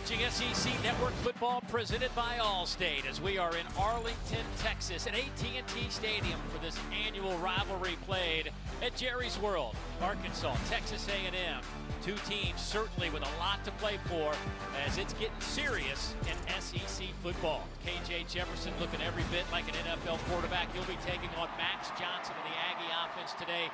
watching SEC Network football presented by Allstate as we are in Arlington, Texas at AT&T Stadium for this annual rivalry played at Jerry's World. Arkansas, Texas A&M, two teams certainly with a lot to play for as it's getting serious in SEC football. KJ Jefferson looking every bit like an NFL quarterback. He'll be taking on Max Johnson in the Aggie offense today.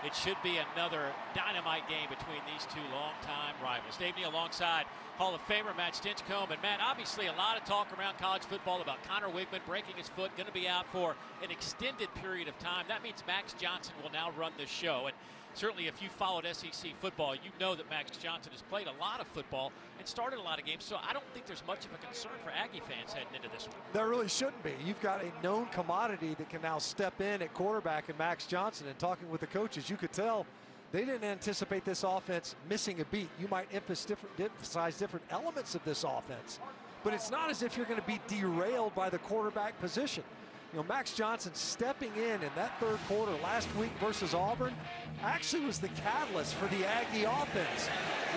It should be another dynamite game between these two longtime rivals. Dave Neal alongside Hall of Famer Matt Stinchcomb. And Matt, obviously a lot of talk around college football about Connor Wigman breaking his foot, going to be out for an extended period of time. That means Max Johnson will now run this show. And certainly if you followed SEC football, you know that Max Johnson has played a lot of football and started a lot of games. So I don't think there's much of a concern for Aggie fans heading into this one. There really shouldn't be. You've got a known commodity that can now step in at quarterback in Max Johnson. And talking with the coaches, you could tell they didn't anticipate this offense missing a beat. You might emphasize different elements of this offense, but it's not as if you're going to be derailed by the quarterback position. You know, Max Johnson stepping in that third quarter last week versus Auburn actually was the catalyst for the Aggie offense.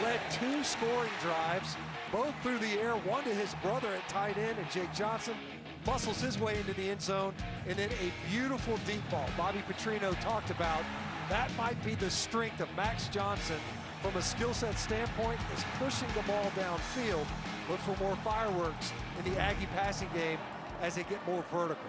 Led two scoring drives, both through the air, one to his brother at tight end, and Jake Johnson muscles his way into the end zone, and then a beautiful deep ball. Bobby Petrino talked about that might be the strength of Max Johnson from a skill set standpoint, is pushing the ball downfield, but for more fireworks in the Aggie passing game as they get more vertical.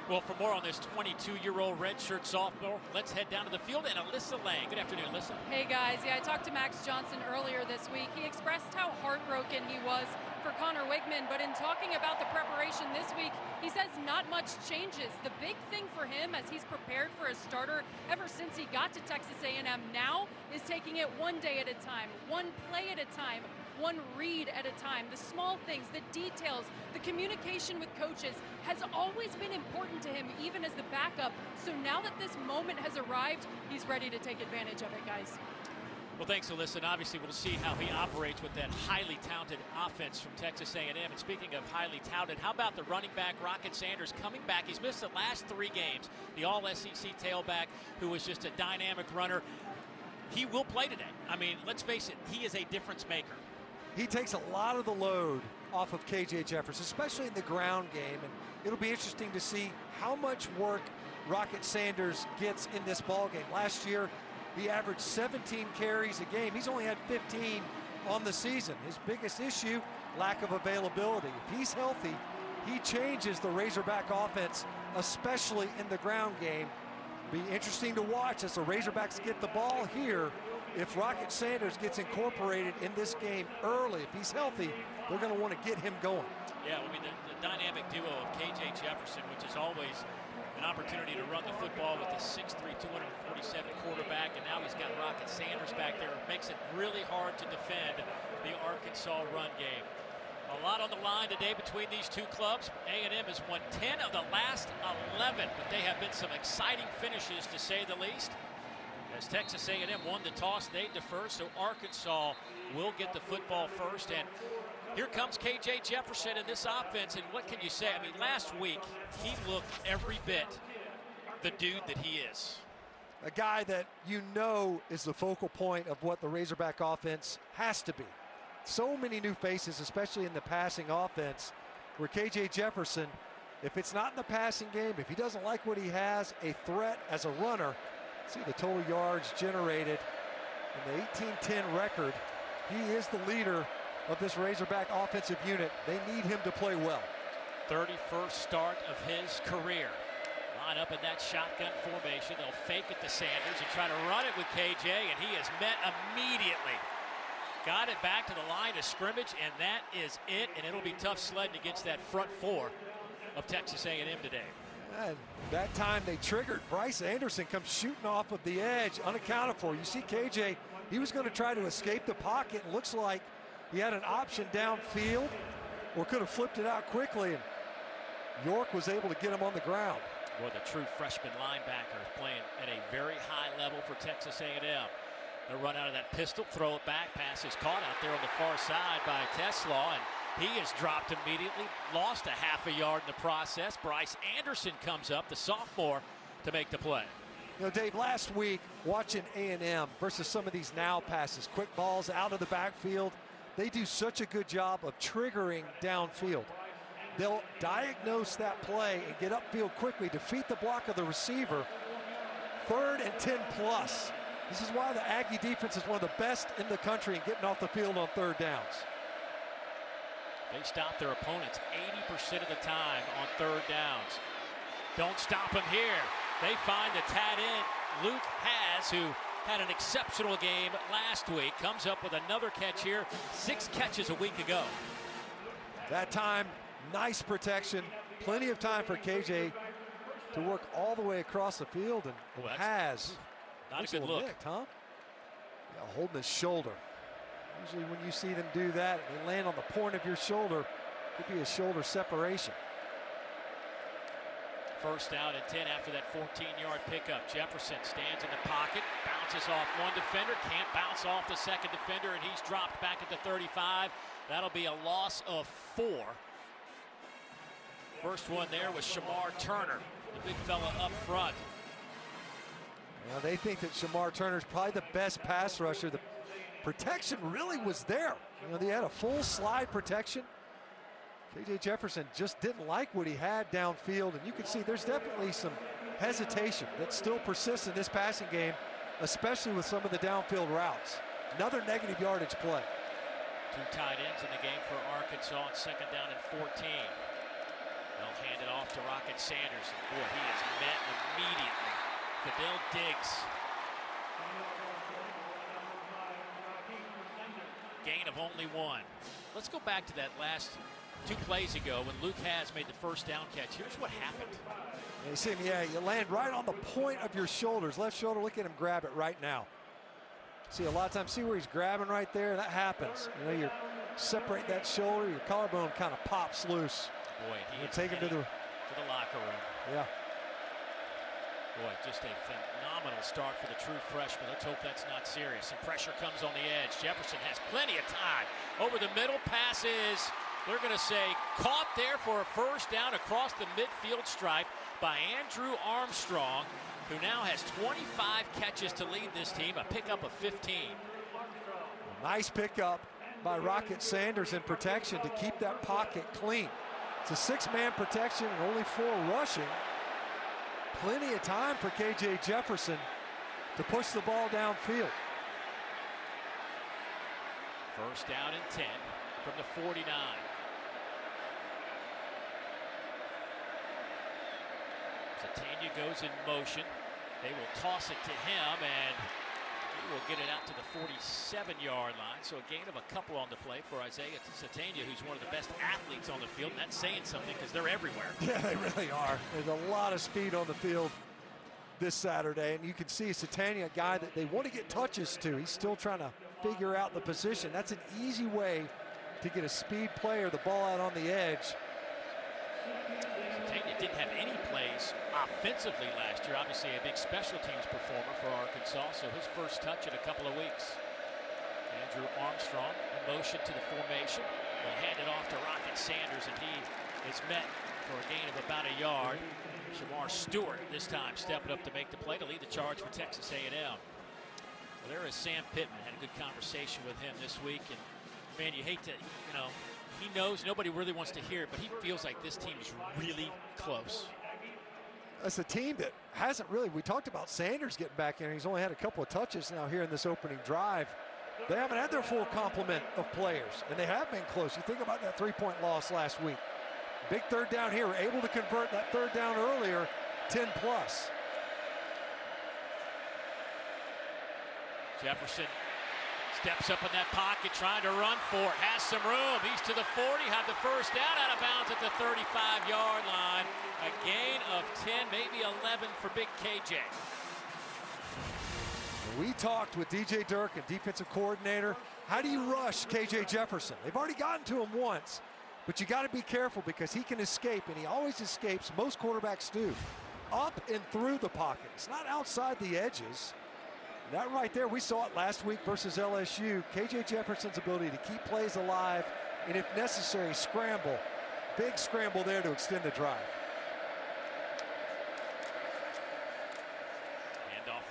Well, for more on this 22-year-old redshirt sophomore, let's head down to the field and Alyssa Lang. Good afternoon, Alyssa. Hey, guys. Yeah, I talked to Max Johnson earlier this week. He expressed how heartbroken he was for Connor Wigman, but in talking about the preparation this week, he says not much changes. The big thing for him as he's prepared for a starter ever since he got to Texas A&M now is taking it one day at a time, one play at a time, one read at a time. The small things, the details, the communication with coaches has always been important to him, even as the backup. So now that this moment has arrived, he's ready to take advantage of it, guys. Well, thanks, Alyssa. And obviously, we'll see how he operates with that highly talented offense from Texas A&M. And speaking of highly touted, how about the running back, Rocket Sanders, coming back? He's missed the last 3 games. The All-SEC tailback, who was just a dynamic runner. He will play today. I mean, let's face it, he is a difference maker. He takes a lot of the load off of KJ Jefferson, especially in the ground game, and it'll be interesting to see how much work Rocket Sanders gets in this ball game. Last year, he averaged 17 carries a game. He's only had 15 on the season. His biggest issue, lack of availability. If he's healthy, he changes the Razorback offense, especially in the ground game. Be interesting to watch as the Razorbacks get the ball here. If Rocket Sanders gets incorporated in this game early, if he's healthy, they're going to want to get him going. Yeah, I mean, the dynamic duo of KJ Jefferson, which is always an opportunity to run the football with a 6'3", 247 quarterback, and now he's got Rocket Sanders back there. It makes it really hard to defend the Arkansas run game. A lot on the line today between these two clubs. A&M has won 10 of the last 11, but they have been some exciting finishes, to say the least. As Texas A&M won the toss, they defer, so Arkansas will get the football first. And here comes KJ Jefferson in this offense, and what can you say? I mean, last week, he looked every bit the dude that he is. A guy that you know is the focal point of what the Razorback offense has to be. So many new faces, especially in the passing offense, where KJ Jefferson, if it's not in the passing game, if he doesn't like what he has, a threat as a runner. See the total yards generated in the 18-10 record. He is the leader of this Razorback offensive unit. They need him to play well. 31st start of his career. Line up in that shotgun formation. They'll fake it to Sanders and try to run it with KJ, and he is met immediately. Got it back to the line of scrimmage, and that is it. And it'll be tough sledding against that front four of Texas A&M today. And that time they triggered. Bryce Anderson comes shooting off of the edge, unaccounted for. You see KJ, he was going to try to escape the pocket. It looks like he had an option downfield or could have flipped it out quickly, and York was able to get him on the ground. Boy, the true freshman linebacker is playing at a very high level for Texas A&M. They'll run out of that pistol, throw it back. Pass is caught out there on the far side by Teslaw, and he is dropped immediately, lost a half a yard in the process. Bryce Anderson comes up, the sophomore, to make the play. You know, Dave, last week watching A&M versus some of these now passes, quick balls out of the backfield, they do such a good job of triggering downfield. They'll diagnose that play and get upfield quickly, defeat the block of the receiver. 3rd and 10 plus. This is why the Aggie defense is one of the best in the country in getting off the field on 3rd downs. They stop their opponents 80% of the time on 3rd downs. Don't stop them here. They find the tight end, Luke Haas, who had an exceptional game last week. Comes up with another catch here. 6 catches a week ago. That time, nice protection. Plenty of time for KJ to work all the way across the field, and Haas. Not a good look. Nicked, huh? Yeah, holding his shoulder. Usually when you see them do that, they land on the point of your shoulder. Could be a shoulder separation. 1st down and 10 after that 14-yard pickup. Jefferson stands in the pocket, bounces off one defender, can't bounce off the 2nd defender, and he's dropped back at the 35. That'll be a loss of 4. First one there was Shamar Turner, the big fella up front. Well, they think that Shamar Turner's probably the best pass rusher. The protection really was there. You know, they had a full slide protection. KJ Jefferson just didn't like what he had downfield, and you can see there's definitely some hesitation that still persists in this passing game, especially with some of the downfield routes. Another negative yardage play. 2 tight ends in the game for Arkansas on 2nd down and 14. They'll hand it off to Rocket Sanders. Boy, he is met immediately. Fidel Diggs. Gain of only 1. Let's go back to that last 2 plays ago when Luke Haas made the 1st down catch. Here's what happened. You see him, yeah, you land right on the point of your shoulders. Left shoulder, look at him grab it right now. See, a lot of times, see where he's grabbing right there? That happens. You know, you separate that shoulder, your collarbone kind of pops loose. Boy, he is take him to the locker room. Yeah. Boy, just a phenomenal start for the true freshman. Let's hope that's not serious. Some pressure comes on the edge. Jefferson has plenty of time. Over the middle, passes. They're going to say caught there for a 1st down across the midfield stripe by Andrew Armstrong, who now has 25 catches to lead this team, a pickup of 15. Nice pickup by Rocket Sanders in protection to keep that pocket clean. It's a 6-man protection and only 4 rushing. Plenty of time for KJ Jefferson to push the ball downfield. 1st down and 10 from the 49. Satania goes in motion. They will toss it to him, and he will get it out to the 47-yard line. So a gain of a couple on the play for Isaiah Satania, who's one of the best athletes on the field. And that's saying something because they're everywhere. Yeah, they really are. There's a lot of speed on the field this Saturday. And you can see Satania, a guy that they want to get touches to. He's still trying to figure out the position. That's an easy way to get a speed player the ball out on the edge. Satania didn't have any plays offensively last year. Obviously a big special teams performer for Arkansas, so his first touch in a couple of weeks. Andrew Armstrong in motion to the formation. Will hand it off to Rocket Sanders, and he is met for a gain of about a yard. Shamar Stewart this time stepping up to make the play to lead the charge for Texas A&M. Well, there is Sam Pittman. Had a good conversation with him this week, and man, you hate to, you know, he knows nobody really wants to hear it, but he feels like this team is really close. That's a team that hasn't really, we talked about Sanders getting back in. He's only had a couple of touches now here in this opening drive. They haven't had their full complement of players, and they have been close. You think about that 3-point loss last week. Big 3rd down here. We're able to convert that 3rd down earlier, 10 plus. Jefferson steps up in that pocket, trying to run for it. Has some room. He's to the 40, had the 1st down, out of bounds at the 35-yard line. A gain of 10, maybe 11 for big KJ. We talked with DJ Durkin, defensive coordinator. How do you rush KJ Jefferson? They've already gotten to him once, but you got to be careful because he can escape, and he always escapes. Most quarterbacks do. Up and through the pocket. It's not outside the edges. That right there, we saw it last week versus LSU. KJ Jefferson's ability to keep plays alive and, if necessary, scramble. Big scramble there to extend the drive.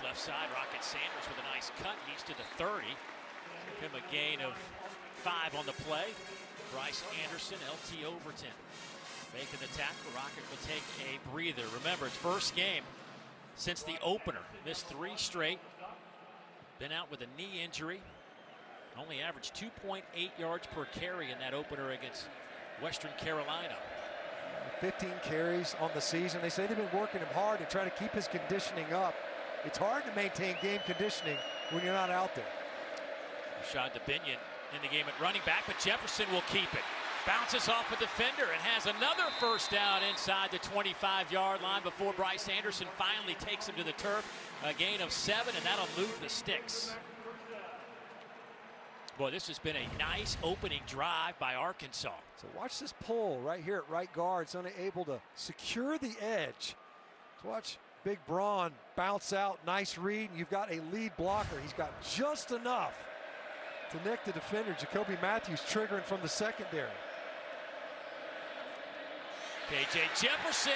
Left side, Rocket Sanders with a nice cut. He's to the 30. Give him a gain of 25 on the play. Bryce Anderson, LT Overton making the tackle. Rocket will take a breather. Remember, it's first game since the opener. Missed 3 straight. Been out with a knee injury. Only averaged 2.8 yards per carry in that opener against Western Carolina. 15 carries on the season. They say they've been working him hard to try to keep his conditioning up. It's hard to maintain game conditioning when you're not out there. Rashad Dubinion in the game at running back, but Jefferson will keep it. Bounces off a defender and has another first down inside the 25-yard line before Bryce Anderson finally takes him to the turf. A gain of 7, and that'll move the sticks. Boy, this has been a nice opening drive by Arkansas. So watch this pull right here at right guard. It's unable to secure the edge. So watch Big Braun bounce out. Nice read. And you've got a lead blocker. He's got just enough to nick the defender. Jacoby Matthews triggering from the secondary. KJ Jefferson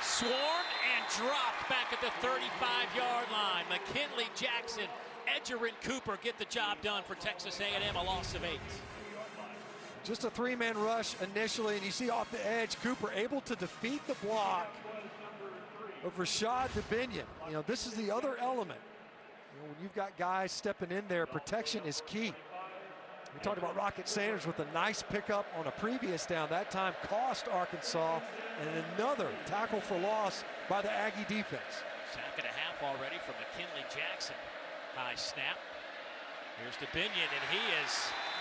swarmed and dropped back at the 35-yard line. McKinley, Jackson, Edger and Cooper get the job done for Texas A&M, a loss of 8. Just a 3-man rush initially, and you see off the edge, Cooper able to defeat the block of Rashad Dubinion. You know, this is the other element. You know, when you've got guys stepping in there, protection is key. We talked about Rocket Sanders with a nice pickup on a previous down. That time cost Arkansas, and another tackle for loss by the Aggie defense. Sack and a half already from McKinley Jackson. High snap. Here's Dubinion, and he is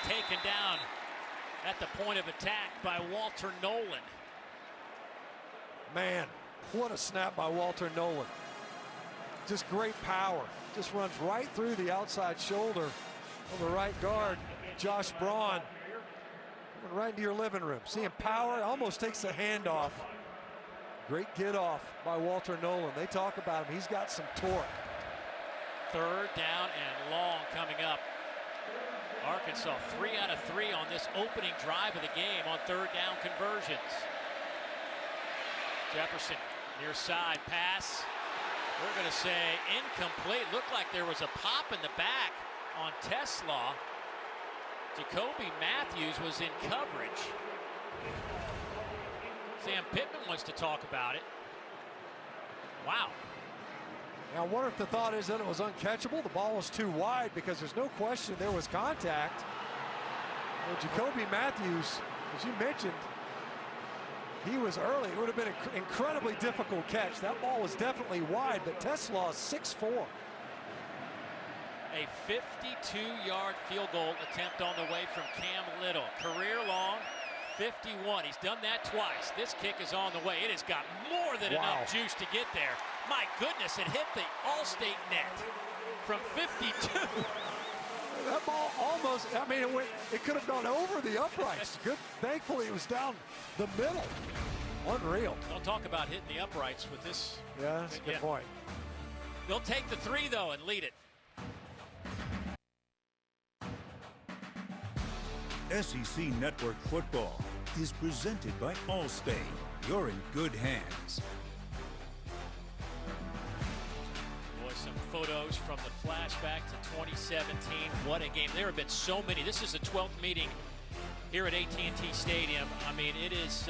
taken down at the point of attack by Walter Nolan. Man, what a snap by Walter Nolan. Just great power. Just runs right through the outside shoulder of the right guard, Josh Braun. Right into your living room. Seeing power, almost takes the hand off. Great get off by Walter Nolan. They talk about him. He's got some torque. 3rd down and long coming up. Arkansas 3 out of 3 on this opening drive of the game on 3rd down conversions. Jefferson near side pass. We're going to say incomplete. Looked like there was a pop in the back on Tesla. Jacoby Matthews was in coverage. Sam Pittman wants to talk about it. Wow. Now I wonder if the thought is that it was uncatchable. The ball was too wide, because there's no question there was contact. Well, Jacoby Matthews, as you mentioned, he was early. It would have been an incredibly difficult catch. That ball was definitely wide, but Tesla is 6'4". A 52-yard field goal attempt on the way from Cam Little. Career long, 51. He's done that twice. This kick is on the way. It has got more than enough juice to get there. My goodness, it hit the All-State net from 52. That ball almost, I mean, it could have gone over the uprights. Good. Thankfully, it was down the middle. Unreal. Don't talk about hitting the uprights with this. Yeah, that's a good point. They'll take the 3, though, and lead it. SEC Network Football is presented by Allstate. You're in good hands. Boy, some photos from the flashback to 2017. What a game. There have been so many. This is the 12th meeting here at AT&T Stadium. I mean, it has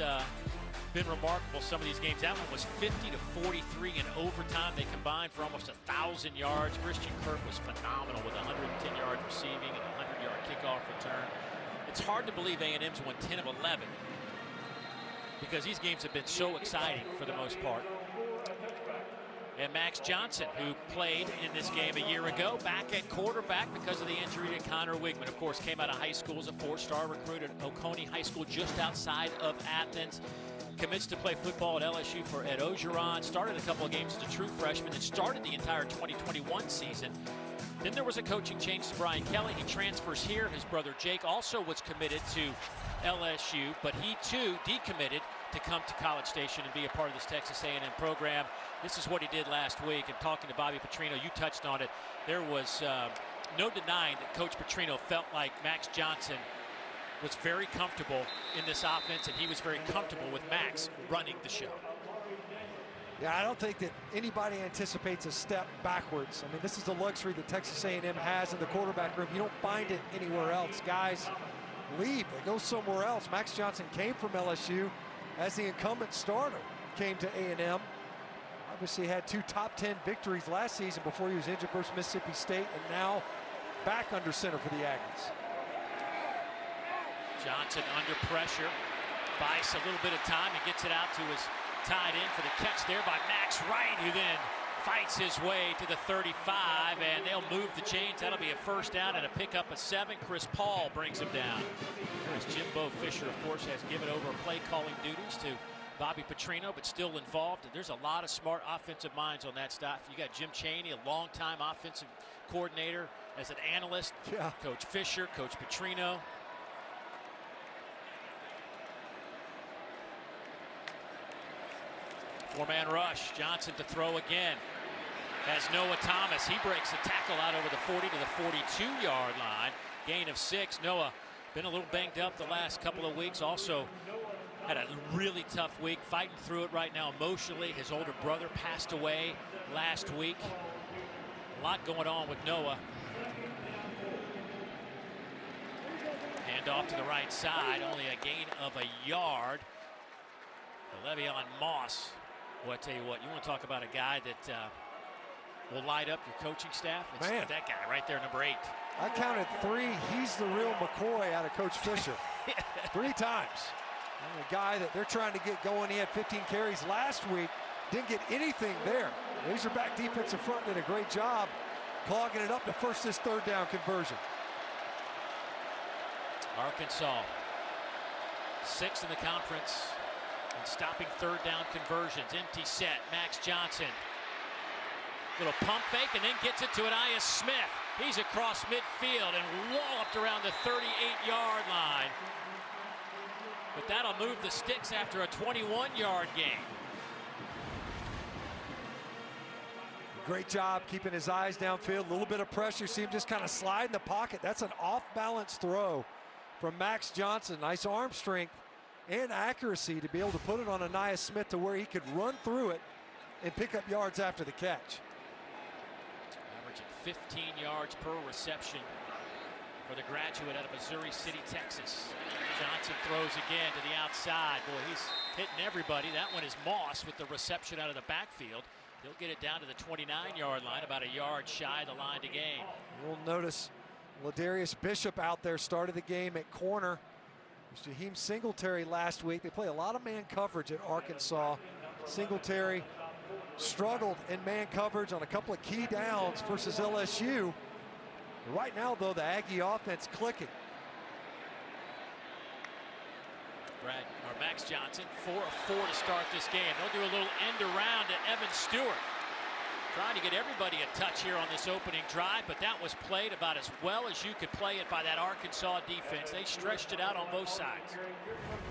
been remarkable, some of these games. That one was 50-43 in overtime. They combined for almost 1,000 yards. Christian Kirk was phenomenal with 110 yards receiving and a 100-yard kickoff return. It's hard to believe A&M's won 10 of 11 because these games have been so exciting for the most part. And Max Johnson, who played in this game a year ago, back at quarterback because of the injury to Connor Wigman. Of course, came out of high school as a 4-star recruit at Oconee High School just outside of Athens. Commits to play football at LSU for Ed Ogeron. Started a couple of games as a true freshman and started the entire 2021 season. Then there was a coaching change to Brian Kelly. He transfers here. His brother Jake also was committed to LSU, but he too decommitted to come to College Station and be a part of this Texas A&M program. This is what he did last week. And talking to Bobby Petrino, you touched on it. There was no denying that Coach Petrino felt like Max Johnson was very comfortable in this offense, and he was very comfortable with Max running the show. Yeah, I don't think that anybody anticipates a step backwards. I mean, this is the luxury that Texas A&M has in the quarterback room. You don't find it anywhere else. Guys leave. They go somewhere else. Max Johnson came from LSU as the incumbent starter, came to A&M. Obviously had 2 top 10 victories last season before he was injured versus Mississippi State, and now back under center for the Aggies. Johnson under pressure, buys a little bit of time and gets it out to his tight end for the catch there by Max Wright, who then fights his way to the 35, and they'll move the chains. That'll be a first down and a pickup of 7. Chris Paul brings him down. There's Jimbo Fisher, of course, has given over play calling duties to Bobby Petrino, but still involved. There's a lot of smart offensive minds on that staff. You got Jim Chaney, a longtime offensive coordinator, as an analyst. Yeah. Coach Fisher, Coach Petrino. Four-man rush. Johnson to throw again. Has Noah Thomas. He breaks the tackle out over the 40 to the 42-yard line. Gain of 6. Noah been a little banged up the last couple of weeks. Also had a really tough week, fighting through it right now emotionally. His older brother passed away last week. A lot going on with Noah. Hand off to the right side. Only a gain of a yard. Le'Veon Moss. Well, I tell you what, you want to talk about a guy that will light up your coaching staff? It's Man, that guy right there, number 8. I counted 3. He's the real McCoy out of Coach Fisher. 3 times. And a guy that they're trying to get going. He had 15 carries last week. Didn't get anything there. Razorback defensive front did a great job clogging it up to force this 3rd down conversion. Arkansas, 6th in the conference in stopping 3rd down conversions. Empty set. Max Johnson. Little pump fake and then gets it to Anias Smith. He's across midfield and walloped around the 38-yard line. But that'll move the sticks after a 21-yard gain. Great job keeping his eyes downfield. A little bit of pressure. See him just kind of slide in the pocket. That's an off-balance throw from Max Johnson. Nice arm strength and accuracy to be able to put it on Anias Smith to where he could run through it and pick up yards after the catch. Averaging 15 yards per reception for the graduate out of Missouri City, Texas. Johnson throws again to the outside. Boy, he's hitting everybody. That one is Moss with the reception out of the backfield. He'll get it down to the 29-yard line, about a yard shy of the line to gain. You'll notice Ladarius Bishop out there, started the game at corner. It was Jaheim Singletary last week. They play a lot of man coverage at Arkansas. Singletary struggled in man coverage on a couple of key downs versus LSU. Right now, though, the Aggie offense clicking. Max Johnson, 4 of 4 to start this game. They'll do a little end around to Evan Stewart. Trying to get everybody a touch here on this opening drive, but that was played about as well as you could play it by that Arkansas defense. They stretched it out on both sides.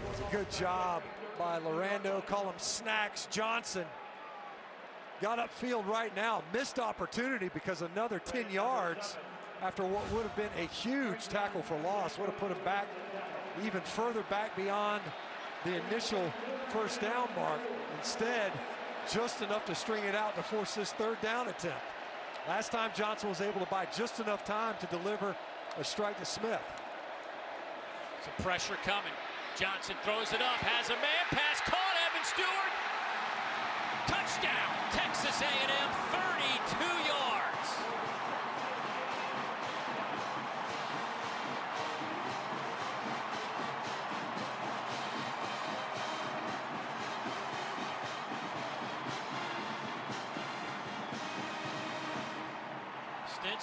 It's a good job by Lorando. Call him Snacks Johnson. Got upfield right now. Missed opportunity because another 10 yards after what would have been a huge tackle for loss. Would have put him back, even further back beyond the initial first down mark. Instead, just enough to string it out to force this 3rd down attempt. Last time Johnson was able to buy just enough time to deliver a strike to Smith. Some pressure coming. Johnson throws it up, has a man pass caught. Evan Stewart. Touchdown, Texas A&M, 32 yards.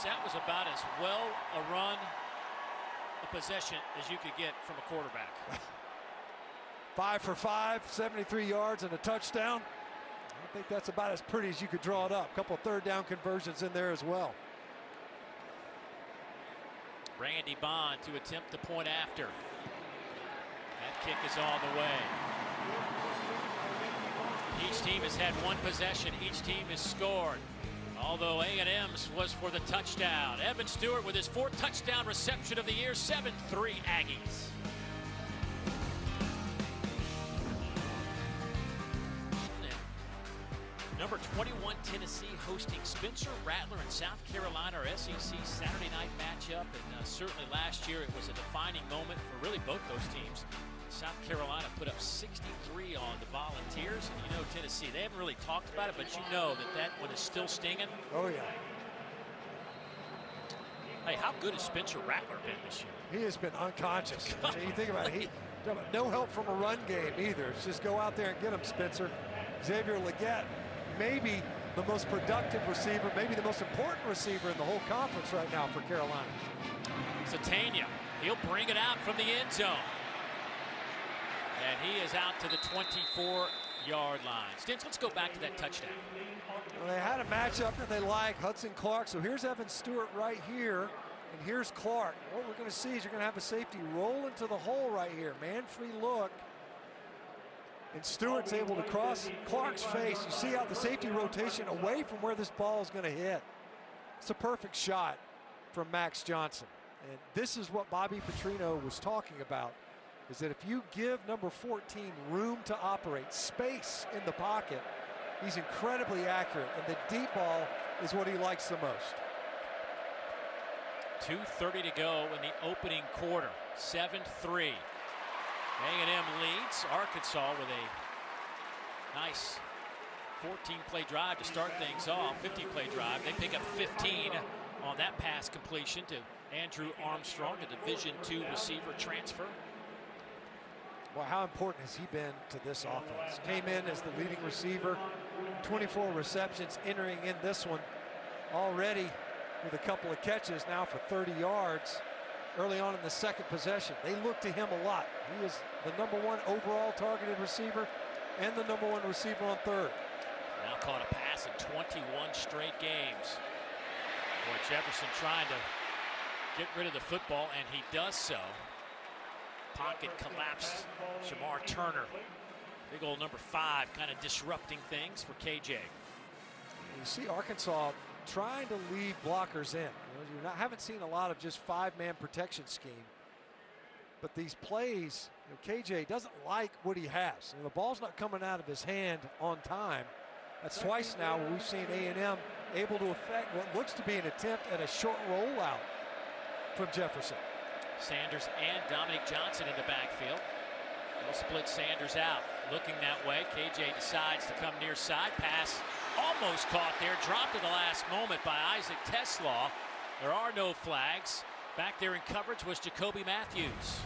That was about as well a run, a possession as you could get from a quarterback. 5 for 5, 73 yards and a touchdown. I think that's about as pretty as you could draw it up. A couple of 3rd down conversions in there as well. Randy Bond to attempt the point after. That kick is all the way. Each team has had 1 possession. Each team has scored. Although A&M's was for the touchdown. Evan Stewart with his 4th touchdown reception of the year, 7-3 Aggies. Number Number 21 Tennessee hosting Spencer Rattler in South Carolina, our SEC Saturday night matchup. And certainly last year it was a defining moment for really both those teams. South Carolina put up 63 on the Volunteers. And you know Tennessee, they haven't really talked about it, but you know that one is still stinging. Oh, yeah. Hey, how good has Spencer Rattler been this year? He has been unconscious. You think about it, no help from a run game either. It's just go out there and get him, Spencer. Xavier Legette, maybe the most productive receiver, maybe the most important receiver in the whole conference right now for Carolina. Satania, he'll bring it out from the end zone. And he is out to the 24-yard line. Stins, let's go back to that touchdown. Well, they had a matchup that they like, Hudson Clark. So here's Evan Stewart right here, and here's Clark. What we're going to see is you're going to have a safety roll into the hole right here. Man-free look. And Stewart's able to cross Clark's face. You see how the safety rotation away from where this ball is going to hit. It's a perfect shot from Max Johnson. And this is what Bobby Petrino was talking about, is that if you give number 14 room to operate, space in the pocket, he's incredibly accurate. And the deep ball is what he likes the most. 2:30 to go in the opening quarter. 7-3. A&M leads Arkansas with a nice 14-play drive to start things off. 50-play drive. They pick up 15 on that pass completion to Andrew Armstrong, a Division II receiver transfer. Well, how important has he been to this offense? Came in as the leading receiver, 24 receptions, entering in this one already with a couple of catches now for 30 yards. Early on in the second possession, they look to him a lot. He is the #1 overall targeted receiver and the #1 receiver on third. Now caught a pass in 21 straight games. Boy, Jefferson trying to get rid of the football, and he does so. Pocket collapsed. Shamar Turner, big old number 5, kind of disrupting things for KJ. You see Arkansas trying to leave blockers in. You haven't seen a lot of just 5-man protection scheme. But these plays, KJ doesn't like what he has. The ball's not coming out of his hand on time. That's twice now where we've seen A&M able to effect what looks to be an attempt at a short rollout from Jefferson. Sanders and Dominic Johnson in the backfield. They'll split Sanders out. Looking that way, KJ decides to come near side. Pass almost caught there, dropped at the last moment by Isaac Teslaw. There are no flags. Back there in coverage was Jacoby Matthews.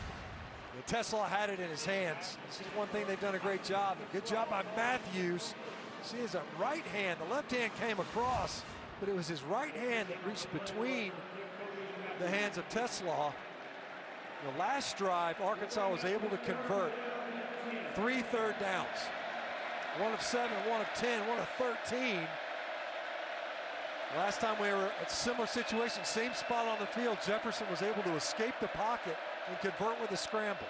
Teslaw had it in his hands. This is one thing they've done a great job. A good job by Matthews. See his right hand. The left hand came across, but it was his right hand that reached between the hands of Teslaw. The last drive, Arkansas was able to convert 3 third downs. 1 of 7, 1 of 10, 1 of 13. Last time we were at a similar situation, same spot on the field, Jefferson was able to escape the pocket and convert with a scramble.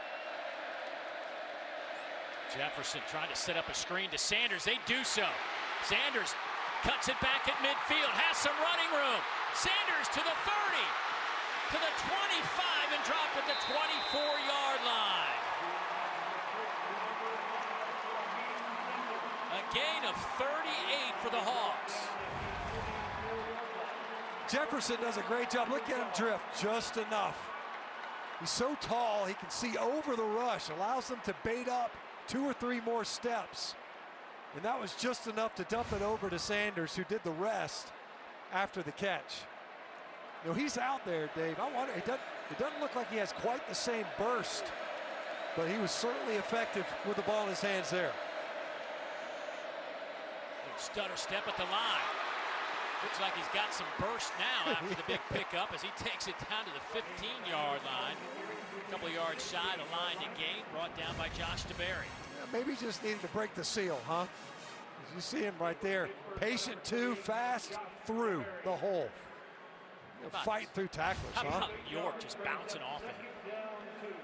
Jefferson trying to set up a screen to Sanders. They do so. Sanders cuts it back at midfield, has some running room. Sanders to the 30, to the 25, and dropped at the 24-yard line. A gain of 38 for the Hawks. Jefferson does a great job. Look at him drift just enough. He's so tall, he can see over the rush, allows them to bait up 2 or 3 more steps. And that was just enough to dump it over to Sanders, who did the rest after the catch. You know, he's out there, Dave. I wonder, it doesn't look like he has quite the same burst, but he was certainly effective with the ball in his hands there. Stutter step at the line. Looks like he's got some burst now after the big pickup as he takes it down to the 15-yard line. A couple of yards shy of the line to gain, brought down by Josh DeBerry. Yeah, maybe he just needed to break the seal, huh? You see him right there. Patient too, fast through the hole. Fight through tacklers, how huh? about York just bouncing off of him?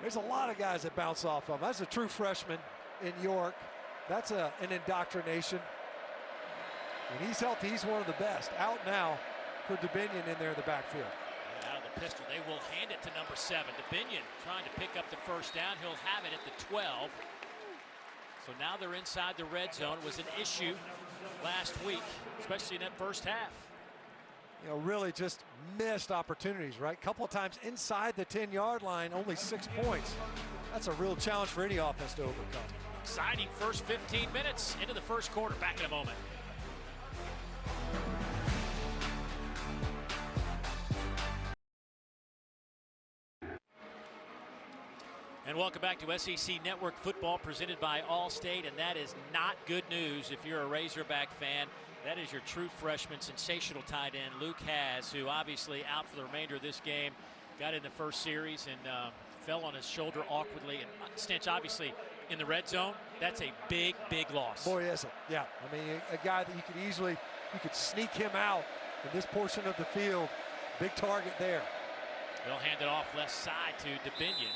There's a lot of guys that bounce off of him. That's a true freshman in York. That's an indoctrination. When he's healthy, he's one of the best. Out now for Dubinion in there in the backfield. And out of the pistol, they will hand it to number 7. Dubinion trying to pick up the first down. He'll have it at the 12. So now they're inside the red zone. Was an issue last week, especially in that first half. You know, really just missed opportunities, right? Couple of times inside the 10-yard line, only 6 points. That's a real challenge for any offense to overcome. Exciting first 15 minutes into the first quarter. Back in a moment. And welcome back to SEC Network Football presented by Allstate. And that is not good news if you're a Razorback fan. That is your true freshman, sensational tight end, Luke Hasz, who obviously out for the remainder of this game. Got in the first series and fell on his shoulder awkwardly. And Stinch, obviously, in the red zone, that's a big, big loss. Boy, is it. Yeah, I mean, a guy that you could sneak him out in this portion of the field. Big target there. They'll hand it off left side to DeBinion.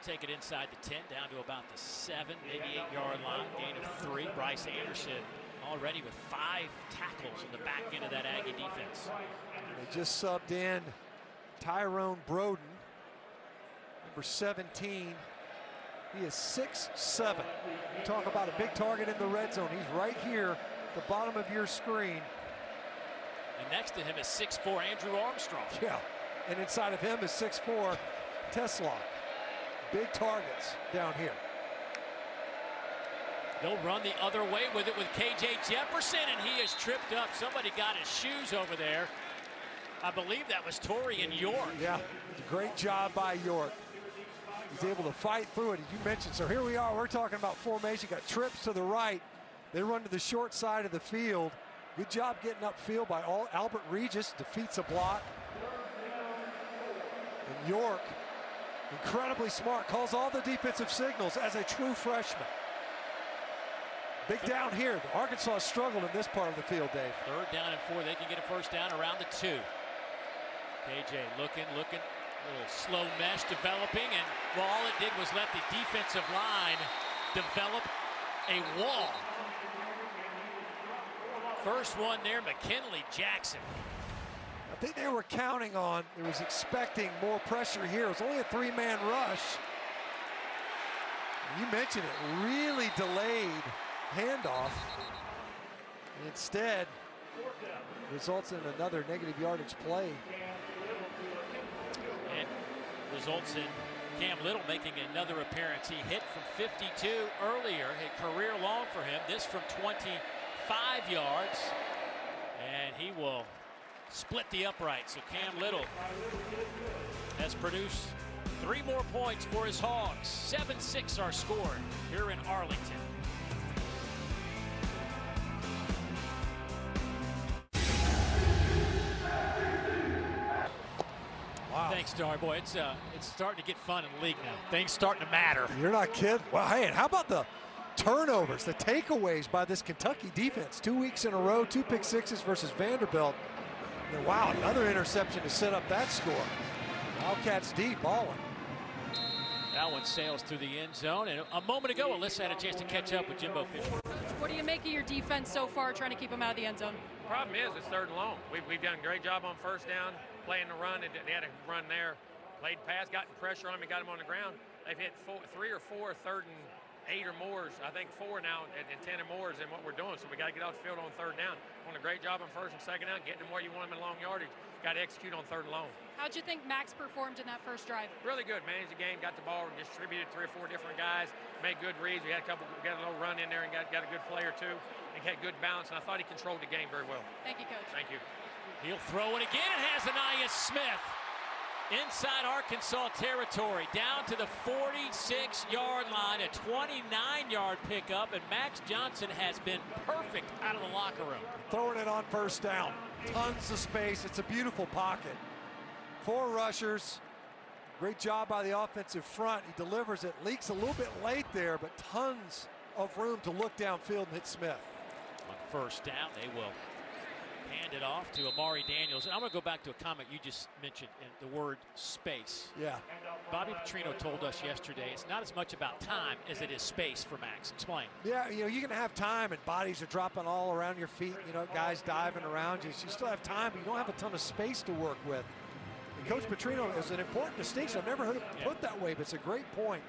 Take it inside the 10, down to about the 7, maybe 8-yard line. Gain of 3. Bryce Anderson already with 5 tackles in the back end of that Aggie defense. They just subbed in Tyrone Broden, number 17. He is 6'7". Talk about a big target in the red zone. He's right here at the bottom of your screen. And next to him is 6'4" Andrew Armstrong. Yeah, and inside of him is 6'4" Tesla. Big targets down here. They'll run the other way with it with KJ Jefferson, and he is tripped up. Somebody got his shoes over there. I believe that was Torian York. Yeah, great job by York. He's able to fight through it, as you mentioned. So here we are, we're talking about formation. Got trips to the right. They run to the short side of the field. Good job getting upfield by Albert Regis. Defeats a block. And York, incredibly smart, calls all the defensive signals as a true freshman. Big down here. Arkansas struggled in this part of the field, Dave. 3rd down and 4. They can get a first down around the 2. KJ looking. A little slow mesh developing, and well, all it did was let the defensive line develop a wall. First one there, McKinley Jackson. I think they were counting on, they was expecting more pressure here. It was only a 3-man rush. You mentioned it, really delayed handoff. And instead, results in another negative yardage play. And results in Cam Little making another appearance. He hit from 52 earlier, hit career long for him. This from 25 yards. And he will split the upright. So Cam Little has produced 3 more points for his Hogs. 7-6 our score here in Arlington. Wow. Thanks, Star Boy. It's starting to get fun in the league now. Things starting to matter. You're not kidding. Well, hey, and how about the turnovers, the takeaways by this Kentucky defense? 2 weeks in a row, 2 pick sixes versus Vanderbilt. And wow, another interception to set up that score. Wildcats deep, balling. That one sails through the end zone. And a moment ago, Alyssa had a chance to catch up with Jimbo Fisher. What do you make of your defense so far, trying to keep them out of the end zone? Problem is, it's 3rd and long. We've done a great job on first down, playing the run. They had a run there, played pass, gotten pressure on him, got him on the ground. They've hit 3 or 4 3rd and 8 or more. I think 4 now and 10 or more is in what we're doing. So we got to get off the field on 3rd down. Doing a great job on 1st and 2nd down, getting them where you want them in long yardage. Got to execute on 3rd and long. How'd you think Max performed in that first drive? Really good. Managed the game, got the ball, distributed 3 or 4 different guys, made good reads. We had a little run in there and got a good play or 2, and had good balance. And I thought he controlled the game very well. Thank you, Coach. Thank you. He'll throw it again. It has Anaya Smith inside Arkansas territory, down to the 46-yard line, a 29-yard pickup, and Max Johnson has been perfect out of the locker room. Throwing it on 1st down. Tons of space. It's a beautiful pocket. 4 rushers. Great job by the offensive front. He delivers it. Leaks a little bit late there, but tons of room to look downfield and hit Smith. On 1st down, they will hand it off to Amari Daniels. And I'm going to go back to a comment you just mentioned, in the word space. Yeah. Bobby Petrino told us yesterday it's not as much about time as it is space for Max. Explain. Yeah, you know, you can have time and bodies are dropping all around your feet, you know, guys diving around you. So you still have time, but you don't have a ton of space to work with. And Coach Petrino is an important distinction. I've never heard it put that way, but it's a great point.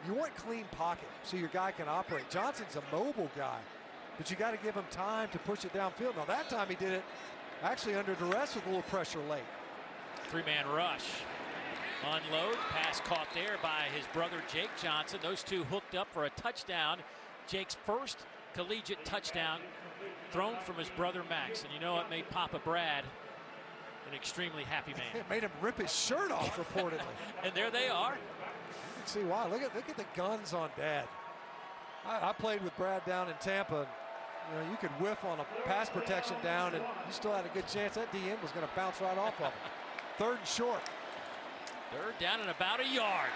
You want clean pocket so your guy can operate. Johnson's a mobile guy, but you got to give him time to push it downfield. Now that time he did it actually under duress with a little pressure late. Three-man rush. Unloads, pass caught there by his brother Jake Johnson. Those two hooked up for a touchdown. Jake's first collegiate touchdown thrown from his brother Max. And you know it made Papa Brad an extremely happy man. It made him rip his shirt off reportedly. And there they are. You can see why. Look at the guns on Dad. I played with Brad down in Tampa. You know, you could whiff on a pass protection down and you still had a good chance that DN was going to bounce right off of him. Third and short. Third down and about a yard.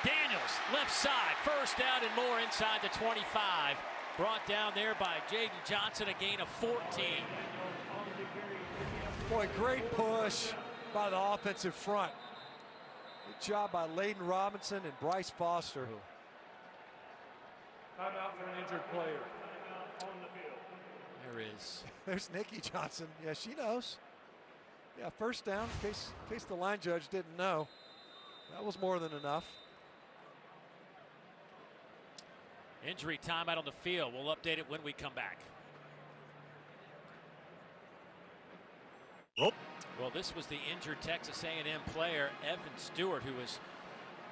Daniels, left side, first down and more inside the 25. Brought down there by Jaden Johnson, a gain of 14. Boy, great push by the offensive front. Good job by Layden Robinson and Bryce Foster. Timeout for an injured player. There is. There's Nikki Johnson. Yeah, she knows. Yeah, first down, in case the line judge didn't know. That was more than enough. Injury time out on the field. We'll update it when we come back. Well, this was the injured Texas A&M player, Evan Stewart, who has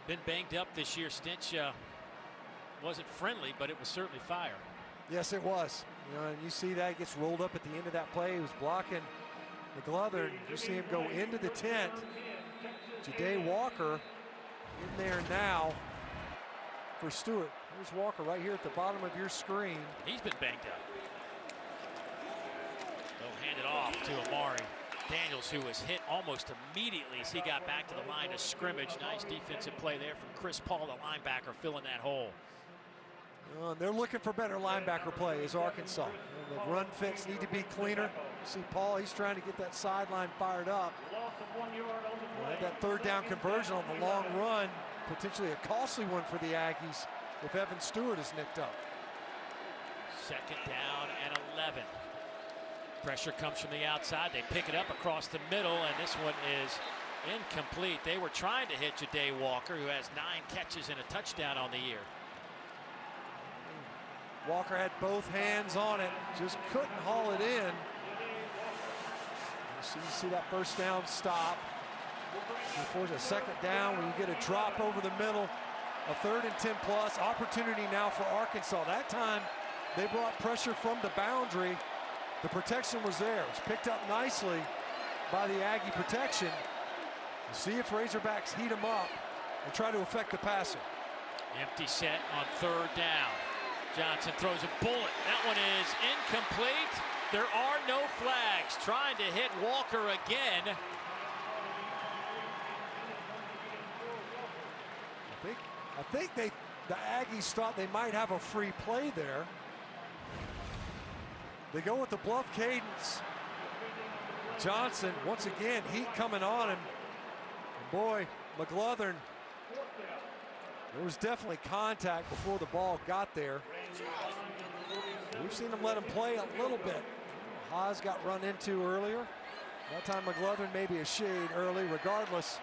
been banged up this year. Stinch wasn't friendly, but it was certainly fire. Yes, it was. You know, and you see that he gets rolled up at the end of that play. He was blocking McGlothern. You see him go into the tent. Ja'Day Walker in there now for Stewart. Here's Walker right here at the bottom of your screen. He's been banged up. They'll hand it off to Amari Daniels, who was hit almost immediately as he got back to the line of scrimmage. Nice defensive play there from Chris Paul, the linebacker, filling that hole. And they're looking for better linebacker play as Arkansas. And the run fits need to be cleaner. You see Paul, he's trying to get that sideline fired up. And that third down conversion on the long run, potentially a costly one for the Aggies if Evan Stewart is nicked up. Second down and 11. Pressure comes from the outside. They pick it up across the middle, and this one is incomplete. They were trying to hit Ja'Day Walker, who has 9 catches and a touchdown on the year. Walker had both hands on it, just couldn't haul it in. You see that first down stop. Before a second down, when you get a drop over the middle, a 3rd and 10 plus opportunity now for Arkansas. That time they brought pressure from the boundary. The protection was there. It was picked up nicely by the Aggie protection. We'll see if Razorbacks heat them up and try to affect the passer. Empty set on 3rd down. Johnson throws a bullet. That one is incomplete. There are no flags. Trying to hit Walker again. I think the Aggies thought they might have a free play there. They go with the bluff cadence. Johnson, once again, heat coming on him. And boy, McGlothern, there was definitely contact before the ball got there. We've seen them let him play a little bit. Haas got run into earlier. That time McGlothern maybe a shade early, regardless.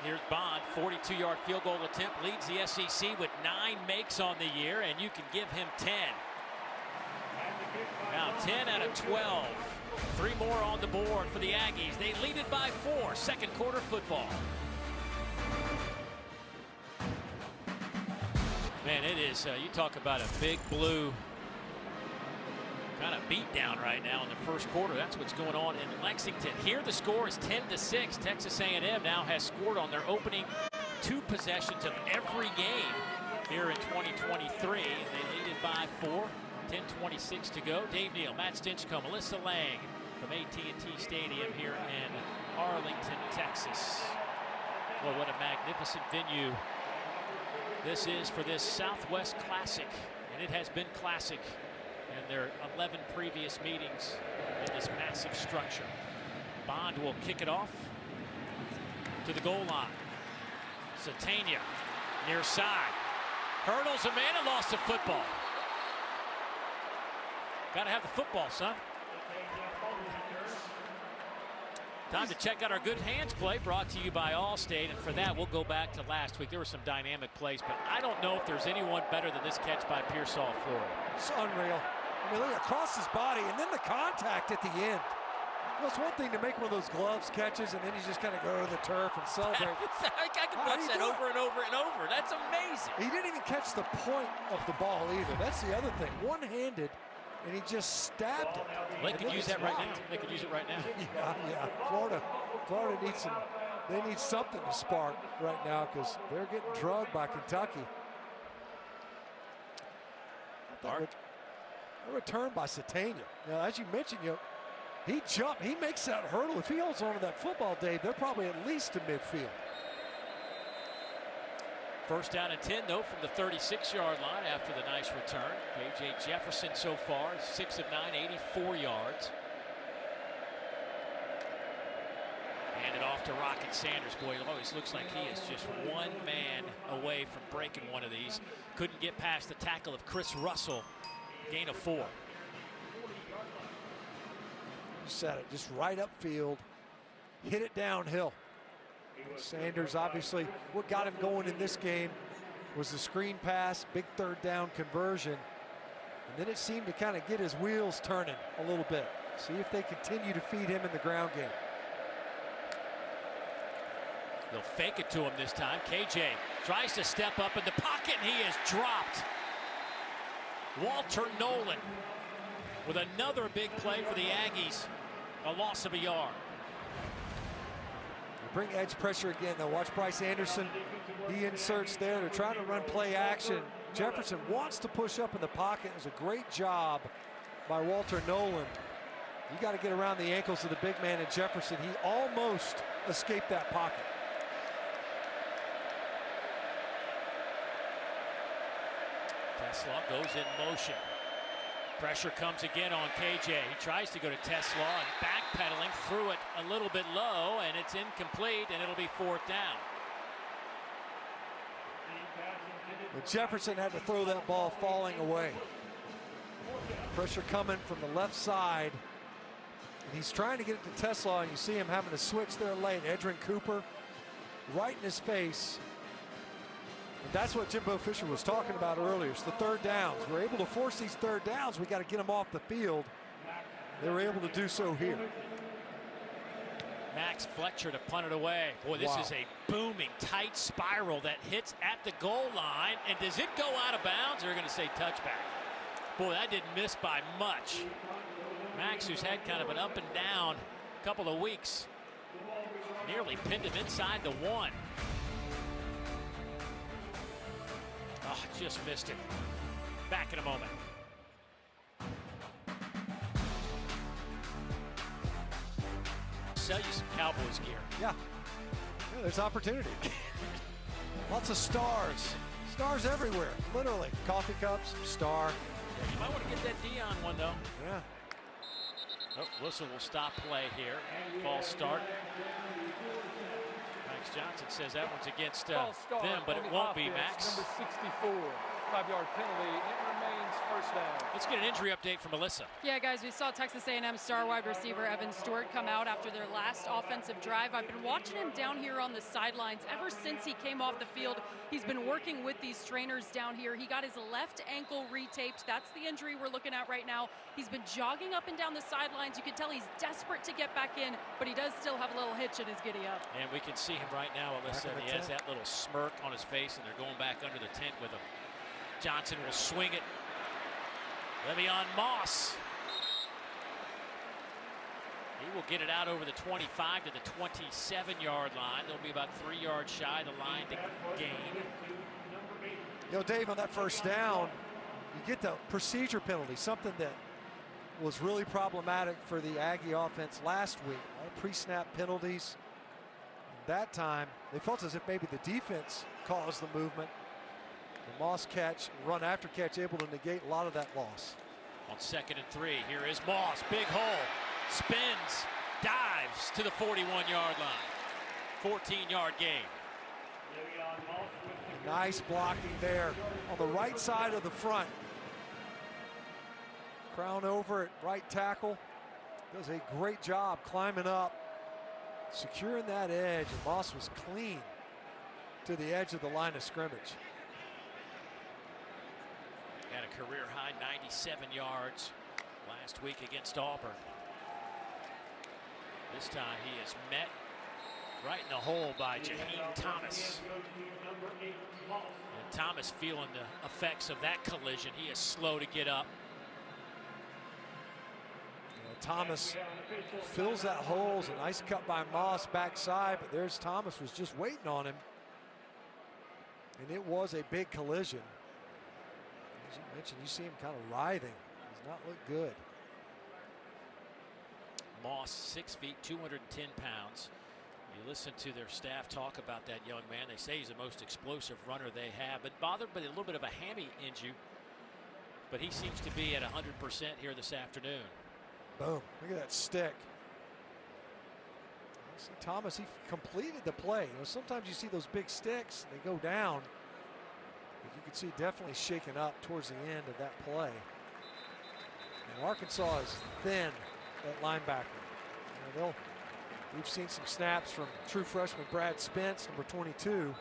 Here's Bond, 42-yard field goal attempt, leads the SEC with 9 makes on the year, and you can give him 10. Now 10 out of 12. 3 more on the board for the Aggies. They lead it by 4. Second quarter football. Man, it is, you talk about a big blue kind of beat down right now in the first quarter. That's what's going on in Lexington. Here the score is 10-6. Texas A&M now has scored on their opening 2 possessions of every game here in 2023. They lead it by 4. 10:26 to go. Dave Neal, Matt Stinchcomb, Melissa Lang from AT&T Stadium here in Arlington, Texas. Well, what a magnificent venue this is for this Southwest Classic, and it has been classic in their 11 previous meetings in this massive structure. Bond will kick it off to the goal line. Satania near side. Hurdles a man and lost the football. Got to have the football, son. Time to check out our good hands play, brought to you by Allstate. And for that, we'll go back to last week. There were some dynamic plays, but I don't know if there's anyone better than this catch by Pearsall Floyd. It's unreal. I mean, look across his body, and then the contact at the end. Well, it's one thing to make one of those gloves catches, and then you just kind of go to the turf and celebrate. I could watch that over and over and over. That's amazing. He didn't even catch the point of the ball either. That's the other thing. One-handed, and he just stabbed it. They could use that right now. They could use it right now. Yeah. Florida needs some. They need something to spark right now because they're getting drugged by Kentucky. A return by Satania. Now, as you mentioned, he jumped. He makes that hurdle. If he holds on to that football, Dave, they're probably at least to midfield. First down and 10, though, from the 36-yard line after the nice return. KJ Jefferson so far, 6 of 9, 84 yards. Handed off to Rocket Sanders. Boy, it always looks like he is just one man away from breaking one of these. Couldn't get past the tackle of Chris Russell. Gain of 4. You said it, just right upfield. Hit it downhill. Sanders, obviously, what got him going in this game was the screen pass, big third down conversion. And then it seemed to kind of get his wheels turning a little bit. See if they continue to feed him in the ground game. They'll fake it to him this time. KJ tries to step up in the pocket, and he is dropped. Walter Nolan with another big play for the Aggies. A loss of a yard. Bring edge pressure again, though. Watch Bryce Anderson. He inserts there. They're trying to run play action. Jefferson wants to push up in the pocket. It was a great job by Walter Nolan. You got to get around the ankles of the big man in Jefferson. He almost escaped that pocket. Tesla goes in motion. Pressure comes again on KJ. He tries to go to Tesla and backpedaling, threw it a little bit low, and it's incomplete, and it'll be 4th down. But Jefferson had to throw that ball falling away. Pressure coming from the left side. And he's trying to get it to Tesla, and you see him having to switch there late. Edrin Cooper right in his face. And that's what Jimbo Fisher was talking about earlier. It's the third downs. We're able to force these third downs. We got to get them off the field. They were able to do so here. Max Fletcher to punt it away. Boy, this is a booming, tight spiral that hits at the goal line. And does it go out of bounds, or are you going to say touchback? Boy, that didn't miss by much. Max, who's had kind of an up and down couple of weeks, nearly pinned him inside the 1. Oh, just missed it. Back in a moment. Sell you some Cowboys gear. Yeah, there's opportunity. Lots of stars. Stars everywhere, literally. Coffee cups, star. Yeah, you might want to get that Dion one, though. Yeah. Oh, whistle will stop play here. False start. Max Johnson says that one's against them, but it won't be, Max. Number 64, 5-yard penalty. It remains first down. Let's get an injury update from Melissa. Yeah, guys, we saw Texas A&M star wide receiver Evan Stewart come out after their last offensive drive. I've been watching him down here on the sidelines ever since he came off the field. He's been working with these trainers down here. He got his left ankle retaped. That's the injury we're looking at right now. He's been jogging up and down the sidelines. You can tell he's desperate to get back in, but he does still have a little hitch in his giddy up. And we can see him right now, Alyssa. He has that little smirk on his face, and they're going back under the tent with him. Johnson will swing it. Le'Veon Moss. He will get it out over the 25 to the 27-yard line. They'll be about 3 yards shy of the line to gain. You know, Dave, on that first down, you get the procedure penalty, something that was really problematic for the Aggie offense last week. All pre-snap penalties. That time, they felt as if maybe the defense caused the movement. The Moss catch, run after catch, able to negate a lot of that loss. On 2nd and 3, here is Moss. Big hole. Spins. Dives to the 41-yard line. 14-yard gain. Nice blocking there on the right side of the front. Crown over at right tackle. Does a great job climbing up securing that edge, and Moss was clean to the edge of the line of scrimmage. Had a career high 97 yards last week against Auburn. This time he is met right in the hole by Jaheim Thomas. And Thomas feeling the effects of that collision. He is slow to get up. Thomas fills that hole. It's a nice cut by Moss backside, but there's Thomas was just waiting on him. And it was a big collision. As you mentioned, you see him kind of writhing. Does not look good. Moss, 6 feet, 210 pounds. You listen to their staff talk about that young man. They say he's the most explosive runner they have, but bothered by a little bit of a hammy injury. But he seems to be at 100% here this afternoon. Boom. Look at that stick. See, Thomas, he completed the play. You know, sometimes you see those big sticks, they go down. But you can see definitely shaken up towards the end of that play. And Arkansas is thin at linebacker. You know, we've seen some snaps from true freshman Brad Spence, number 22. We'll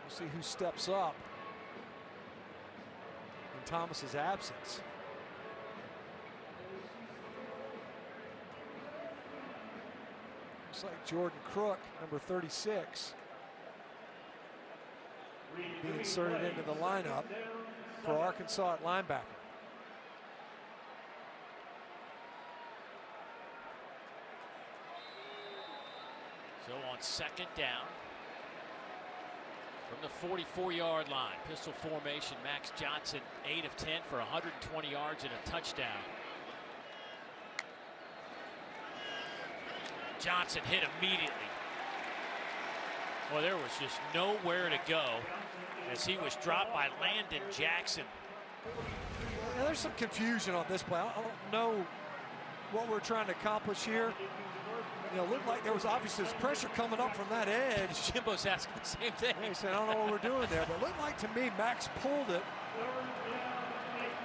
see who steps up in Thomas's absence. Looks like Jordan Crook, number 36, being inserted into the lineup for Arkansas at linebacker. So on second down from the 44-yard line, pistol formation, Max Johnson 8 of 10 for 120 yards and a touchdown. Johnson hit immediately. Well, there was just nowhere to go as he was dropped by Landon Jackson. Yeah, there's some confusion on this play. I don't know what we're trying to accomplish here. You know, it looked like there was obviously this pressure coming up from that edge. Jimbo's asking the same thing. He said, I don't know what we're doing there, but it looked like to me Max pulled it.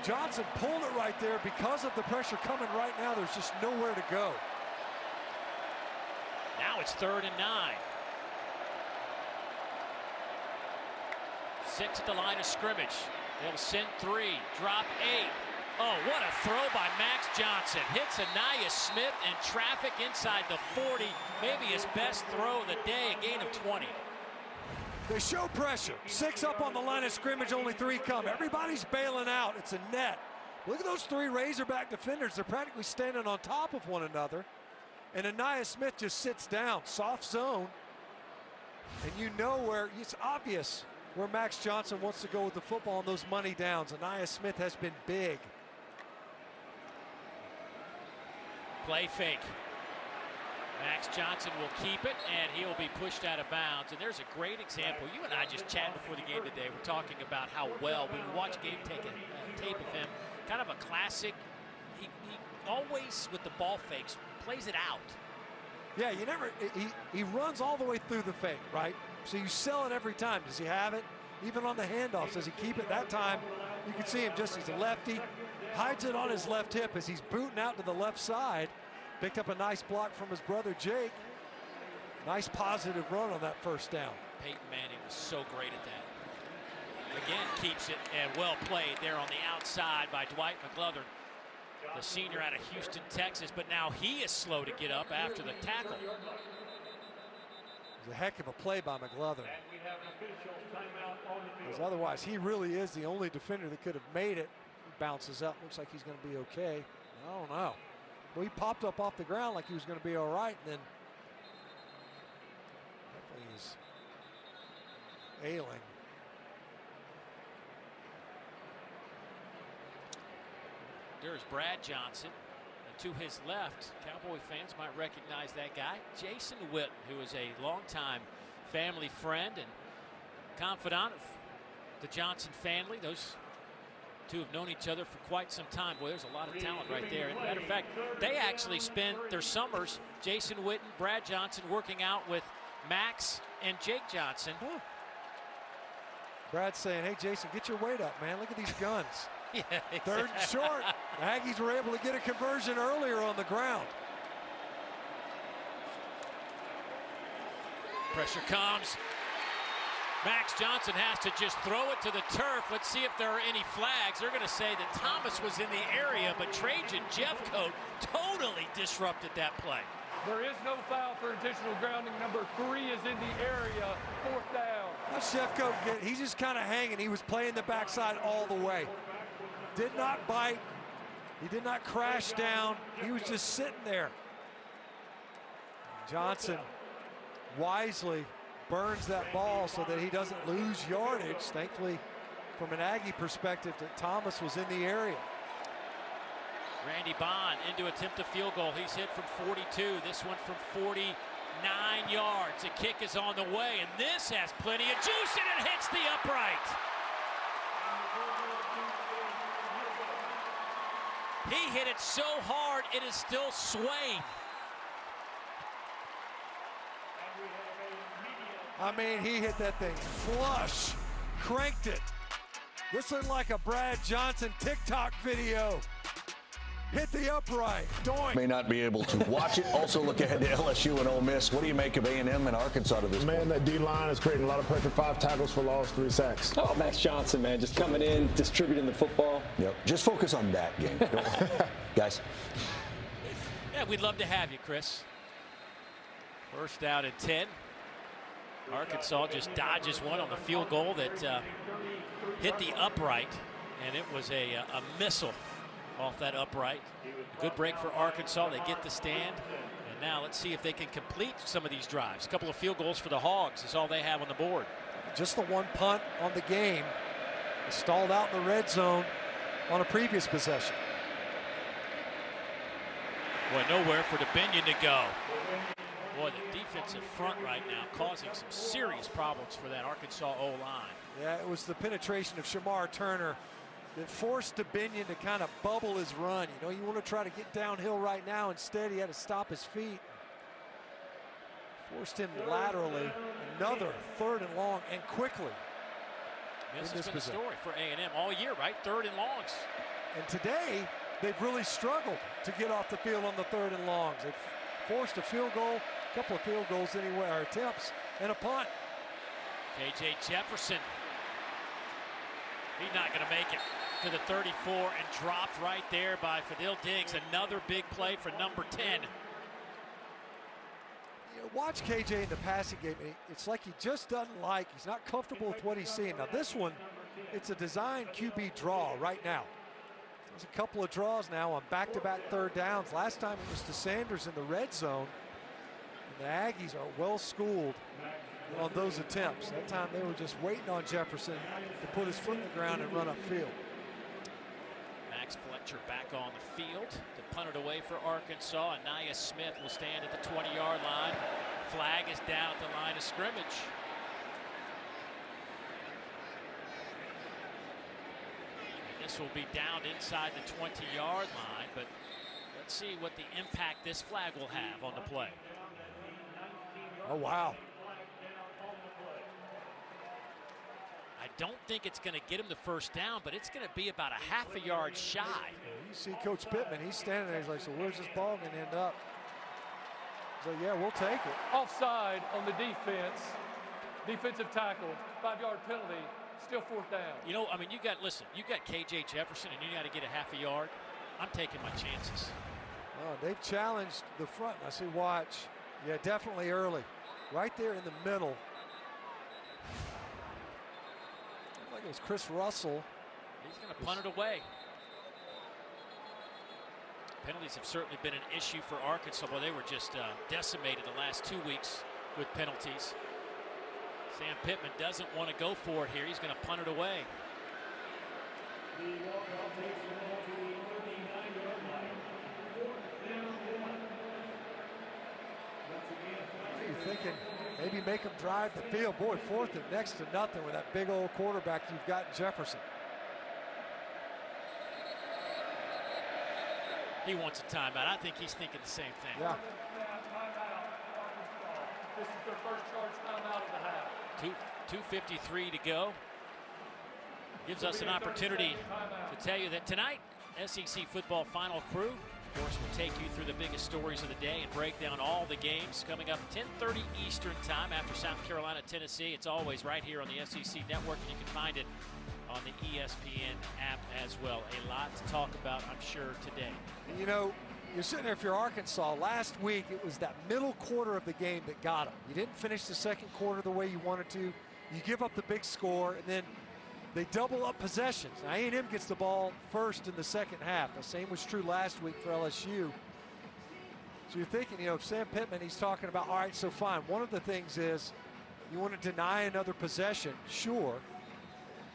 Johnson pulled it right there because of the pressure coming right now. There's just nowhere to go. Now it's 3rd and 9. 6 at the line of scrimmage. They'll send 3, drop 8. Oh, what a throw by Max Johnson. Hits Anaya Smith in traffic inside the 40. Maybe his best throw of the day, a gain of 20. They show pressure. 6 up on the line of scrimmage, only 3 come. Everybody's bailing out. It's a net. Look at those 3 Razorback defenders. They're practically standing on top of one another. And Anaya Smith just sits down, soft zone. And you know where, it's obvious where Max Johnson wants to go with the football on those money downs. Anaya Smith has been big. Play fake. Max Johnson will keep it, and he'll be pushed out of bounds. And there's a great example. You and I just chatted before the game today. We're talking about how well, when we watch game tape of him, kind of a classic. He always, with the ball fakes, plays it out. Yeah, you never, he runs all the way through the fake, right? So you sell it every time. Does he have it? Even on the handoffs, does he keep it? That time, you can see him just as a lefty. Hides it on his left hip as he's booting out to the left side. Picked up a nice block from his brother Jake. Nice positive run on that first down. Peyton Manning was so great at that. Again, keeps it, and well played there on the outside by Dwight McGlothern, the senior out of Houston, Texas. But now he is slow to get up after the tackle. It was a heck of a play by McGlothern. Because otherwise, he really is the only defender that could have made it. Bounces up, looks like he's going to be okay. I don't know. Well, he popped up off the ground like he was going to be all right, and then definitely he's ailing. There's Brad Johnson, and to his left, Cowboy fans might recognize that guy, Jason Witten, who is a longtime family friend and confidant of the Johnson family. Those two have known each other for quite some time. Boy, there's a lot of talent right there. As a matter of fact, they actually spend their summers, Jason Witten, Brad Johnson, working out with Max and Jake Johnson. Huh. Brad's saying, hey, Jason, get your weight up, man. Look at these guns. Yeah, exactly. 3rd and short. The Aggies were able to get a conversion earlier on the ground. Pressure comes. Max Johnson has to just throw it to the turf. Let's see if there are any flags. They're going to say that Thomas was in the area, but Trajan Jeffcoat totally disrupted that play. There is no foul for intentional grounding. Number 3 is in the area. 4th down. How's Jeffcoat get? He's just kind of hanging. He was playing the backside all the way. Did not bite. He did not crash down. He was just sitting there. Johnson wisely burns that ball so that he doesn't lose yardage. Thankfully, from an Aggie perspective, that Thomas was in the area. Randy Bond into attempt a field goal. He's hit from 42. This one from 49 yards. The kick is on the way, and this has plenty of juice, and it hits the upright. He hit it so hard, it is still swaying. I mean, he hit that thing flush, cranked it. This looked like a Brad Johnson TikTok video. Hit the upright. Doink. May not be able to watch it. Also look ahead to LSU and Ole Miss. What do you make of A&M and Arkansas to this point? That D-line is creating a lot of pressure. 5 tackles for loss, 3 sacks. Oh, Max Johnson, man, just coming in, distributing the football. Yep. Just focus on that game. Guys. Yeah, we'd love to have you, Chris. First out at 10. Arkansas just dodges one on the field goal that hit the upright, and it was a missile off that upright. A good break for Arkansas. They get the stand, and now let's see if they can complete some of these drives. A couple of field goals for the Hogs is all they have on the board. Just the one punt on the game. Stalled out in the red zone on a previous possession. Boy, nowhere for DeBinion to go. Boy, the defensive front right now causing some serious problems for that Arkansas O-line. Yeah, it was the penetration of Shamar Turner that forced DeBinion to kind of bubble his run. You know, you want to try to get downhill right now. Instead, he had to stop his feet. Forced him laterally. Another 3rd and long, and quickly. This has been a story for A&M all year, right? 3rd and longs. And today, they've really struggled to get off the field on the 3rd and longs. They've forced a field goal, a couple of field goals anyway, or attempts, and a punt. K.J. Jefferson. He's not going to make it to the 34 and dropped right there by Fadil Diggs. Another big play for number 10. You know, watch KJ in the passing game. It's like he just doesn't like, he's not comfortable with what he's seeing. Now this one, it's a design QB draw right now. There's a couple of draws now on back-to-back 3rd downs. Last time it was to Sanders in the red zone. And the Aggies are well schooled on those attempts. That time they were just waiting on Jefferson to put his foot in the ground and run upfield. Max Fletcher back on the field to punt it away for Arkansas, and Nia Smith will stand at the 20-yard line. Flag is down at the line of scrimmage. And this will be down inside the 20-yard line, but let's see what the impact this flag will have on the play. Oh, wow. I don't think it's going to get him the 1st down, but it's going to be about a half a yard shy. You see Coach Pittman, he's standing there, he's like, so where's this ball going to end up? So yeah, we'll take it. Offside on the defense. Defensive tackle, 5-yard penalty, still 4th down. You know, I mean, you got K.J. Jefferson, and you got to get a half a yard. I'm taking my chances. Oh, they've challenged the front. I see, watch. Yeah, definitely early. Right there in the middle. It was Chris Russell. He's going to punt it away. Penalties have certainly been an issue for Arkansas. Well, they were just decimated the last 2 weeks with penalties. Sam Pittman doesn't want to go for it here. He's going to punt it away. You're thinking maybe make them drive the field. Boy, 4th and next to nothing with that big old quarterback you've got in Jefferson. He wants a timeout. I think he's thinking the same thing. Yeah. This is their first charge timeout of the half. 2:53 to go. Gives us an opportunity to tell you that tonight, SEC football Final Crew Of course, we'll take you through the biggest stories of the day and break down all the games coming up 10:30 Eastern time after South Carolina, Tennessee. It's always right here on the SEC Network, and you can find it on the ESPN app as well. A lot to talk about, I'm sure, today. You know, you're sitting there, if you're Arkansas, last week it was that middle quarter of the game that got them. You didn't finish the second quarter the way you wanted to. You give up the big score, and then they double up possessions. Now, A&M gets the ball first in the second half. The same was true last week for LSU. So you're thinking, you know, Sam Pittman, he's talking about, all right, so fine. One of the things is you want to deny another possession, sure.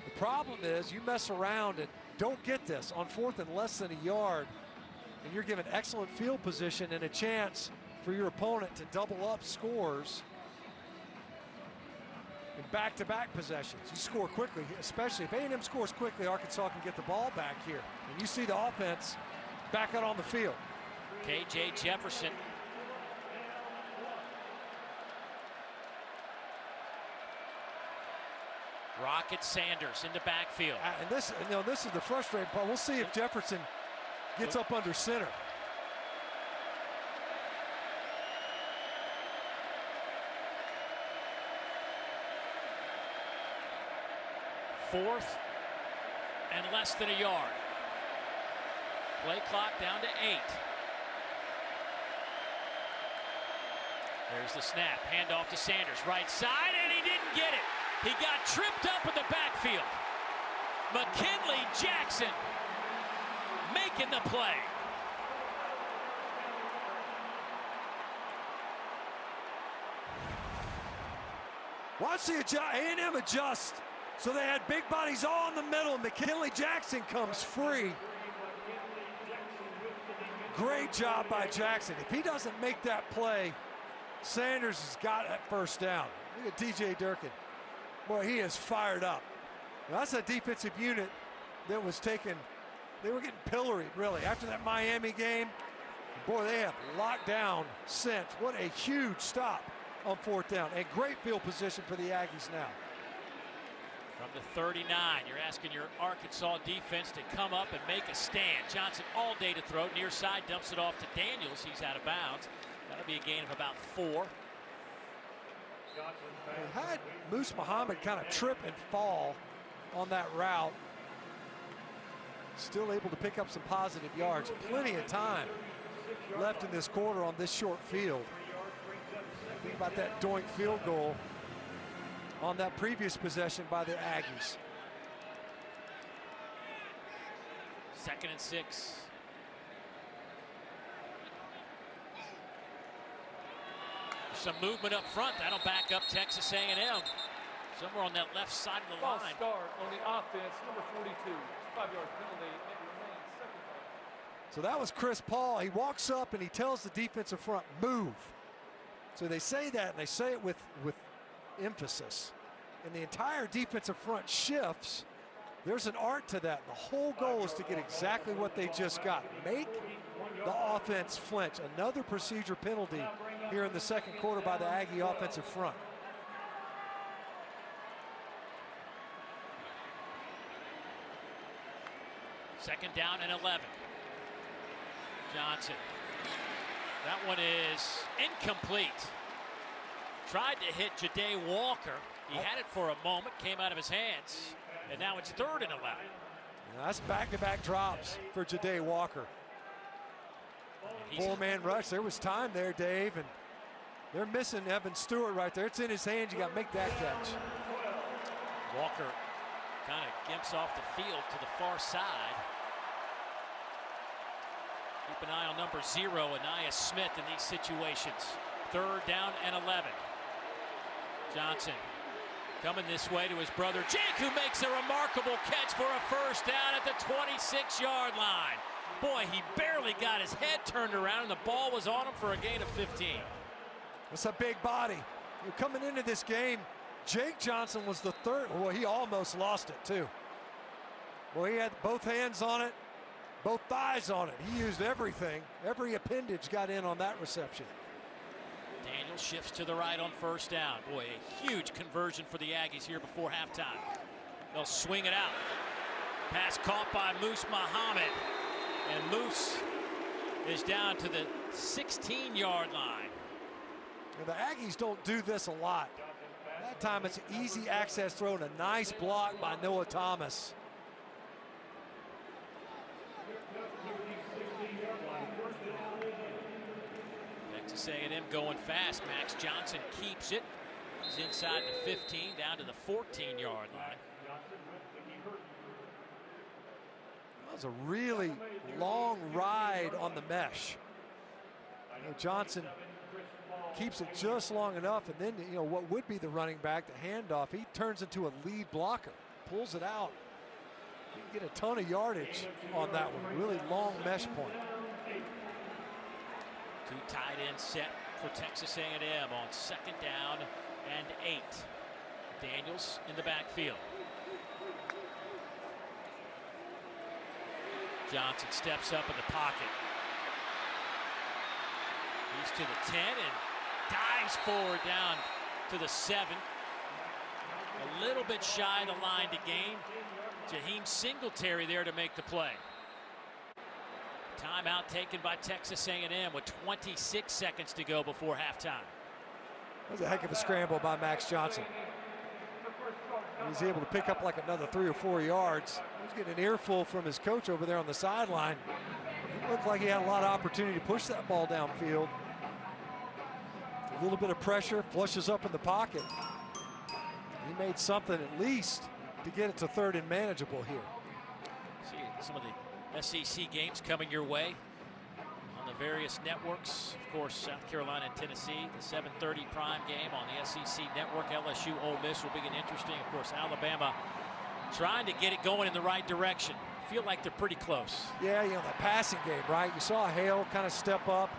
The problem is you mess around and don't get this on 4th and less than a yard, and you're given excellent field position and a chance for your opponent to double up scores in back-to-back possessions. You score quickly, especially if A&M scores quickly, Arkansas can get the ball back here. And you see the offense back out on the field. KJ Jefferson. Rocket Sanders in the backfield. And this, you know, this is the frustrating part. We'll see if Jefferson gets up under center. Fourth and less than a yard. Play clock down to 8. There's the snap. Handoff to Sanders. Right side, and he didn't get it. He got tripped up in the backfield. McKinley Jackson making the play. Watch the A&M adjust. So they had big bodies all in the middle. McKinley Jackson comes free. Great job by Jackson. If he doesn't make that play, Sanders has got that first down. Look at DJ Durkin. Boy, he is fired up. Now, that's a defensive unit that was taken. They were getting pilloried, really, after that Miami game. Boy, they have locked down since. What a huge stop on 4th down. A great field position for the Aggies now. From the 39, you're asking your Arkansas defense to come up and make a stand. Johnson all day to throw. Near side dumps it off to Daniels. He's out of bounds. That'll be a gain of about 4. They had Moose Muhammad kind of trip and fall on that route. Still able to pick up some positive yards. Plenty of time left in this quarter on this short field. Think about that doink field goal on that previous possession by the Aggies. 2nd and 6. Some movement up front. That'll back up Texas A&M. Somewhere on that left side of the False line. start on the offense, number 42. 5-yard penalty. It remains 2nd down. So that was Chris Paul. He walks up and he tells the defensive front, move. So they say that, and they say it with emphasis. And the entire defensive front shifts. There's an art to that. The whole goal is to get exactly what they just got. Make the offense flinch. Another procedure penalty here in the second quarter by the Aggie offensive front. Second down and 11. Johnson. That one is incomplete. Tried to hit Ja'Day Walker. He had it for a moment, came out of his hands, and now it's 3rd and 11. Now that's back-to-back drops for Ja'Day Walker. 4-man rush. There was time there, Dave, and they're missing Evan Stewart right there. It's in his hands. You got to make that catch. Walker kind of gimps off the field to the far side. Keep an eye on number 0, Anaya Smith, in these situations. 3rd down and 11. Johnson coming this way to his brother Jake, who makes a remarkable catch for a first down at the 26-yard line. Boy, he barely got his head turned around, and the ball was on him for a gain of 15. That's a big body. You're coming into this game, Jake Johnson was the 3rd. Well, he almost lost it, too. Well, he had both hands on it, both thighs on it. He used everything. Every appendage got in on that reception. Daniel shifts to the right on 1st down. Boy, a huge conversion for the Aggies here before halftime. They'll swing it out. Pass caught by Moose Muhammad. And Moose is down to the 16-yard line. And the Aggies don't do this a lot. That time it's an easy access throw and a nice block by Noah Thomas. Texas A&M going fast. Max Johnson keeps it. He's inside the 15, down to the 14-yard line. That was a really long ride on the mesh. You know, Johnson keeps it just long enough, and then, you know, what would be the running back, the handoff, he turns into a lead blocker, pulls it out. You can get a ton of yardage on that one. Really long mesh point. Two tight ends set for Texas A&M on 2nd down and 8. Daniels in the backfield. Johnson steps up in the pocket. He's to the 10 and dives forward down to the 7. A little bit shy of the line to gain. Jaheim Singletary there to make the play. Timeout taken by Texas A&M with 26 seconds to go before halftime. That was a heck of a scramble by Max Johnson. He was able to pick up like another 3 or 4 yards. He was getting an earful from his coach over there on the sideline. It looked like he had a lot of opportunity to push that ball downfield. A little bit of pressure, flushes up in the pocket. He made something at least to get it to 3rd and manageable here. See some of the SEC games coming your way on the various networks. Of course, South Carolina and Tennessee, the 7:30 prime game on the SEC network. LSU Ole Miss will be an interesting. Of course, Alabama trying to get it going in the right direction. Feel like they're pretty close. Yeah, you know, the passing game, right? You saw Hale kind of step up,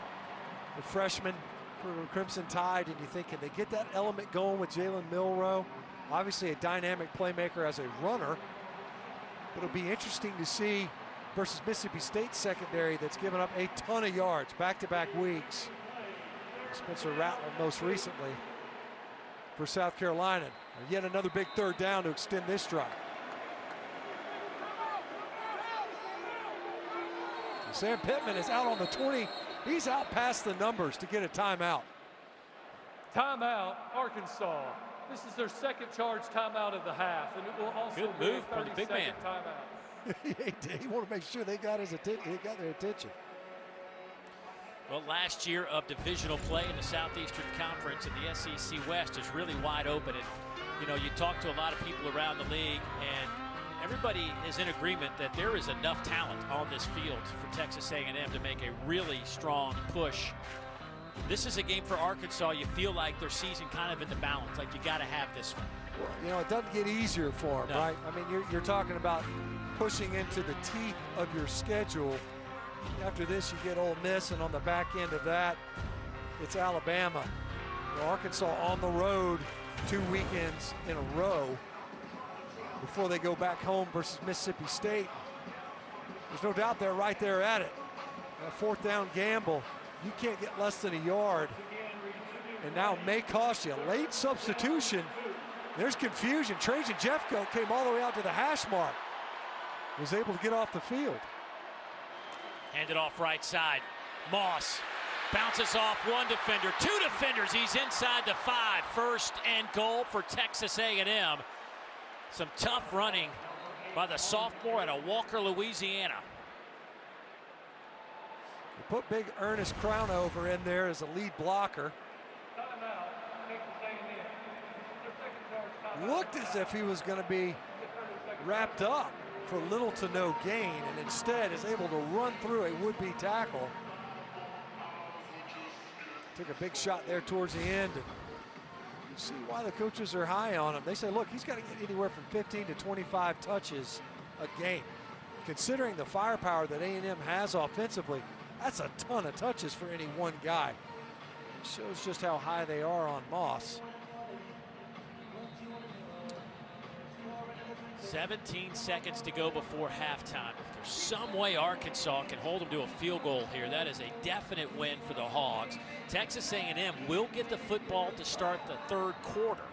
the freshman for Crimson Tide, and you think, can they get that element going with Jalen Milroe? Obviously a dynamic playmaker as a runner. But it'll be interesting to see versus Mississippi State secondary that's given up a ton of yards back-to-back weeks. Spencer Rattler most recently for South Carolina. Yet another big 3rd down to extend this drive. Sam Pittman is out on the 20. He's out past the numbers to get a timeout. Timeout, Arkansas. This is their 2nd charge timeout of the half, and it will also good be move a from the big 30-second man. timeout. He wanted to make sure they got his attention. He got their attention. Well, last year of divisional play in the Southeastern Conference, and the SEC West is really wide open. And you know, you talk to a lot of people around the league, and everybody is in agreement that there is enough talent on this field for Texas A&M to make a really strong push. This is a game for Arkansas. You feel like their season kind of in the balance, like you got to have this one. Well, you know, it doesn't get easier for them, right? I mean, you're talking about pushing into the teeth of your schedule. After this, you get Ole Miss, and on the back end of that, it's Alabama. You know, Arkansas on the road 2 weekends in a row before they go back home versus Mississippi State. There's no doubt they're right there at it. A 4th down gamble. You can't get less than a yard. And now it may cost you a late substitution. There's confusion. Trajan Jeffcoat came all the way out to the hash mark. Was able to get off the field. Handed off right side. Moss bounces off 1 defender, 2 defenders. He's inside the 5. 1st and goal for Texas A&M. Some tough running by the sophomore out of Walker, Louisiana. They put big Ernest Crownover in there as a lead blocker. Looked as if he was going to be wrapped up for little to no gain, and instead is able to run through a would-be tackle. Took a big shot there towards the end. And you see why the coaches are high on him. They say, look, he's got to get anywhere from 15 to 25 touches a game. Considering the firepower that A&M has offensively, that's a ton of touches for any one guy. It shows just how high they are on Moss. 17 seconds to go before halftime. If there's some way Arkansas can hold them to a field goal here, that is a definite win for the Hogs. Texas A&M will get the football to start the 3rd quarter.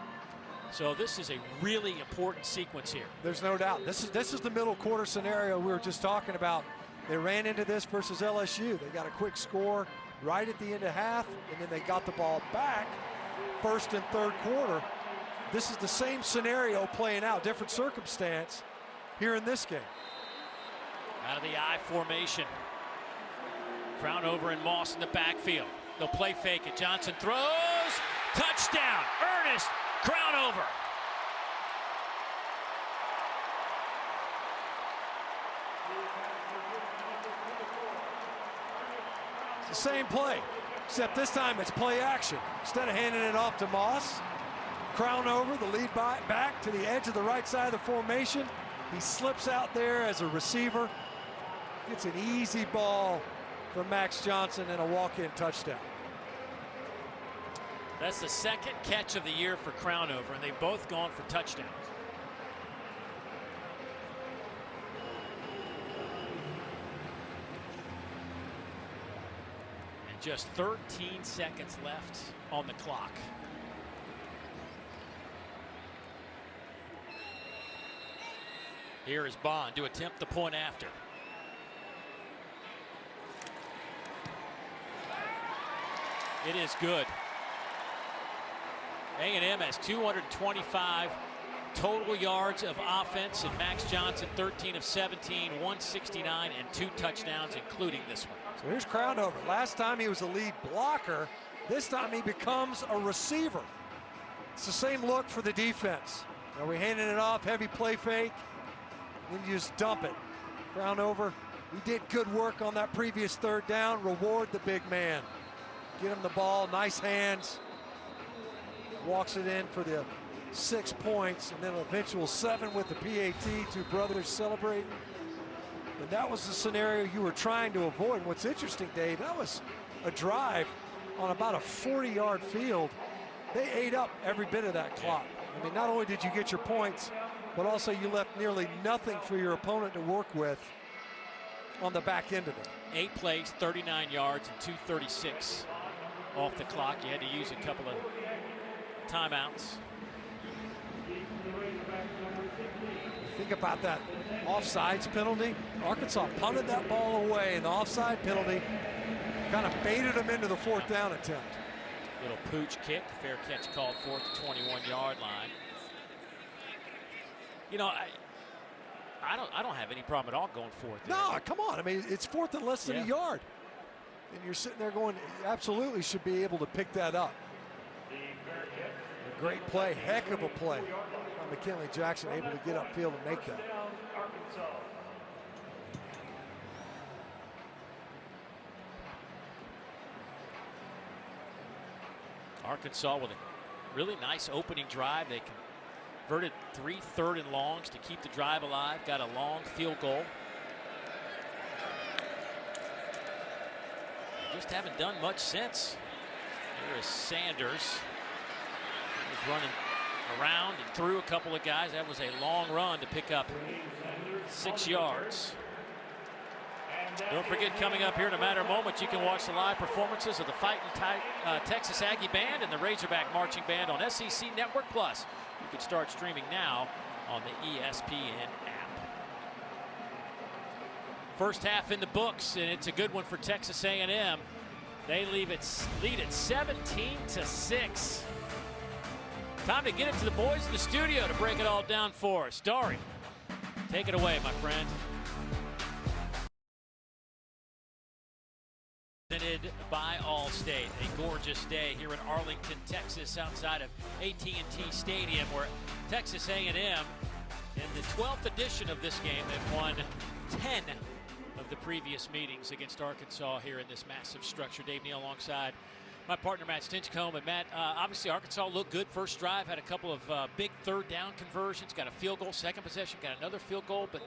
So this is a really important sequence here. There's no doubt. This is the middle quarter scenario we were just talking about. They ran into this versus LSU. They got a quick score right at the end of half, and then they got the ball back first and third quarter. This is the same scenario playing out, different circumstance here in this game. Out of the I formation. Crownover and Moss in the backfield. They'll play fake it. Johnson throws. Touchdown. Ernest Crownover. It's the same play, except this time it's play action. Instead of handing it off to Moss, Crownover, the lead back to the edge of the right side of the formation. He slips out there as a receiver. Gets an easy ball for Max Johnson and a walk-in touchdown. That's the second catch of the year for Crownover, and they've both gone for touchdowns. And just 13 seconds left on the clock. Here is Bond to attempt the point after. It is good. A&M has 225 total yards of offense, and Max Johnson 13 of 17, 169, and 2 touchdowns, including this one. So here's Crownover. Last time he was a lead blocker. This time he becomes a receiver. It's the same look for the defense. Now we're handing it off, heavy play fake, then you just dump it. Crownover, he did good work on that previous third down. Reward the big man. Get him the ball, nice hands. Walks it in for the 6 points, and then an eventual 7 with the PAT. Two brothers celebrating. And that was the scenario you were trying to avoid. What's interesting, Dave, that was a drive on about a 40-yard field. They ate up every bit of that clock. I mean, not only did you get your points, but also you left nearly nothing for your opponent to work with on the back end of it. 8 plays, 39 yards, and 2:36 off the clock. You had to use a couple of timeouts. Think about that offsides penalty. Arkansas punted that ball away, and the offside penalty kind of baited them into the fourth down attempt. Little pooch kick, fair catch called for at the 21-yard line. You know, I don't have any problem at all going for it. No, come on. I mean, it's fourth and less than a yard. And you're sitting there going, you absolutely should be able to pick that up. A great play, heck of a play. McKinley Jackson able to get upfield and make that. Arkansas with a really nice opening drive. They converted 3 third and longs to keep the drive alive. Got a long field goal. Just haven't done much since. Here is Sanders. He's running around and through a couple of guys. That was a long run to pick up 6 yards. Don't forget, coming up here in a matter of moments, you can watch the live performances of the Fighting Texas Aggie Band and the Razorback Marching Band on SEC Network Plus. You can start streaming now on the ESPN app. First half in the books, and it's a good one for Texas A&M. They lead it 17-6. Time to get it to the boys in the studio to break it all down for us. Dari, take it away, my friend. Presented by Allstate. A gorgeous day here in Arlington, Texas, outside of AT&T Stadium, where Texas A&M, in the 12th edition of this game, they've won 10 of the previous meetings against Arkansas here in this massive structure. Dave Neal alongside my partner Matt Stinchcomb. And Matt, obviously Arkansas looked good first drive, had a couple of big third down conversions, got a field goal, second possession, got another field goal, but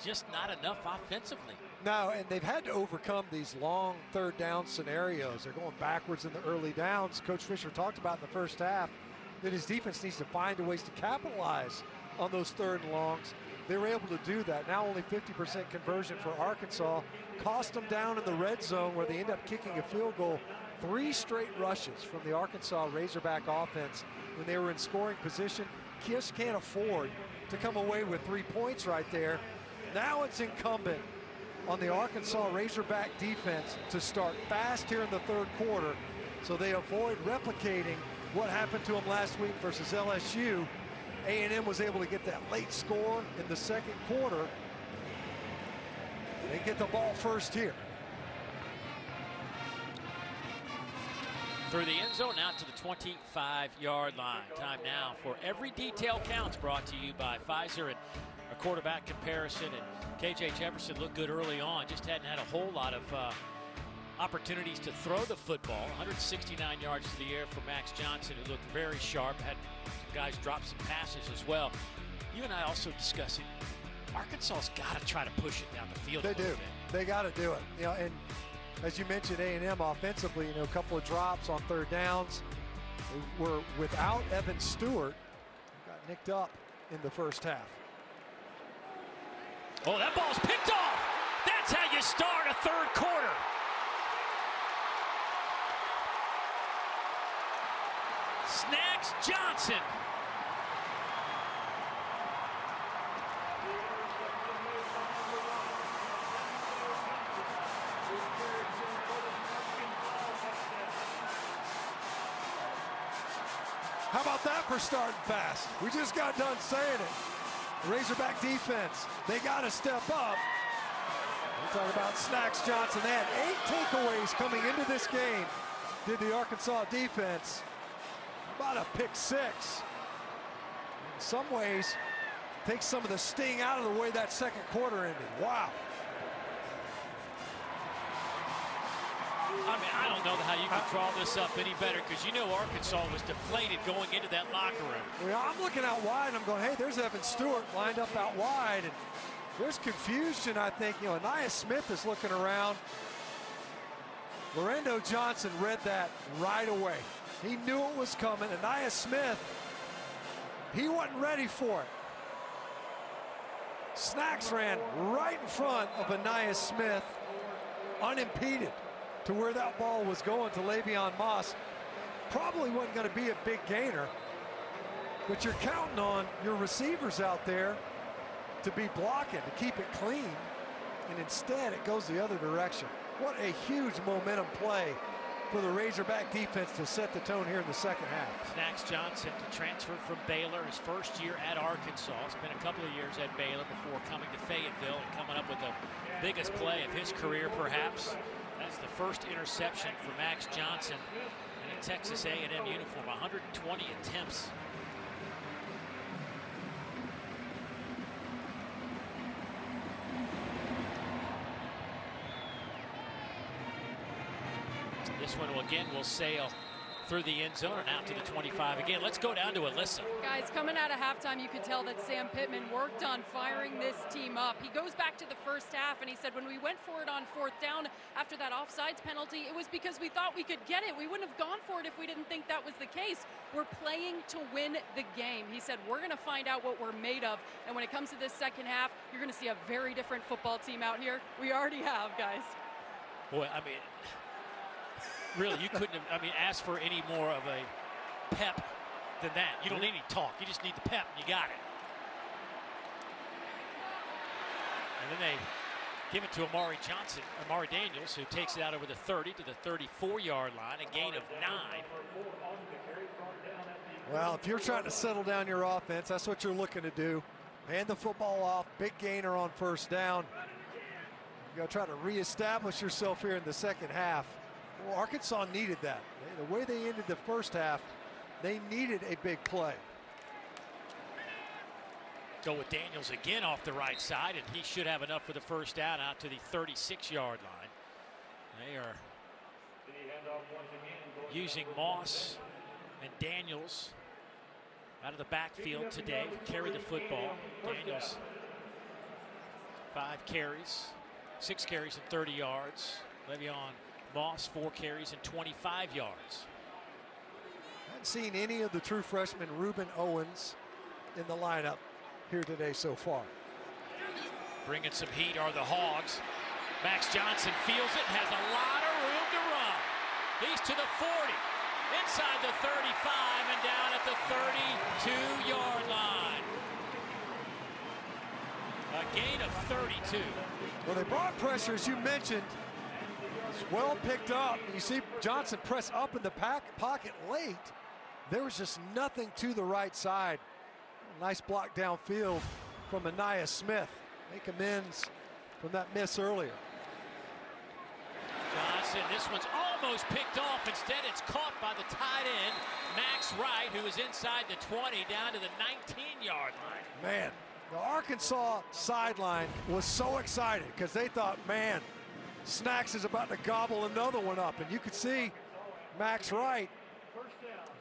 just not enough offensively. No, and they've had to overcome these long third down scenarios. They're going backwards in the early downs. Coach Fisher talked about in the first half that his defense needs to find ways to capitalize on those third and longs. They were able to do that. Now only 50% conversion for Arkansas. Cost them down in the red zone where they end up kicking a field goal. 3 straight rushes from the Arkansas Razorback offense when they were in scoring position. Kiss can't afford to come away with 3 points right there. Now it's incumbent on the Arkansas Razorback defense to start fast here in the third quarter so they avoid replicating what happened to them last week versus LSU. A&M was able to get that late score in the second quarter. They get the ball first here. Through the end zone, out to the 25-yard line. Time now for Every Detail Counts, brought to you by Pfizer and a quarterback comparison. And KJ Jefferson looked good early on, just hadn't had a whole lot of opportunities to throw the football. 169 yards to the air for Max Johnson, who looked very sharp. Had some guys drop some passes as well. You and I also discussing Arkansas's got to try to push it down the field. They do. They got to do it. You know, and as you mentioned, A&M offensively, you know, a couple of drops on third downs. They were without Evan Stewart, who got nicked up in the first half. Oh, that ball's picked off. That's how you start a third quarter. Snacks Johnson. How about that for starting fast? We just got done saying it. The Razorback defense, they got to step up. We're talking about Snacks Johnson. They had 8 takeaways coming into this game. Did the Arkansas defense. About a pick 6. In some ways, takes some of the sting out of the way that second quarter ended. Wow. I mean, I don't know how you can draw this up any better, because you know Arkansas was deflated going into that locker room. Well, I'm looking out wide, and I'm going, hey, there's Evan Stewart lined up out wide, and there's confusion, I think. You know, Anaya Smith is looking around. Lorendo Johnson read that right away. He knew it was coming. Anaya Smith, he wasn't ready for it. Snacks ran right in front of Anaya Smith, unimpeded, to where that ball was going to Le'Veon Moss. Probably wasn't going to be a big gainer, but you're counting on your receivers out there to be blocking, to keep it clean, and instead it goes the other direction. What a huge momentum play for the Razorback defense to set the tone here in the second half. Snacks Johnson transferred from Baylor, his first year at Arkansas. Spent a couple of years at Baylor before coming to Fayetteville and coming up with the biggest play of his career, perhaps. That's the first interception for Max Johnson in a Texas A&M uniform. 120 attempts. This one will sail through the end zone and out to the 25 again. Let's go down to Alyssa. Guys, coming out of halftime, you could tell that Sam Pittman worked on firing this team up. He goes back to the first half, and he said when we went for it on fourth down after that offsides penalty, it was because we thought we could get it. We wouldn't have gone for it if we didn't think that was the case. We're playing to win the game. He said we're going to find out what we're made of, and when it comes to this second half, you're going to see a very different football team out here. We already have, guys. Boy, I mean, really, you couldn't have, asked for any more of a pep than that. You don't need any talk. You just need the pep, and you got it. And then they give it to Amari Daniels, who takes it out over the 30 to the 34-yard line, a gain of 9. Well, if you're trying to settle down your offense, that's what you're looking to do. Hand the football off, big gainer on first down. You got to try to reestablish yourself here in the second half. Well, Arkansas needed that. The way they ended the first half, they needed a big play. Go with Daniels again off the right side, and he should have enough for the first down out to the 36-yard line. They are using Moss and Daniels out of the backfield today to carry the football. Daniels, 5 carries, 6 carries and 30 yards. Le'Veon Moss, 4 carries and 25 yards. Haven't seen any of the true freshmen Reuben Owens in the lineup here today so far. Bringing some heat are the Hogs. Max Johnson feels it, has a lot of room to run. He's to the 40, inside the 35, and down at the 32-yard line. A gain of 32. Well, they brought pressure, as you mentioned. It's well picked up. You see Johnson press up in the pocket late. There was just nothing to the right side. Nice block downfield from Anaya Smith. Make amends from that miss earlier. Johnson, this one's almost picked off. Instead, it's caught by the tight end, Max Wright, who is inside the 20 down to the 19-yard line. Man, the Arkansas sideline was so excited because they thought, man, Snacks is about to gobble another one up. And you could see Max Wright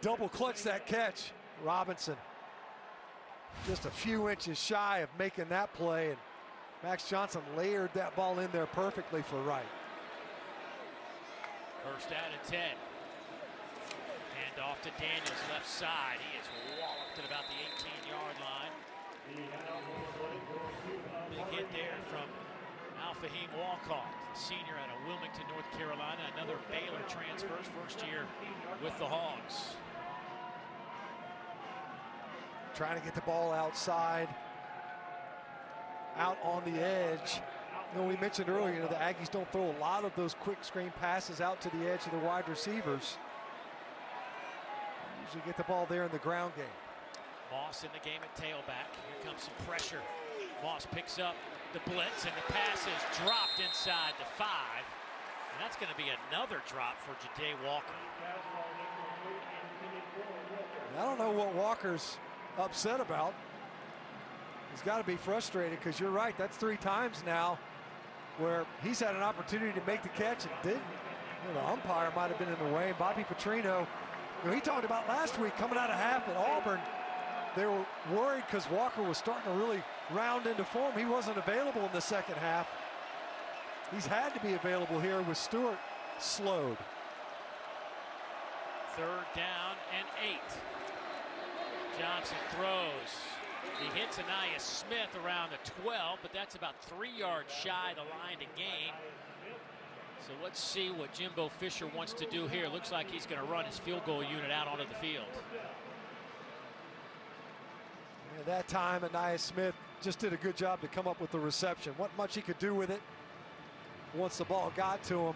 double clutch that catch. Robinson just a few inches shy of making that play, and Max Johnson layered that ball in there perfectly for Wright. First out and 10. Hand off to Daniels, left side. He is walloped at about the 18-yard line. Big hit there from Al-Fahim Walcott, senior out of Wilmington, North Carolina. Another Baylor transfers, first year with the Hogs. Trying to get the ball outside, out on the edge. You know, we mentioned earlier, the Aggies don't throw a lot of those quick screen passes out to the edge of the wide receivers. Usually get the ball there in the ground game. Moss in the game at tailback. Here comes some pressure. Moss picks up the blitz, and the pass is dropped inside the 5. And that's going to be another drop for Ja'Day Walker. I don't know what Walker's upset about. He's got to be frustrated because you're right, that's 3 times now where he's had an opportunity to make the catch and didn't. You know, the umpire might have been in the way. Bobby Petrino, you know, he talked about last week coming out of half at Auburn. They were worried because Walker was starting to really round into form. He wasn't available in the second half. He's had to be available here with Stewart slowed. 3rd down and 8. Johnson throws. He hits Anaya Smith around the 12, but that's about 3 yards shy of the line to gain. So let's see what Jimbo Fisher wants to do here. Looks like he's going to run his field goal unit out onto the field. At that time, Anaya Smith just did a good job to come up with the reception. What much he could do with it once the ball got to him.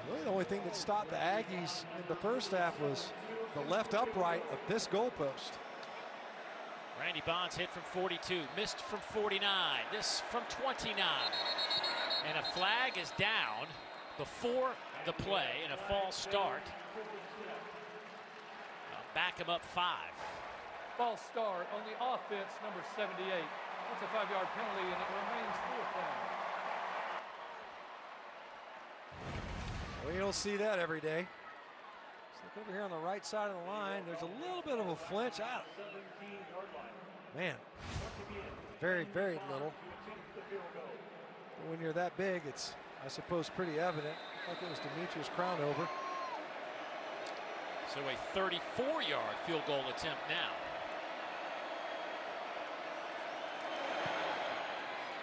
Really, the only thing that stopped the Aggies in the first half was the left upright of this goalpost. Randy Bonds hit from 42, missed from 49, this from 29. And a flag is down before the play and a false start. Back him up 5. False start on the offense, number 78. That's a 5-yard penalty, and it remains 4th down. Well, you don't see that every day. Let's look over here on the right side of the line. There's a little bit of a flinch. Man, very, very little. When you're that big, it's, I suppose, pretty evident. Like it was Demetrius Crownover. So a 34-yard field goal attempt now.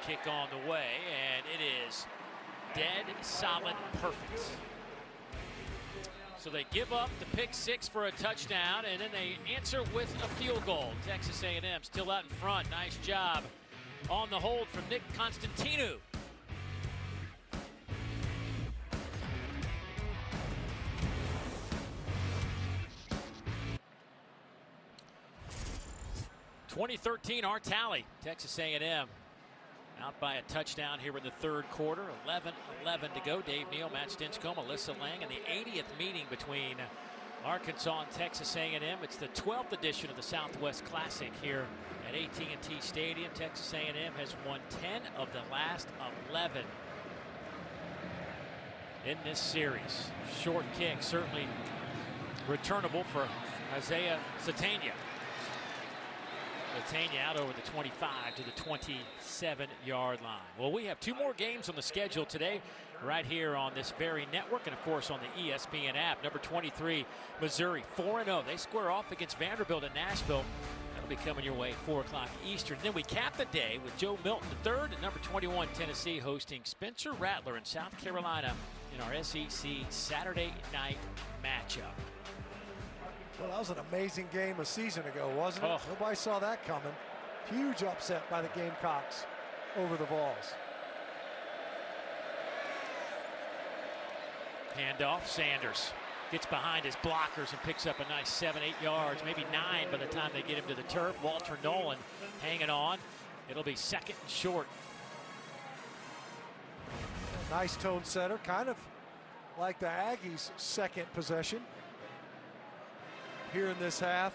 Kick on the way, and it is dead solid perfect. So they give up the pick 6 for a touchdown, and then they answer with a field goal. Texas A&M still out in front. Nice job on the hold from Nick Constantino. .2013 our tally. Texas A&M out by a touchdown here in the 3rd quarter. 11-11 to go. Dave Neal, Matt Stinchcomb, Alyssa Lang, and the 80th meeting between Arkansas and Texas A&M. It's the 12th edition of the Southwest Classic here at AT&T Stadium. Texas A&M has won 10 of the last 11 in this series. Short kick, certainly returnable for Isaiah Satania. Latanya out over the 25 to the 27-yard line. Well, we have 2 more games on the schedule today right here on this very network and, of course, on the ESPN app. Number 23, Missouri, 4-0. They square off against Vanderbilt in Nashville. That'll be coming your way 4 o'clock Eastern. Then we cap the day with Joe Milton III and number 21, Tennessee, hosting Spencer Rattler in South Carolina in our SEC Saturday night matchup. Well, that was an amazing game a season ago, wasn't it? Oh. Nobody saw that coming. Huge upset by the Gamecocks over the Vols. Handoff, Sanders gets behind his blockers and picks up a nice 7-8 yards, maybe 9 by the time they get him to the turf. Walter Nolan hanging on. It'll be second and short. Nice tone setter, kind of like the Aggies' second possession here in this half.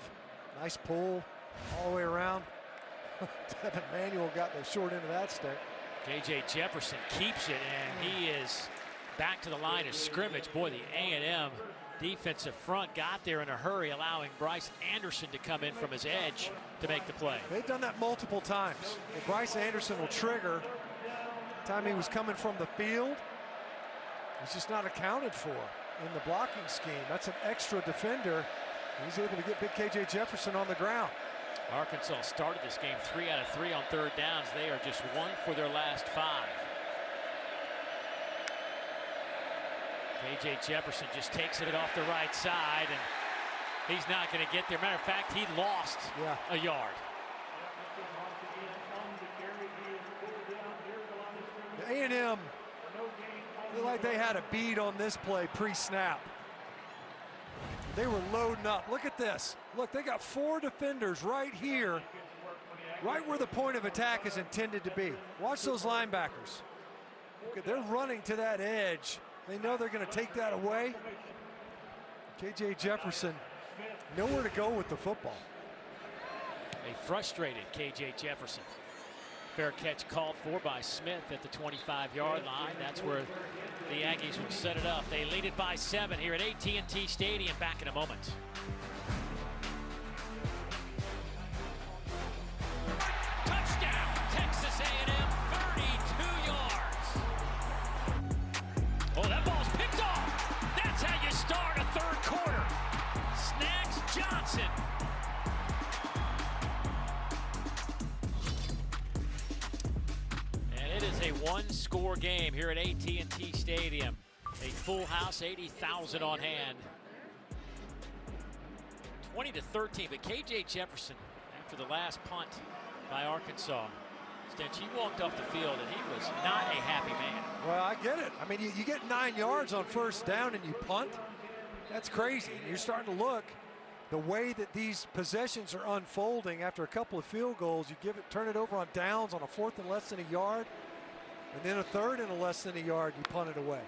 Nice pull all the way around. Devin Manuel got the short end of that stick. KJ Jefferson keeps it, and he is back to the line of scrimmage. Boy, the A&M defensive front got there in a hurry, allowing Bryce Anderson to come in from his edge to make the play. They've done that multiple times. And Bryce Anderson will trigger. The time he was coming from the field, he's just not accounted for in the blocking scheme. That's an extra defender. He's able to get big KJ Jefferson on the ground. Arkansas started this game 3 out of 3 on third downs. They are just 1 for their last 5. KJ Jefferson just takes it off the right side, and he's not going to get there. Matter of fact, he lost a yard. The A&M looked like they had a bead on this play pre-snap. They were loading up. Look at this. Look, they got 4 defenders right here, right where the point of attack is intended to be. Watch those linebackers. Look, they're running to that edge. They know they're going to take that away. KJ Jefferson, nowhere to go with the football. A frustrated KJ Jefferson. Fair catch called for by Smith at the 25-yard line. That's where the Aggies will set it up. They lead it by 7 here at AT&T Stadium. Back in a moment. Touchdown, Texas A&M, 32 yards. Oh, that ball's picked off. That's how you start a third quarter. Snags Johnson. It is a one-score game here at AT&T Stadium. A full house, 80,000 on hand. 20-13, but KJ Jefferson, after the last punt by Arkansas, he walked off the field and he was not a happy man. Well, I get it. I mean, you get 9 yards on first down and you punt. That's crazy. And you're starting to look the way that these possessions are unfolding after a couple of field goals. You turn it over on downs on a 4th and less than a yard. And then a 3rd and a less than a yard, you punt it away.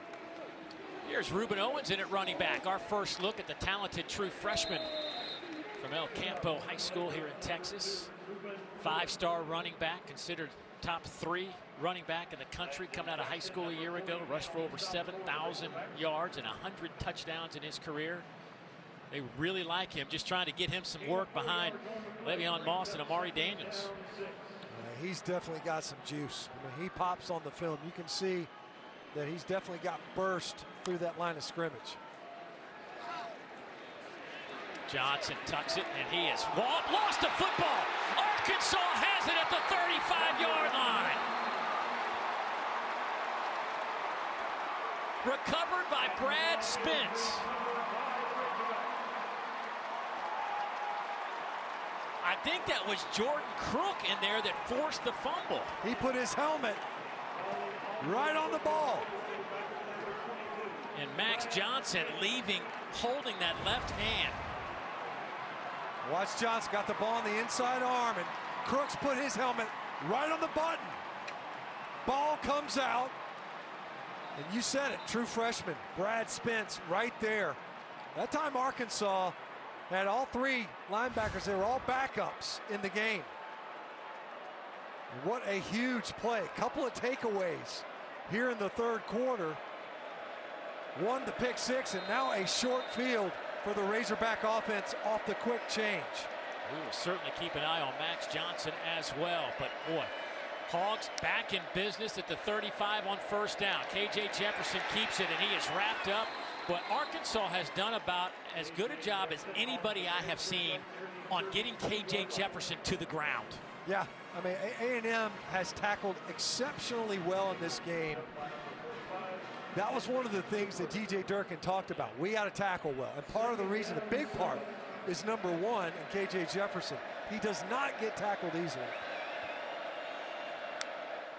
Here's Ruben Owens in at running back. Our first look at the talented true freshman from El Campo High School here in Texas. 5-star running back, considered top 3 running back in the country, coming out of high school a year ago. Rushed for over 7,000 yards and 100 touchdowns in his career. They really like him, just trying to get him some work behind Le'Veon Moss and Amari Daniels. He's definitely got some juice. I mean, he pops on the film. You can see that he's definitely got burst through that line of scrimmage. Johnson tucks it, and he is lost the football. Arkansas has it at the 35-yard line. Recovered by Brad Spence. I think that was Jordan Crook in there that forced the fumble. He put his helmet right on the ball. And Max Johnson holding that left hand. Watch Johnson, got the ball on the inside arm, and Crooks put his helmet right on the button. Ball comes out, and you said it, true freshman, Brad Spence right there. That time Arkansas had all 3 linebackers. They were all backups in the game. And what a huge play. A couple of takeaways here in the 3rd quarter. 1 the pick 6, and now a short field for the Razorback offense off the quick change. We will certainly keep an eye on Max Johnson as well. But boy, Hogs back in business at the 35 on first down. KJ Jefferson keeps it, and he is wrapped up. But Arkansas has done about as good a job as anybody I have seen on getting KJ Jefferson to the ground. Yeah, I mean, A&M has tackled exceptionally well in this game. That was one of the things that DJ Durkin talked about. We got to tackle well. And part of the reason, the big part is #1 in KJ Jefferson. He does not get tackled easily.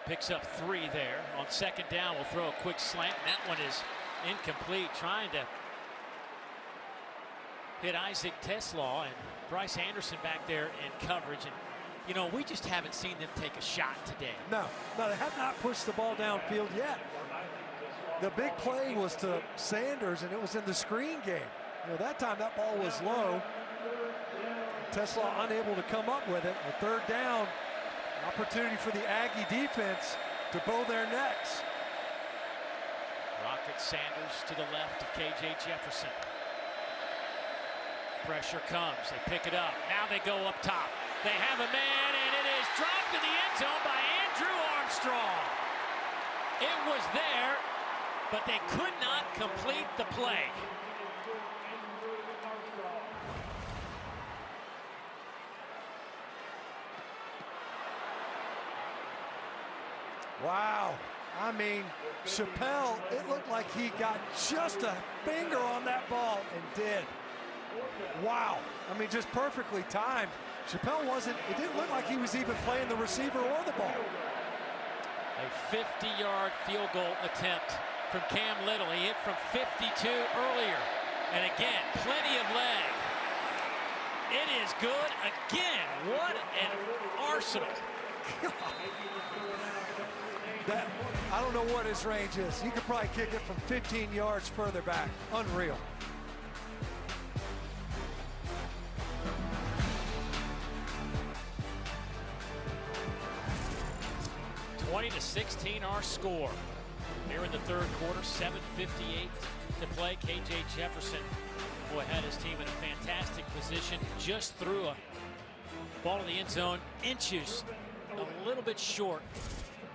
Picks up 3 there. On 2nd down, we'll throw a quick slant. And that one is incomplete, trying to hit Isaac Teslaw, and Bryce Anderson back there in coverage. And you know, we just haven't seen them take a shot today. No, they have not pushed the ball downfield yet. The big play was to Sanders, and it was in the screen game. You know, that time that ball was low. Tesla unable to come up with it. A 3rd down, opportunity for the Aggie defense to bow their necks. Rocket Sanders to the left of KJ Jefferson. Pressure comes, they pick it up. Now they go up top. They have a man, and it is dropped in the end zone by Andrew Armstrong. It was there, but they could not complete the play. Wow. I mean, Chappelle, it looked like he got just a finger on that ball and did. Wow. I mean, just perfectly timed. Chappelle it didn't look like he was even playing the receiver or the ball. A 50-yard field goal attempt from Cam Little. He hit from 52 earlier. And again, plenty of leg. It is good again. What an arsenal. I don't know what his range is. You could probably kick it from 15 yards further back. Unreal. (20-16) our score. Here in the 3rd quarter, 7:58 to play. KJ Jefferson, boy, had his team in a fantastic position. Just threw a ball in the end zone, inches a little bit short,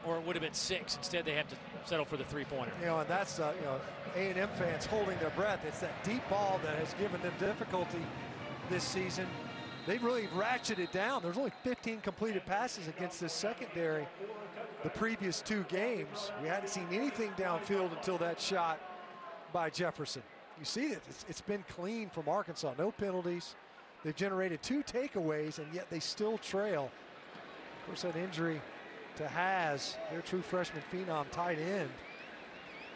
or it would have been 6. Instead, they had to settle for the 3-pointer. You know, and that's A&M fans holding their breath. It's that deep ball that has given them difficulty this season. They've really ratcheted down. There's only 15 completed passes against this secondary the previous 2 games. We hadn't seen anything downfield until that shot by Jefferson. You see that it's been clean from Arkansas. No penalties. They've generated 2 takeaways, and yet they still trail. Of course, that injury to Haz, their true freshman phenom tight end,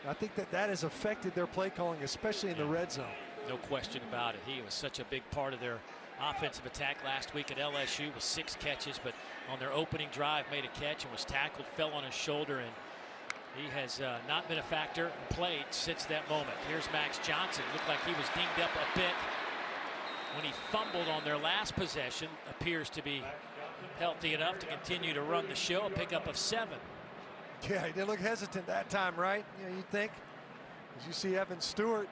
I think that has affected their play calling, especially in the red zone. No question about it. He was such a big part of their offensive attack last week at LSU with 6 catches, but on their opening drive made a catch and was tackled, fell on his shoulder, and he has not been a factor and played since that moment. Here's Max Johnson. Looked like he was dinged up a bit when he fumbled on their last possession. Appears to be healthy enough to continue to run the show. A pickup of 7. Yeah, he didn't look hesitant that time, right? You know, you'd think, as you see Evan Stewart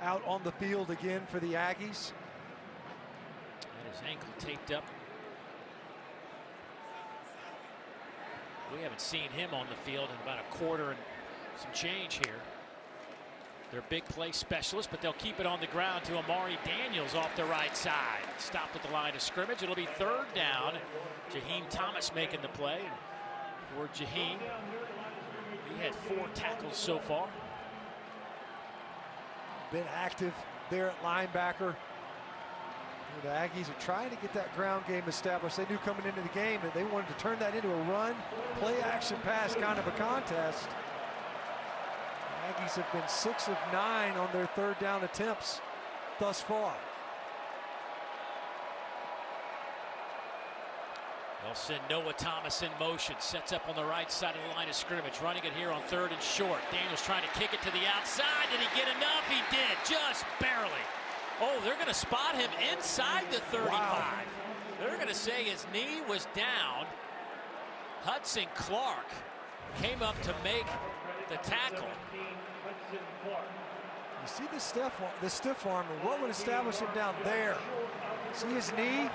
out on the field again for the Aggies. And his ankle taped up. We haven't seen him on the field in about a quarter and some change here. They're big play specialists, but they'll keep it on the ground to Amari Daniels off the right side. Stopped at the line of scrimmage. It'll be 3rd down. Jaheim Thomas making the play. And for Jaheim, he had 4 tackles so far. Been active there at linebacker. The Aggies are trying to get that ground game established. They knew coming into the game that they wanted to turn that into a run, play action pass kind of a contest. The Aggies have been 6 of 9 on their 3rd down attempts thus far. They'll send Noah Thomas in motion. Sets up on the right side of the line of scrimmage. Running it here on 3rd and short. Daniels trying to kick it to the outside. Did he get enough? He did, just barely. Oh, they're going to spot him inside the 35. Wow. They're going to say his knee was down. Hudson Clark came up to make the tackle. You see the stiff arm, and what would establish him down there? See his knee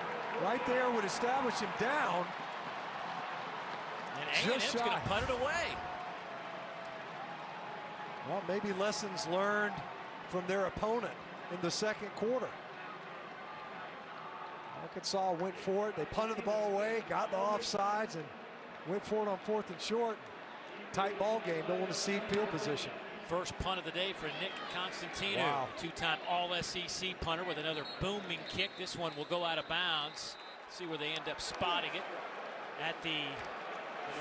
right there would establish him down. And A&M's going to punt it away. Well, maybe lessons learned from their opponent in the 2nd quarter. Arkansas went for it. They punted the ball away, got the offsides, and went for it on 4th and short. Tight ball game. Don't want to cede field position. First punt of the day for Nick Constantino. Wow. Two-time All-SEC punter with another booming kick. This one will go out of bounds. See where they end up spotting it at the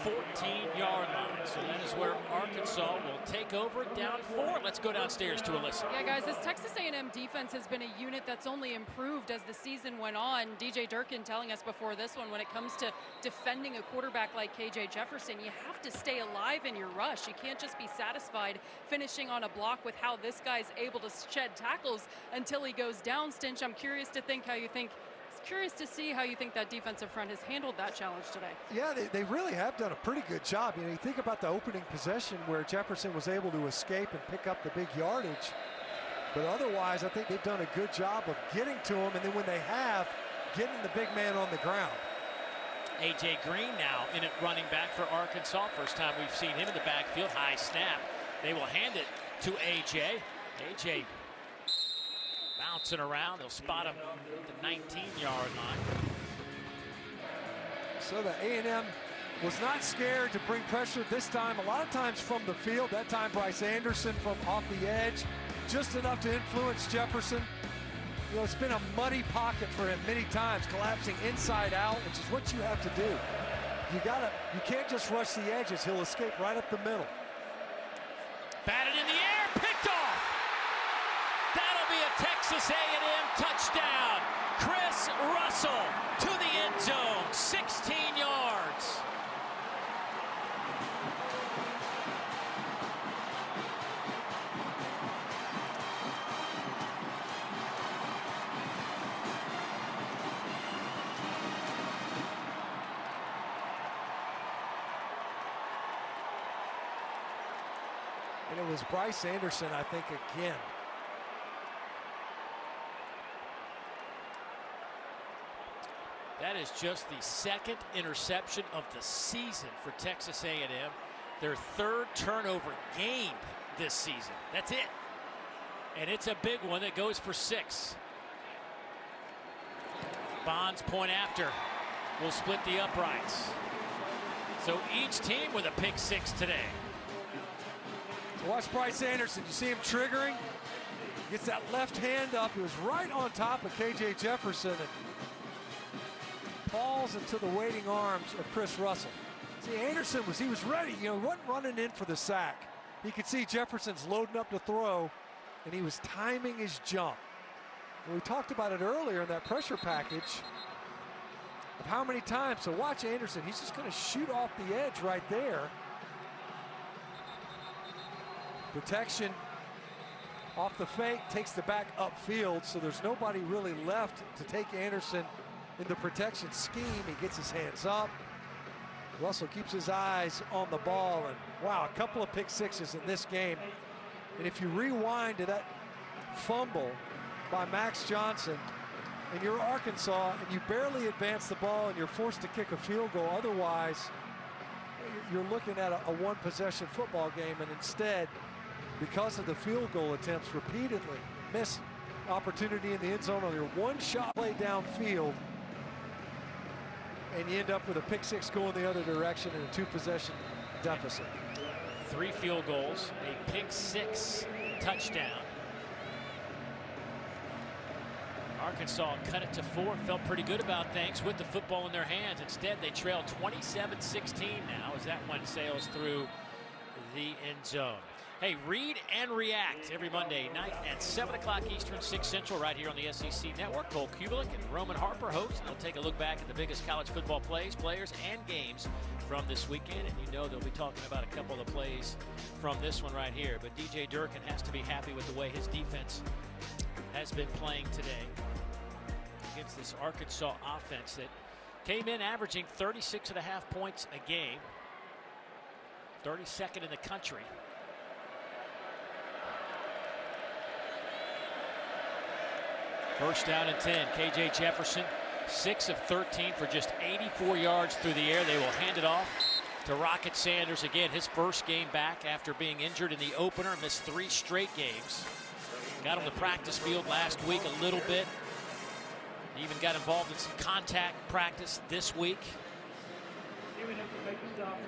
14-yard line. So that is where Arkansas will take over down 4. Let's go downstairs to Alyssa. Yeah, guys, this Texas A&M defense has been a unit that's only improved as the season went on. DJ Durkin telling us before this one, when it comes to defending a quarterback like KJ Jefferson, you have to stay alive in your rush. You can't just be satisfied finishing on a block with how this guy's able to shed tackles until he goes down. Stinch, I'm curious to see how you think that defensive front has handled that challenge today. Yeah, they really have done a pretty good job. You know, you think about the opening possession where Jefferson was able to escape and pick up the big yardage. But otherwise, I think they've done a good job of getting to him, and then when they have, getting the big man on the ground. A.J. Green now in at running back for Arkansas. First time we've seen him in the backfield. High snap. They will hand it to A.J. A.J. bouncing around. They'll spot him at the 19-yard line. So the A&M was not scared to bring pressure this time. A lot of times from the field. That time Bryce Anderson from off the edge. Just enough to influence Jefferson. You know, it's been a muddy pocket for him many times, collapsing inside out, which is what you have to do. You can't just rush the edges. He'll escape right up the middle. Batted in the air, picked off. That'll be a Texas A&M touchdown. Chris Russell to the end zone, 16 yards. And it was Bryce Anderson, I think, again. That is just the second interception of the season for Texas A&M. Their third turnover gained this season. That's it. And it's a big one that goes for 6. Bonds point after will split the uprights. So each team with a pick 6 today. Watch Bryce Anderson. You see him triggering? Gets that left hand up. He was right on top of KJ Jefferson and falls into the waiting arms of Chris Russell. See, Anderson was ready. You know, wasn't running in for the sack. You could see Jefferson's loading up to throw, and he was timing his jump. And we talked about it earlier in that pressure package of how many times. So watch Anderson. He's just going to shoot off the edge right there. Protection off the fake, takes the back upfield, so there's nobody really left to take Anderson in the protection scheme. He gets his hands up. Russell keeps his eyes on the ball, and wow, a couple of pick 6s in this game. And if you rewind to that fumble by Max Johnson, and you're Arkansas, and you barely advance the ball, and you're forced to kick a field goal, otherwise you're looking at a one-possession football game, and instead, because of the field goal attempts repeatedly, missed opportunity in the end zone on your one-shot play downfield, and you end up with a pick 6 going the other direction and a 2-possession deficit. 3 field goals, a pick 6 touchdown. Arkansas cut it to 4, felt pretty good about things with the football in their hands. Instead, they trail 27-16 now as that one sails through the end zone. Hey, read and react every Monday night at 7 o'clock Eastern, 6 Central, right here on the SEC Network. Cole Kubelik and Roman Harper host. They'll take a look back at the biggest college football plays, players, and games from this weekend. And you know they'll be talking about a couple of the plays from this one right here. But DJ Durkin has to be happy with the way his defense has been playing today against this Arkansas offense that came in averaging 36.5 points a game. 32nd in the country. First down and 10. KJ Jefferson, 6 of 13 for just 84 yards through the air. They will hand it off to Rocket Sanders again. His first game back after being injured in the opener. Missed 3 straight games. Got on the practice field last week a little bit. He even got involved in some contact practice this week.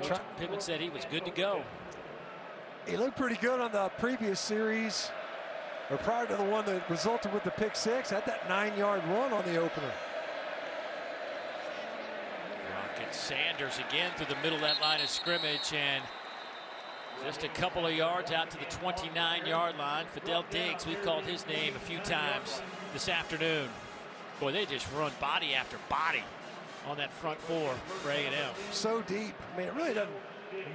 Coach Pittman said he was good to go. He looked pretty good on the previous series, or prior to the one that resulted with the pick 6. Had that 9-yard run on the opener. Rocket Sanders again through the middle of that line of scrimmage, and just a couple of yards out to the 29-yard line. Fidel Diggs, we've called his name a few times this afternoon. Boy, they just run body after body on that front four for A&M. So deep. I mean, it really doesn't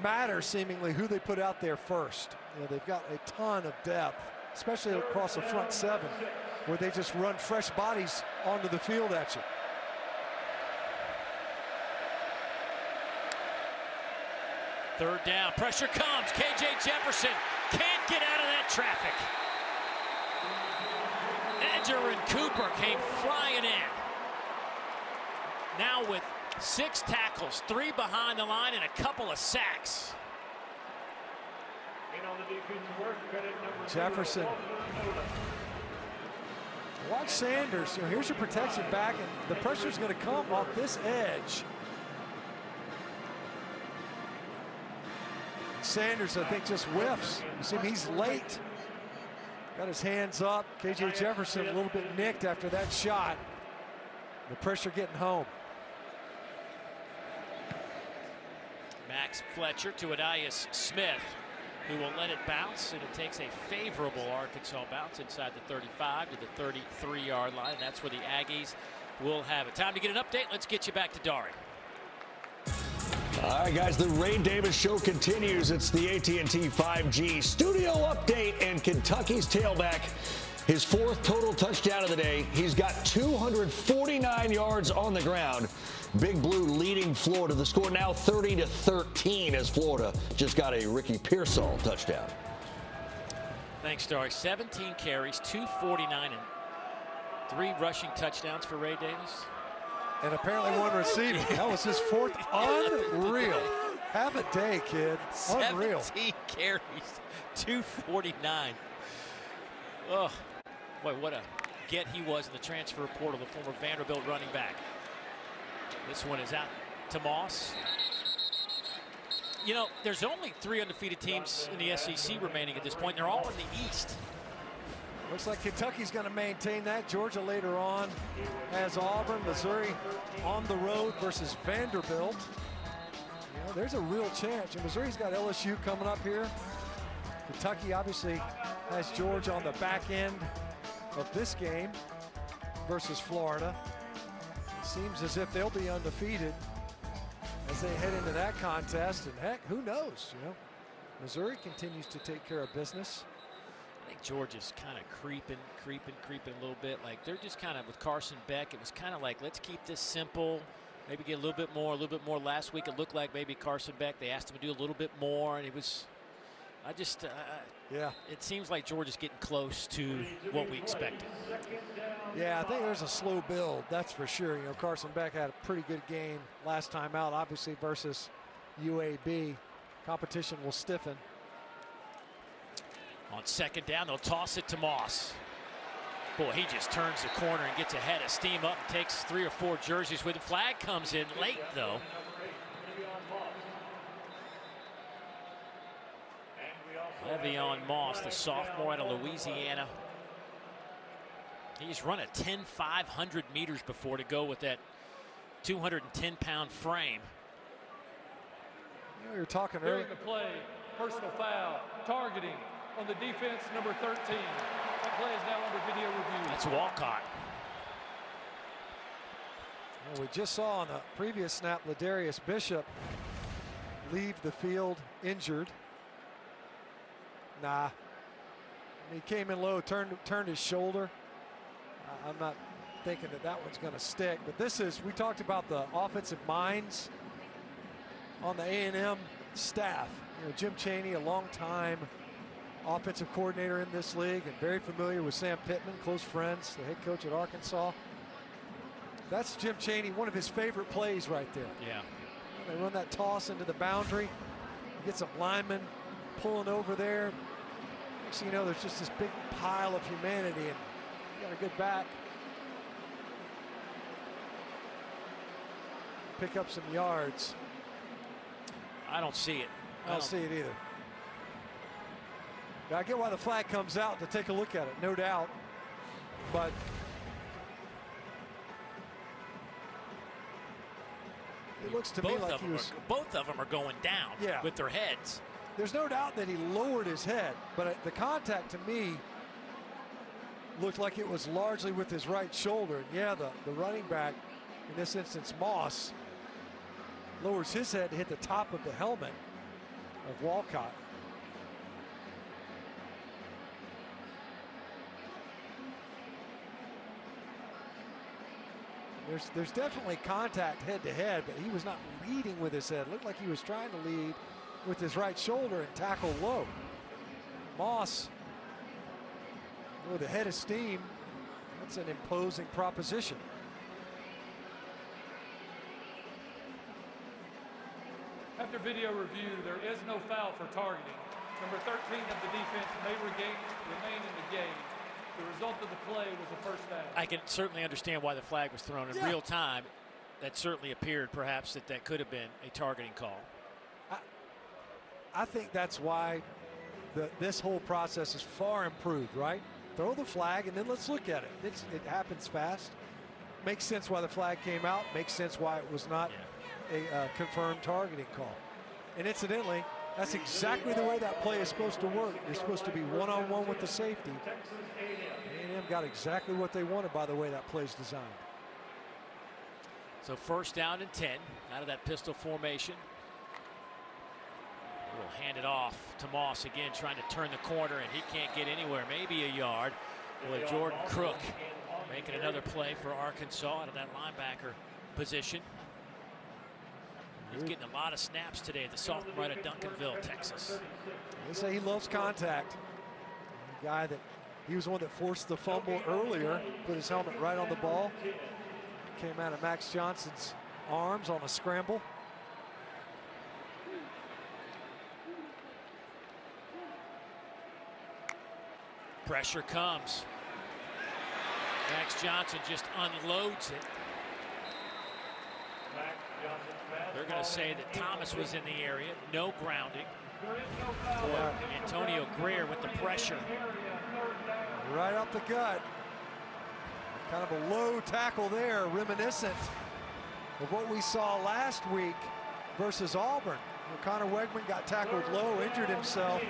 matter seemingly who they put out there first. You know, they've got a ton of depth, especially across the front 7, where they just run fresh bodies onto the field at you. Third down, pressure comes. KJ Jefferson can't get out of that traffic. Edger and Cooper came flying in. Now with 6 tackles, 3 behind the line, and a couple of sacks. Jefferson. Watch Sanders. You know, here's your protection back, and the pressure's going to come off this edge. Sanders, I think, just whiffs. You see him, he's late. Got his hands up. KJ Jefferson a little bit nicked after that shot. The pressure getting home. Max Fletcher to Adias Smith, who will let it bounce, and it takes a favorable Arkansas bounce inside the 35 to the 33-yard line. That's where the Aggies will have it. Time to get an update. Let's get you back to Dari. All right, guys, the Ray Davis Show continues. It's the AT&T 5G studio update, and Kentucky's tailback, his 4th total touchdown of the day. He's got 249 yards on the ground. Big Blue leading Florida. The score now 30-13 as Florida just got a Ricky Pearsall touchdown. Thanks, Dari. 17 carries, 249, and 3 rushing touchdowns for Ray Davis. And apparently 1 receiving. That was his 4th. Unreal. Have a day, kid. Unreal. 17 carries, 249. Oh, boy, what a get he was in the transfer portal, the former Vanderbilt running back. This one is out to Moss. You know, there's only 3 undefeated teams in the SEC remaining at this point. They're all in the East. Looks like Kentucky's going to maintain that. Georgia later on has Auburn. Missouri on the road versus Vanderbilt. You know, there's a real chance. And Missouri's got LSU coming up here. Kentucky obviously has Georgia on the back end of this game versus Florida. It seems as if they'll be undefeated as they head into that contest. And heck, who knows? You know, Missouri continues to take care of business. I think Georgia's kind of creeping a little bit. Like, they're just kind of, with Carson Beck, it was kind of like, let's keep this simple. Maybe get a little bit more last week. It looked like maybe Carson Beck, they asked him to do a little bit more, and it was, yeah. It seems like Georgia's getting close to what we expected. Yeah, I think there's a slow build, that's for sure. You know, Carson Beck had a pretty good game last time out, obviously versus UAB. Competition will stiffen. On 2nd down, they'll toss it to Moss. Boy, he just turns the corner and gets ahead of steam up and takes 3 or 4 jerseys with him. Flag comes in late, though. Le'Veon Moss, the sophomore out of Louisiana. He's run a 10,500 meters before to go with that 210-pound frame. You know, you're talking earlier. During the play, personal foul, targeting on the defense, number 13. That play is now under video review. That's Walcott. Well, we just saw on the previous snap Ladarius Bishop leave the field injured. Nah. He came in low, turned his shoulder. I'm not thinking that one's going to stick. But this is, we talked about the offensive minds on the A&M staff. You know, Jim Chaney, a long-time offensive coordinator in this league and very familiar with Sam Pittman, close friends, the head coach at Arkansas. That's Jim Chaney, one of his favorite plays right there. Yeah. They run that toss into the boundary. You get some linemen pulling over there. Next thing you know, there's just this big pile of humanity, and you got a good back. Pick up some yards. I don't see it. I don't see it either. I get why the flag comes out to take a look at it, no doubt. But it looks to me like he was. Both of them are going down with their heads. There's no doubt that he lowered his head, but the contact to me looked like it was largely with his right shoulder. And yeah, the running back, in this instance Moss, lowers his head to hit the top of the helmet of Walcott. There's definitely contact head to head, but he was not leading with his head. Looked like he was trying to lead with his right shoulder and tackle low. Moss with a head of steam. That's an imposing proposition. After video review, there is no foul for targeting. Number 13 of the defense may remain in the game. The result of the play was a first down. I can certainly understand why the flag was thrown in real time. That certainly appeared perhaps that could have been a targeting call. I think that's why this whole process is far improved, right? Throw the flag and then let's look at it. It happens fast. Makes sense why the flag came out. Makes sense why it was not a confirmed targeting call. And incidentally, that's exactly the way that play is supposed to work. You're supposed to be one-on-one with the safety. A&M got exactly what they wanted by the way that play's designed. So first down and 10 out of that pistol formation. We'll hand it off to Moss again, trying to turn the corner, and he can't get anywhere. Maybe a yard. Boy, Jordan Crook making another play for Arkansas out of that linebacker position. He's getting a lot of snaps today, the sophomore out of Duncanville, Texas. They say he loves contact. The guy that he was the one that forced the fumble earlier, put his helmet right on the ball. Came out of Max Johnson's arms on a scramble. Pressure comes. Max Johnson just unloads it. They're going to say that Thomas was in the area. No grounding. Antonio Greer with the pressure. Right up the gut. Kind of a low tackle there, reminiscent of what we saw last week versus Auburn, where Connor Wegman got tackled low, injured himself.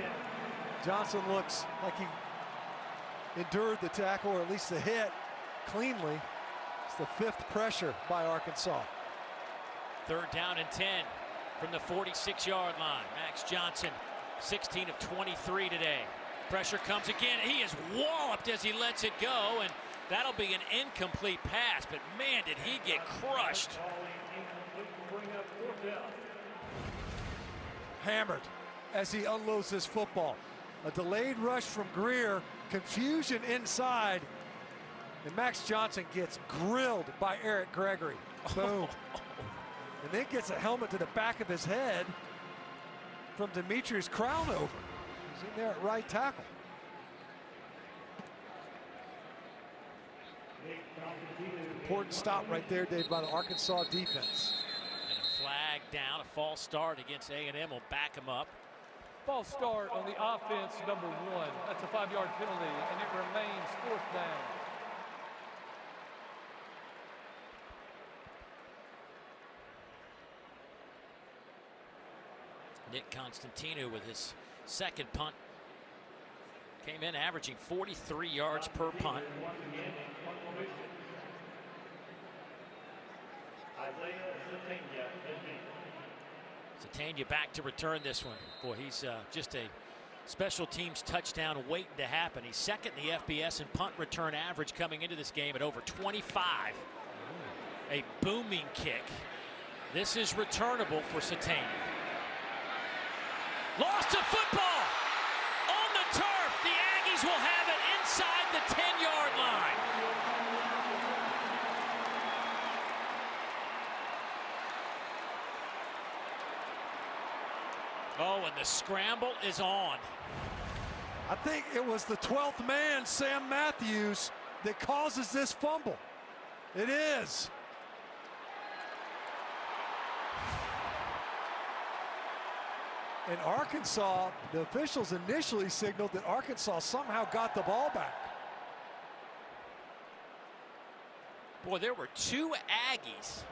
Johnson looks like he endured the tackle, or at least the hit, cleanly. It's the 5th pressure by Arkansas. Third down and 10 from the 46-yard line. Max Johnson, 16 of 23 today. Pressure comes again. He is walloped as he lets it go, and that'll be an incomplete pass, but man, did he get crushed. Hammered as he unloads this football. A delayed rush from Greer, confusion inside, and Max Johnson gets grilled by Eric Gregory. Boom. And then gets a helmet to the back of his head from Demetrius Crownover. He's in there at right tackle. Important stop right there, Dave, by the Arkansas defense. And a flag down, a false start against A&M will back him up. False start on the offense, number 1. That's a 5-yard penalty, and it remains 4th down. Nick Constantino with his second punt. Came in averaging 43 yards per punt. Satania back to return this one. Boy, he's just a special teams touchdown waiting to happen. He's second in the FBS in punt return average coming into this game at over 25. A booming kick. This is returnable for Satania. Lost a football on the turf. The Aggies will have it inside the 10-yard line. Oh, and the scramble is on. I think it was the 12th man, Sam Matthews, that causes this fumble. It is. And Arkansas, the officials initially signaled that Arkansas somehow got the ball back. Boy, there were 2 Aggies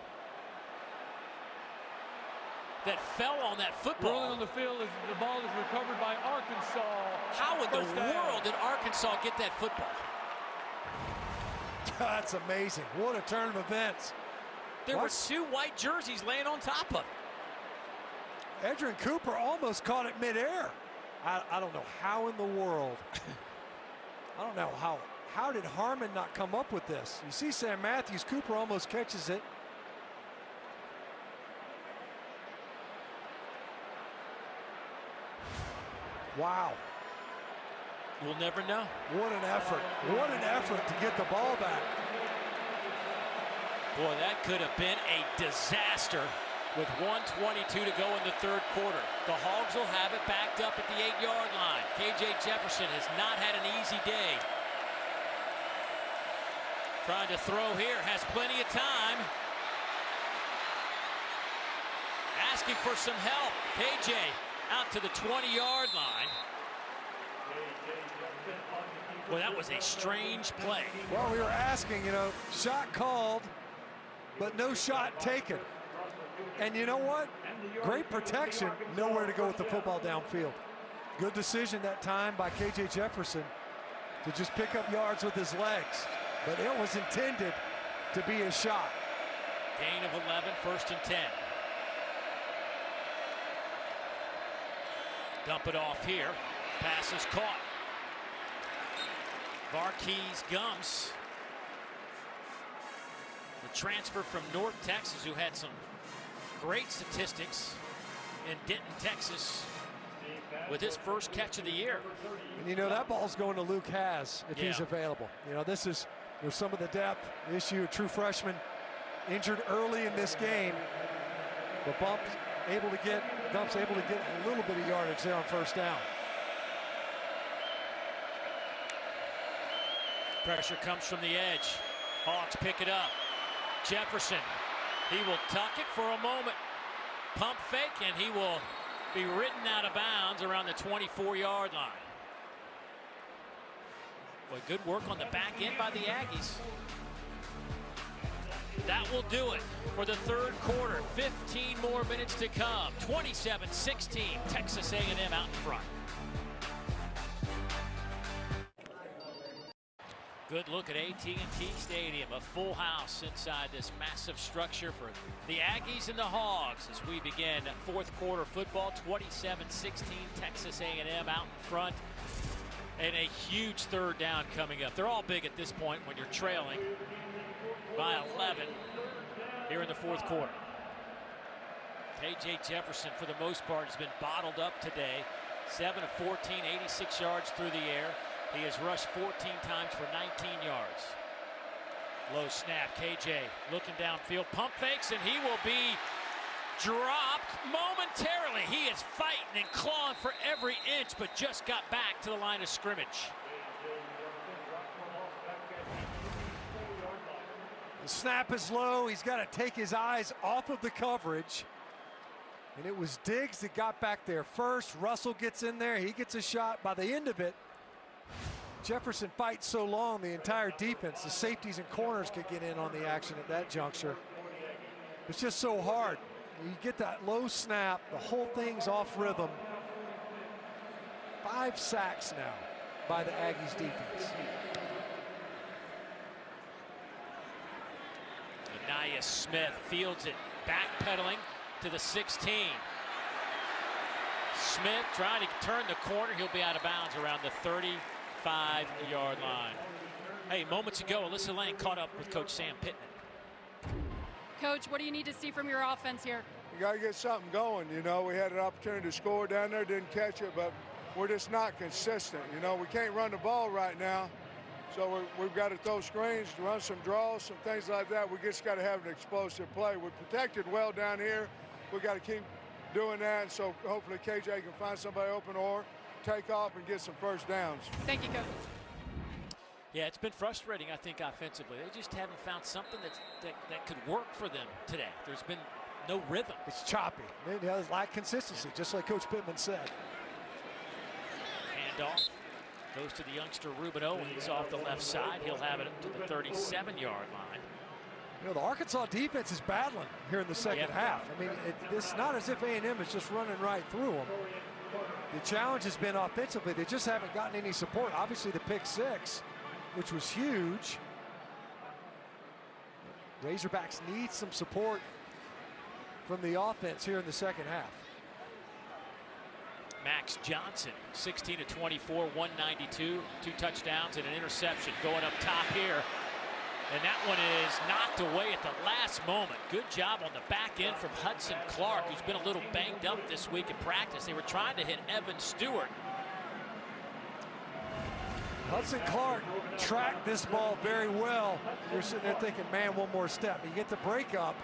that fell on that football. Rolling on the field as the ball is recovered by Arkansas. How in the world did Arkansas get that football? That's amazing. What a turn of events. There were 2 white jerseys laying on top of it. Edrin Cooper almost caught it midair. I don't know how in the world. I don't know how did Harmon not come up with this? You see Sam Matthews, Cooper almost catches it. Wow. We'll never know. What an effort. What an effort to get the ball back. Boy, that could have been a disaster with 1:22 to go in the third quarter. The Hogs will have it backed up at the 8-yard line. KJ Jefferson has not had an easy day. Trying to throw here, has plenty of time. Asking for some help. KJ out to the 20-yard line. Well, that was a strange play. Well, we were asking, you know, shot called, but no shot taken. And you know what? Great protection, nowhere to go with the football downfield. Good decision that time by KJ Jefferson to just pick up yards with his legs. But it was intended to be a shot. Gain of 11, 1st and 10. Dump it off here. Pass is caught. Varkey's Gums, the transfer from North Texas, who had some great statistics in Denton, Texas, with his first catch of the year. And you know, that ball's going to Luke Haas if he's available. You know, this is, there's some of the depth issue. A true freshman injured early in this game, but Gump's able to get a little bit of yardage there on 1st down. Pressure comes from the edge. Hawks pick it up. Jefferson, he will tuck it for a moment. Pump fake, and he will be ridden out of bounds around the 24-yard line. Boy, good work on the back end by the Aggies. That will do it for the third quarter. 15 more minutes to come. 27-16, Texas A&M out in front. Good look at AT&T Stadium, a full house inside this massive structure for the Aggies and the Hogs as we begin fourth quarter football. 27-16, Texas A&M out in front, and a huge third down coming up. They're all big at this point when you're trailing by 11 here in the fourth quarter. KJ Jefferson, for the most part, has been bottled up today. 7 of 14, 86 yards through the air. He has rushed 14 times for 19 yards. Low snap, KJ looking downfield, pump fakes, and he will be dropped momentarily. He is fighting and clawing for every inch, but just got back to the line of scrimmage. The snap is low. He's got to take his eyes off of the coverage. And it was Diggs that got back there first. Russell gets in there. He gets a shot. By the end of it, Jefferson fights so long, the entire defense, the safeties and corners could get in on the action at that juncture. It's just so hard. You get that low snap, the whole thing's off rhythm. 5 sacks now by the Aggies defense. Anaya Smith fields it, backpedaling to the 16. Smith trying to turn the corner. He'll be out of bounds around the 35-yard line. Hey, moments ago, Alyssa Lang caught up with Coach Sam Pittman. Coach, what do you need to see from your offense here? You got to get something going. You know, we had an opportunity to score down there, didn't catch it, but we're just not consistent. You know, we can't run the ball right now, so we've got to throw screens, run some draws, some things like that. We just got to have an explosive play. We're protected well down here. We got to keep doing that, so hopefully KJ can find somebody open or take off and get some first downs. Thank you, Coach. Yeah, it's been frustrating, I think, offensively. They just haven't found something that could work for them today. There's been no rhythm. It's choppy. It has lack consistency, just like Coach Pittman said. Handoff goes to the youngster Ruben Owens off the left side. He'll have it up to the 37-yard line. You know, the Arkansas defense is battling here in the second half. I mean, it's not as if A&M is just running right through them. The challenge has been offensively. They just haven't gotten any support. Obviously, the pick six, which was huge. Razorbacks need some support from the offense here in the second half. Max Johnson, 16 of 24, 192, 2 touchdowns and an interception going up top here. And that one is knocked away at the last moment. Good job on the back end from Hudson Clark, who's been a little banged up this week in practice. They were trying to hit Evan Stewart. Hudson Clark tracked this ball very well. You're sitting there thinking, man, one more step. You get the break up.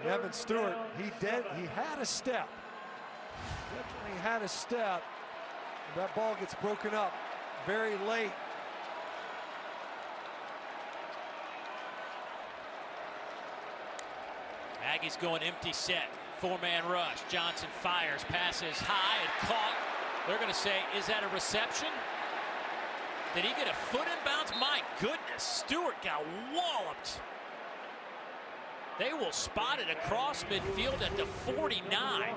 And Evan Stewart, he had a step. Definitely had a step. That ball gets broken up very late. Aggies going empty set. 4-man rush. Johnson fires, passes high and caught. They're going to say, is that a reception? Did he get a foot inbounds? My goodness, Stewart got walloped. They will spot it across midfield at the 49.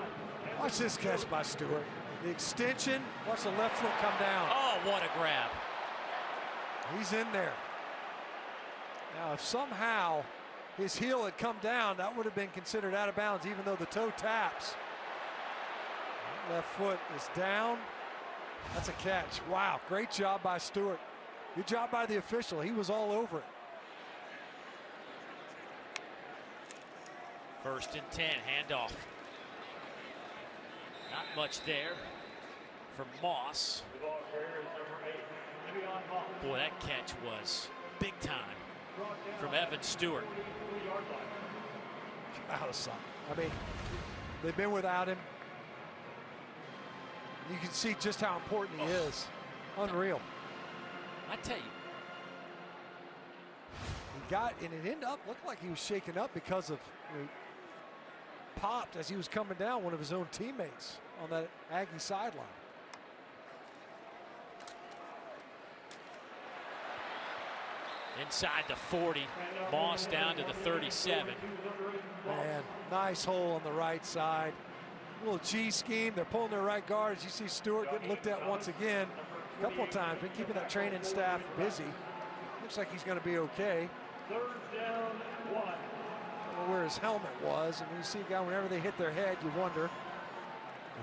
Watch this catch by Stewart. The extension, watch the left foot come down. Oh, what a grab. He's in there. Now, if somehow his heel had come down, that would have been considered out of bounds, even though the toe taps. Left foot is down. That's a catch. Wow, great job by Stewart. Good job by the official. He was all over it. 1st and 10, handoff. Not much there for Moss. Boy, that catch was big time from Evan Stewart. Out of sight. I mean, they've been without him. You can see just how important he is. Unreal. I tell you. He got, and it ended up, looked like he was shaken up because of, popped as he was coming down one of his own teammates on that Aggie sideline. Inside the 40, Moss down to the 37. Man, nice hole on the right side. Little G scheme. They're pulling their right guards. You see Stewart getting looked at once again a couple of times. Been keeping that training staff busy. Looks like he's going to be okay. I don't know where his helmet was. And when you see a guy, whenever they hit their head, you wonder.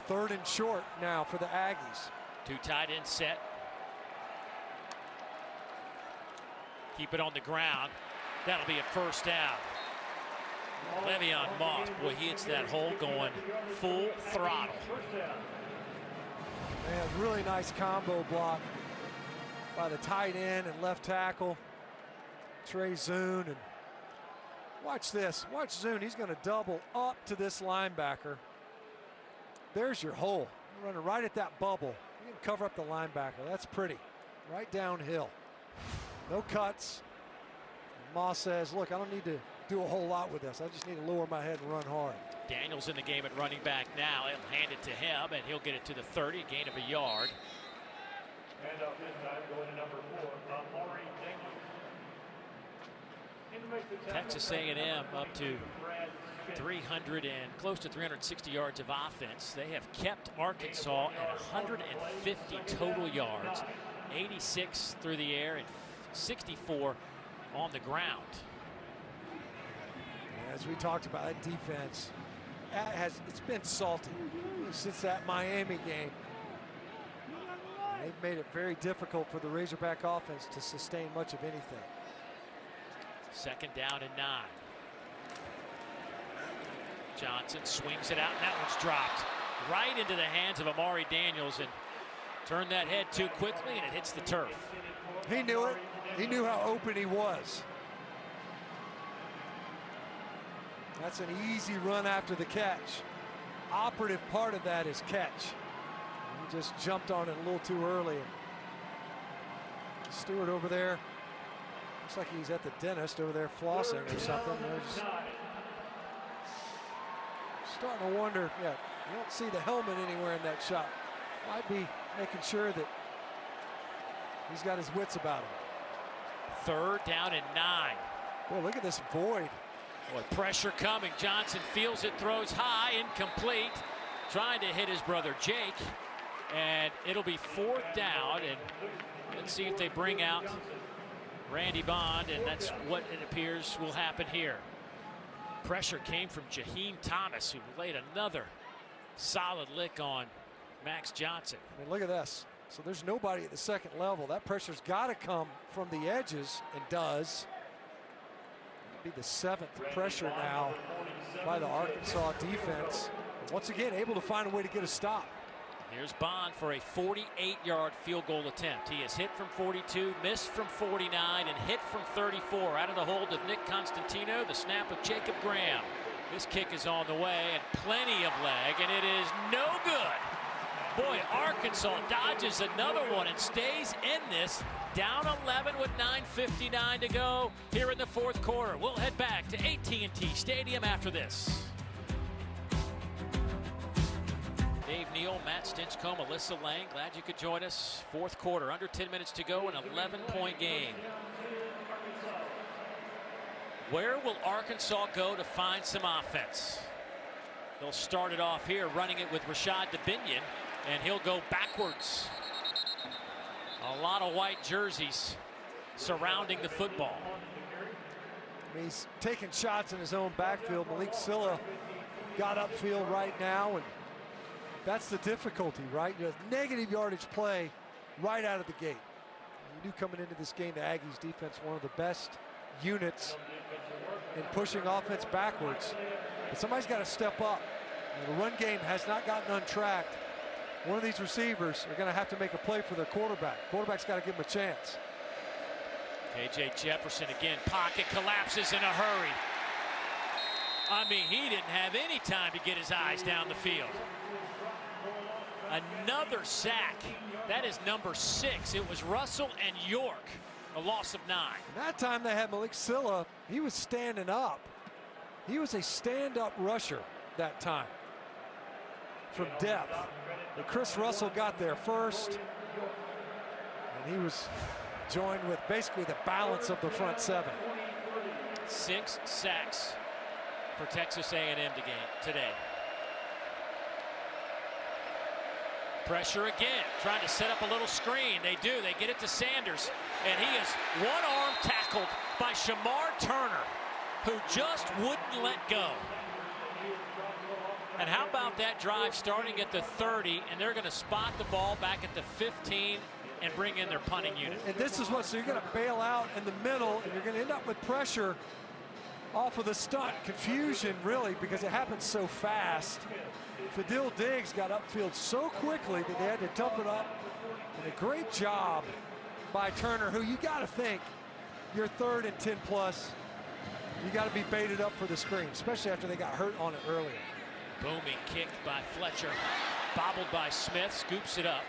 The 3rd and short now for the Aggies. 2 tight end set. Keep it on the ground. That'll be a 1st down. Le'Veon Moss, boy, he hits that hole going full throttle. Man, really nice combo block by the tight end and left tackle, Trey Zune. And watch this. Watch Zune. He's going to double up to this linebacker. There's your hole. You're running right at that bubble. You can cover up the linebacker. That's pretty. Right downhill. No cuts. Moss says, look, I don't need to do a whole lot with this. I just need to lower my head and run hard. Daniels in the game at running back now. He'll hand it to him, and he'll get it to the 30, a gain of a yard. And up this time, going to number 4, Amari Daniels. Texas A&M up to 300 and close to 360 yards of offense. They have kept Arkansas at 150 total yards, 86 through the air and 64 on the ground. As we talked about, that defense it's been salty since that Miami game. They've made it very difficult for the Razorback offense to sustain much of anything. 2nd down and 9. Johnson swings it out, and that one's dropped right into the hands of Amari Daniels, and turned that head too quickly, and it hits the turf. He knew it. He knew how open he was. That's an easy run after the catch. Operative part of that is catch. He just jumped on it a little too early. Stewart over there. Looks like he's at the dentist over there flossing or something. starting to wonder, you don't see the helmet anywhere in that shot. Might be making sure that he's got his wits about him. 3rd down and 9. Boy, look at this void. Boy, pressure coming. Johnson feels it, throws high, incomplete. Trying to hit his brother Jake. And it'll be 4th down. And let's see if they bring out Randy Bond. And that's what it appears will happen here. Pressure came from Jaheim Thomas, who laid another solid lick on Max Johnson. I mean, look at this. So there's nobody at the second level. That pressure's got to come from the edges, and does. It'll be the 7th pressure now by the Arkansas defense. Once again, able to find a way to get a stop. Here's Bond for a 48-yard field goal attempt. He has hit from 42, missed from 49, and hit from 34. Out of the hold of Nick Constantino, the snap of Jacob Graham. This kick is on the way, and plenty of leg, and it is no good. Boy, Arkansas dodges another one and stays in this. Down 11 with 9:59 to go here in the 4th quarter. We'll head back to AT&T Stadium after this. Dave Neal, Matt Stinchcomb, Alyssa Lang, glad you could join us. 4th quarter, under 10 minutes to go, an 11-point game. Where will Arkansas go to find some offense? They'll start it off here, running it with Rashad Dubinion, and he'll go backwards. A lot of white jerseys surrounding the football. He's taking shots in his own backfield. Malik Silla got upfield right now, and that's the difficulty, right? You know, negative yardage play right out of the gate. You knew coming into this game, the Aggies defense, one of the best units in pushing offense backwards. But somebody's got to step up. The run game has not gotten untracked. One of these receivers are going to have to make a play for their quarterback. Quarterback's got to give him a chance. KJ Jefferson again, pocket collapses in a hurry. I mean, he didn't have any time to get his eyes down the field. Another sack. That is number 6. It was Russell and York. A loss of 9. And that time they had Malik Silla. He was standing up. He was a stand-up rusher that time from depth. But Chris Russell got there first, and he was joined with basically the balance of the front 7. 6 sacks for Texas A&M today. Pressure again, trying to set up a little screen. They do. They get it to Sanders, and he is one-arm tackled by Shamar Turner, who just wouldn't let go. And how about that drive starting at the 30, and they're going to spot the ball back at the 15 and bring in their punting unit. And this is what, so you're going to bail out in the middle, and you're going to end up with pressure off of the stunt. Confusion, really, because it happens so fast. Fadil Diggs got upfield so quickly that they had to dump it up. And a great job by Turner, who you got to think, you're 3rd and 10 plus. You got to be baited up for the screen, especially after they got hurt on it earlier. Booming kick by Fletcher, bobbled by Smith, scoops it up.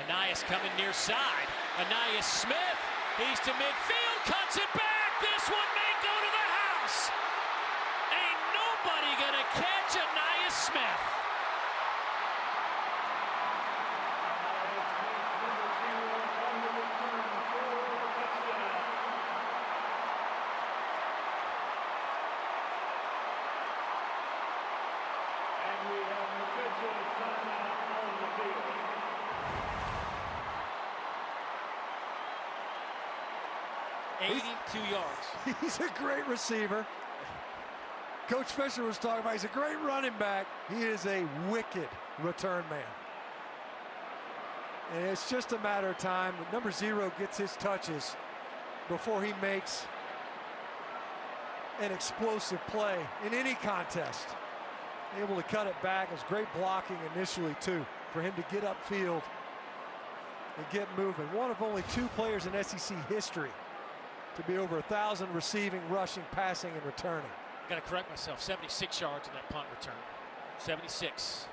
Anias coming near side. Anias Smith, he's to midfield, cuts it back. This one may go to the house. Ain't nobody gonna catch Anias Smith. And we have an official timeout on the field. yards. He's a great receiver. Coach Fisher was talking about he's a great running back. He is a wicked return man. And it's just a matter of time. Number 0 gets his touches before he makes an explosive play in any contest. Able to cut it back. It was great blocking initially, too, for him to get upfield and get moving. One of only 2 players in SEC history to be over 1,000 receiving, rushing, passing, and returning. Got to correct myself. 76 yards in that punt return. 76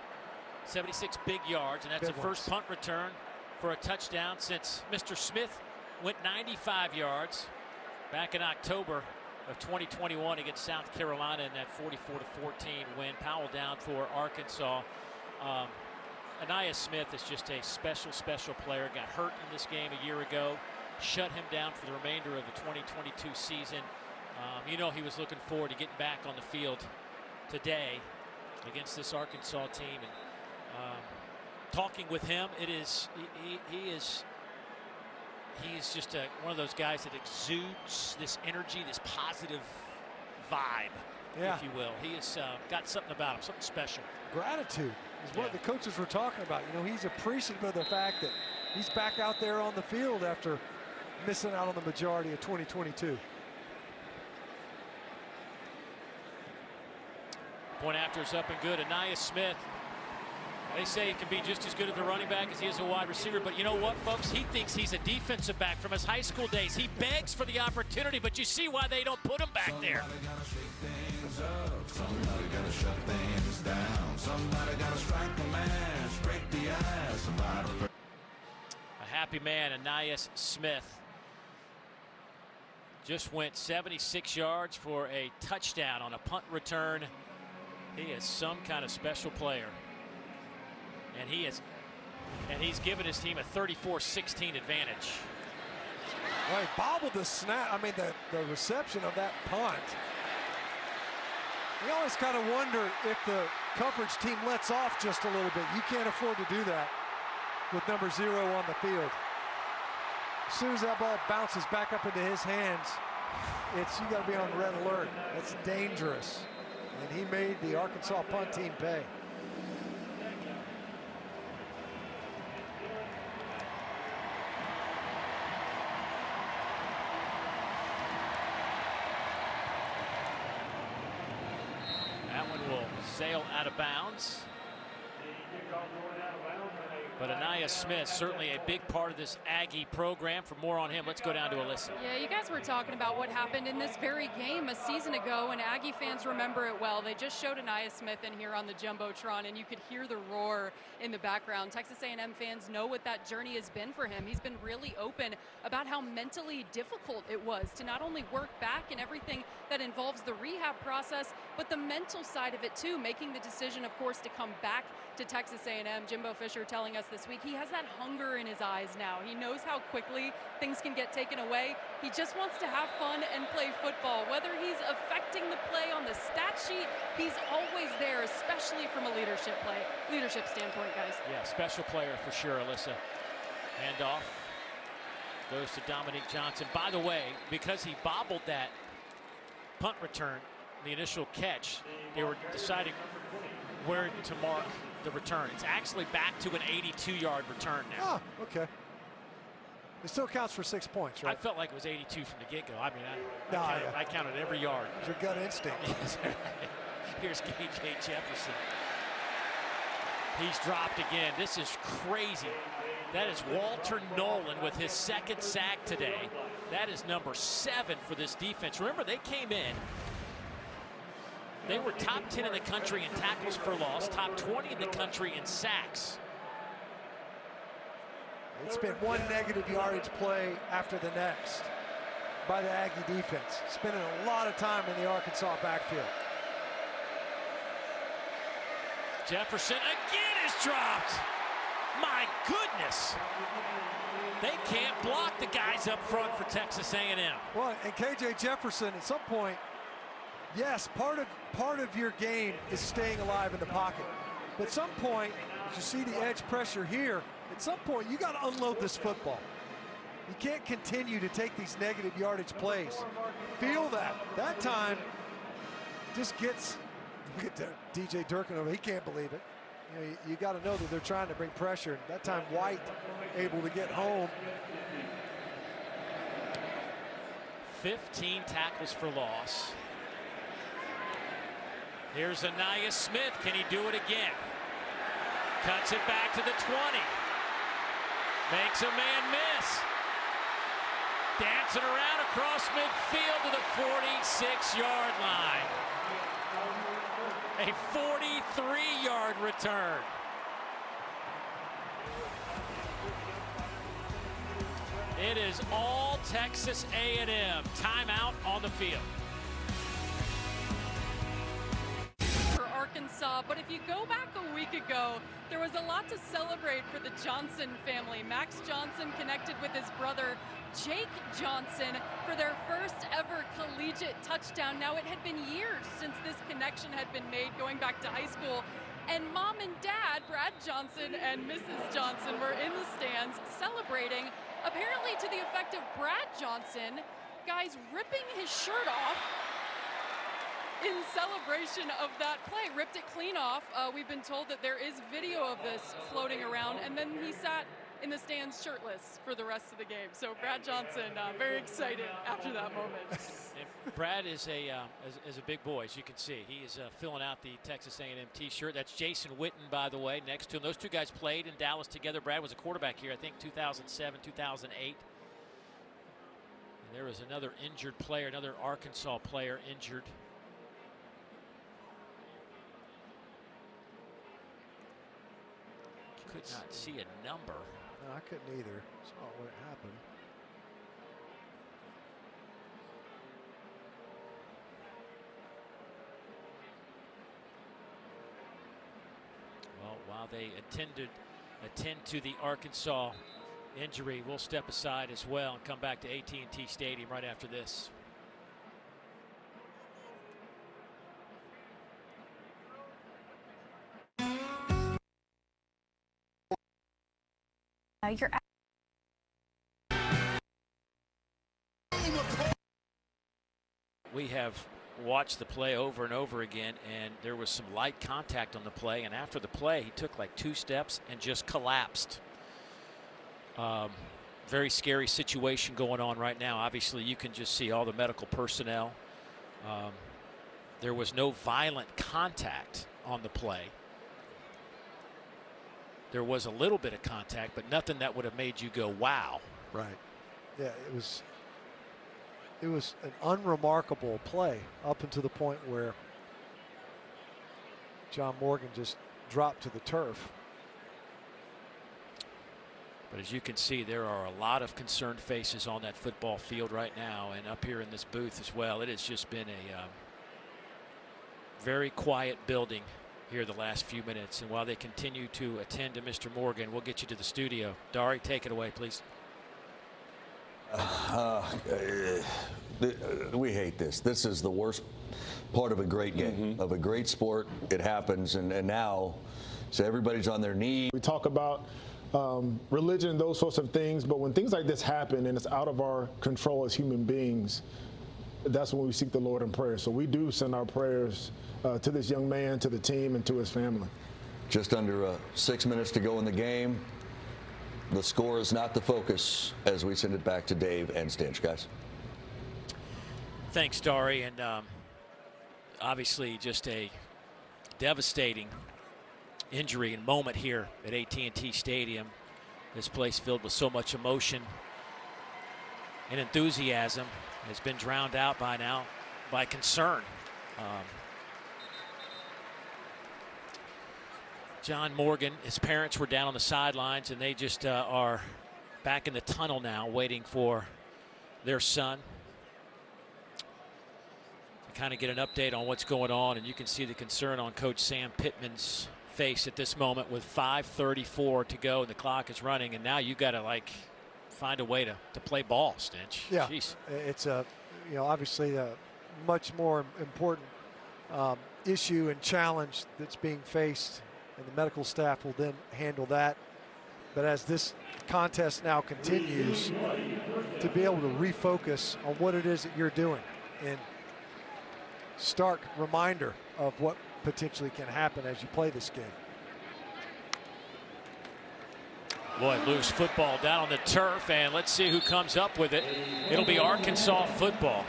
big yards, and that's the first punt return for a touchdown since Mr. Smith went 95 yards back in October of 2021 against South Carolina in that 44-14 win. Powell down for Arkansas. Aniyah Smith is just a special player. Got hurt in this game a year ago. Shut him down for the remainder of the 2022 season. You know, he was looking forward to getting back on the field today against this Arkansas team. And talking with him, he is just one of those guys that exudes this energy, this positive vibe, if you will. He has got something about him, something special. Gratitude is what the coaches were talking about. You know, he's appreciative of the fact that he's back out there on the field after missing out on the majority of 2022. Point after is up and good. Aniyah Smith, they say he can be just as good at the running back as he is a wide receiver. But you know what, folks? He thinks he's a defensive back from his high school days. He begs for the opportunity, but you see why they don't put him back there. Somebody gotta shut things down. Somebody gotta strike a match, break the ice. A happy man, Aniyah Smith. Just went 76 yards for a touchdown on a punt return. He is some kind of special player. And he's given his team a 34-16 advantage. Well, he bobbled the snap. I mean, the reception of that punt. You always kind of wonder if the coverage team lets off just a little bit. You can't afford to do that with number 0 on the field. As soon as that ball bounces back up into his hands, you got to be on red alert. That's dangerous. And he made the Arkansas punt team pay. That one will sail out of bounds. But Aniyah Smith, certainly a big part of this Aggie program. For more on him, let's go down to Alyssa. Yeah, you guys were talking about what happened in this very game a season ago, and Aggie fans remember it well. They just showed Aniyah Smith in here on the Jumbotron, and you could hear the roar in the background. Texas A&M fans know what that journey has been for him. He's been really open about how mentally difficult it was to not only work back and everything that involves the rehab process, but the mental side of it too, making the decision, of course, to come back to Texas A&M. Jimbo Fisher telling us this week he has that hunger in his eyes now. He knows how quickly things can get taken away. He just wants to have fun and play football. Whether he's affecting the play on the stat sheet, he's always there, especially from a leadership standpoint, guys. Yeah, special player for sure, Alyssa. Handoff goes to Dominique Johnson. By the way, because he bobbled that punt return, the initial catch, they were deciding where to mark the return. It's actually back to an 82-yard return now. Oh, okay. It still counts for 6 points, right? I felt like it was 82 from the get-go. I mean, I counted every yard. It's your gut instinct. Here's KJ Jefferson. He's dropped again. This is crazy. That is Walter Nolan with his second sack today. That is number 7 for this defense. Remember, they came in. They were top 10 in the country in tackles for loss, top 20 in the country in sacks. It's been one negative yardage play after the next by the Aggie defense. Spending a lot of time in the Arkansas backfield. Jefferson again is dropped. My goodness. They can't block the guys up front for Texas A&M. Well, and KJ Jefferson, at some point, yes, part of your game is staying alive in the pocket. But at some point, as you see the edge pressure here, at some point you got to unload this football. You can't continue to take these negative yardage plays. Feel that. That time just gets, look at DJ Durkin over, he can't believe it. You know, you got to know that they're trying to bring pressure. That time White able to get home. 15 tackles for loss. Here's Aniyah Smith. Can he do it again? Cuts it back to the 20. Makes a man miss. Dancing around across midfield to the 46-yard line. A 43-yard return. It is all Texas A&M. Timeout on the field. Arkansas, but if you go back a week ago, there was a lot to celebrate for the Johnson family. Max Johnson connected with his brother Jake Johnson for their first ever collegiate touchdown. Now, it had been years since this connection had been made, going back to high school. And Mom and Dad, Brad Johnson and Mrs. Johnson, were in the stands celebrating, apparently to the effect of Brad Johnson, guys, ripping his shirt off in celebration of that play. Ripped it clean off. We've been told that there is video of this floating around, and then he sat in the stands shirtless for the rest of the game. So Brad Johnson, very excited after that moment. And Brad is a big boy, as you can see. He is filling out the Texas A&M T-shirt. That's Jason Witten, by the way, next to him. Those two guys played in Dallas together. Brad was a quarterback here, I think, 2007, 2008. And there was another injured player, another Arkansas player injured. Could not see a number. No, I couldn't either. Saw when it happened. Well, while they attend to the Arkansas injury, we'll step aside as well and come back to AT&T Stadium right after this. We have watched the play over and over again, and there was some light contact on the play, and after the play he took like 2 steps and just collapsed. Very scary situation going on right now. Obviously you can just see all the medical personnel. There was no violent contact on the play. There was a little bit of contact, but nothing that would have made you go, wow. Right. Yeah, it was an unremarkable play up until the point where John Morgan just dropped to the turf. But as you can see, there are a lot of concerned faces on that football field right now, and up here in this booth as well. It has just been a very quiet building here the last few minutes, and while they continue to attend to Mr. Morgan, we'll get you to the studio. Dari, take it away, please. We hate this. This is the worst part of a great game, of a great sport. It happens, and now, so everybody's on their knees. We talk about religion, those sorts of things, but when things like this happen and it's out of our control as human beings, that's when we seek the Lord in prayer. So we do send our prayers to this young man, to the team, and to his family. Just under 6 minutes to go in the game. The score is not the focus as we send it back to Dave and Stinch, guys. Thanks, Dari, and obviously just a devastating injury and moment here at AT&T Stadium. This place filled with so much emotion and enthusiasm has been drowned out by now by concern. John Morgan, his parents were down on the sidelines, and they just are back in the tunnel now waiting for their son to kind of get an update on what's going on. And you can see the concern on Coach Sam Pittman's face at this moment with 5:34 to go and the clock is running, and now you got to like find a way to play ball, Stinch. Yeah. Jeez. It's a obviously a much more important issue and challenge that's being faced, and the medical staff will then handle that. But as this contest now continues, to be able to refocus on what it is that you're doing, and stark reminder of what potentially can happen as you play this game. Boy, loose football down on the turf, and let's see who comes up with it. It'll be Arkansas football.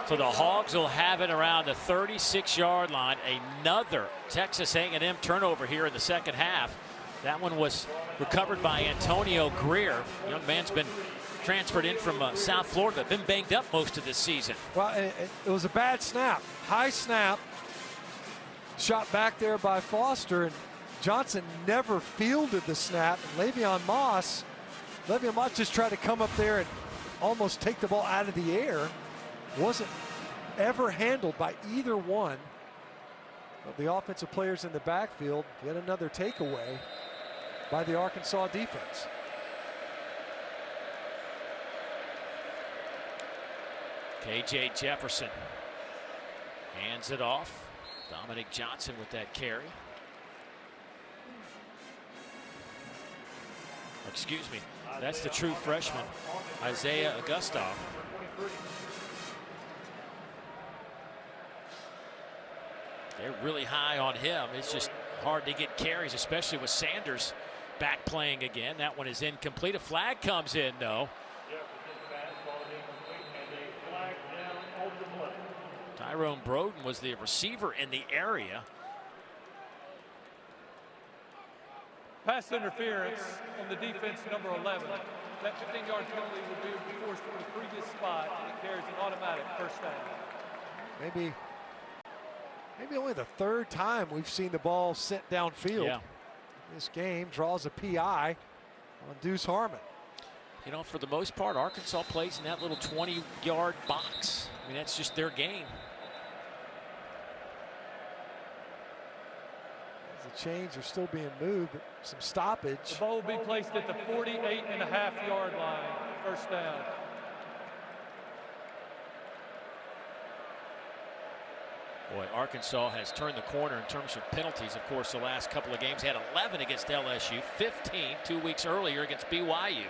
So the Hogs will have it around the 36-yard line. Another Texas A&M turnover here in the second half. That one was recovered by Antonio Greer. Young man's been transferred in from South Florida, been banged up most of this season. Well, it was a bad snap. High snap. Shot back there by Foster, and Johnson never fielded the snap. And Le'Veon Moss just tried to come up there and almost take the ball out of the air. Wasn't ever handled by either one of the offensive players in the backfield. Yet another takeaway by the Arkansas defense. KJ Jefferson hands it off. Dominic Johnson with that carry. Excuse me, that's the true freshman, Isaiah Augusto. They're really high on him. It's just hard to get carries, especially with Sanders back playing again. That one is incomplete. A flag comes in, though. Tyrone Broden was the receiver in the area. Pass interference on the defense, number 11. That 15-yard penalty would be enforced from the previous spot, and it carries an automatic first down. Maybe only the third time we've seen the ball sent downfield. Yeah. This game draws a PI on Deuce Harmon. You know, for the most part, Arkansas plays in that little 20-yard box. I mean, that's just their game. The chains are still being moved, but some stoppage. The ball will be placed at the 48.5-yard line, first down. Boy, Arkansas has turned the corner in terms of penalties. Of course, the last couple of games had 11 against LSU, 15 2 weeks earlier against BYU.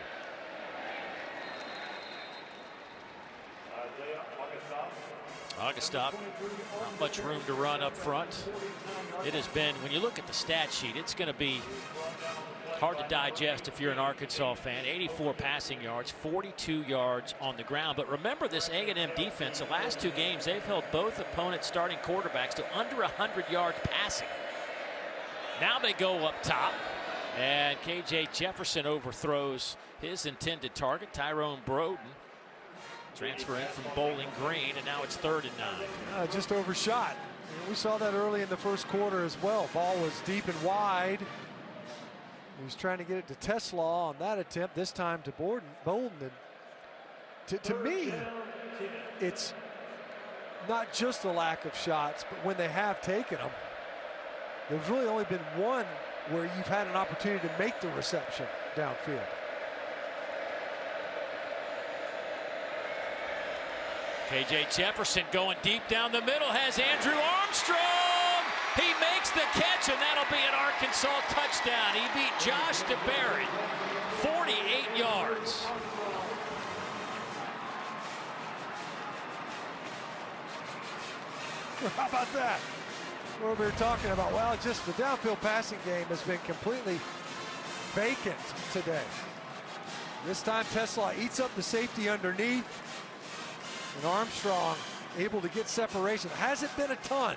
Augustov, not much room to run up front. It has been, when you look at the stat sheet, it's going to be hard to digest if you're an Arkansas fan. 84 passing yards, 42 yards on the ground. But remember this A&M defense, the last two games, they've held both opponents' starting quarterbacks to under 100 yards passing. Now they go up top, and KJ Jefferson overthrows his intended target, Tyrone Broden. Transfer in from Bowling Green, and now it's 3rd and 9. Just overshot. We saw that early in the first quarter as well. Ball was deep and wide. He was trying to get it to Teslaw on that attempt, this time to Bolden. And to me, it's not just a lack of shots, but when they have taken them, there's really only been one where you've had an opportunity to make the reception downfield. KJ Jefferson going deep down the middle, has Andrew Armstrong. He makes the catch, and that'll be an Arkansas touchdown. He beat Josh DeBerry, 48 yards. How about that? What we were talking about, well, just the downfield passing game has been completely vacant today. This time Teslaw eats up the safety underneath, and Armstrong able to get separation. Hasn't been a ton.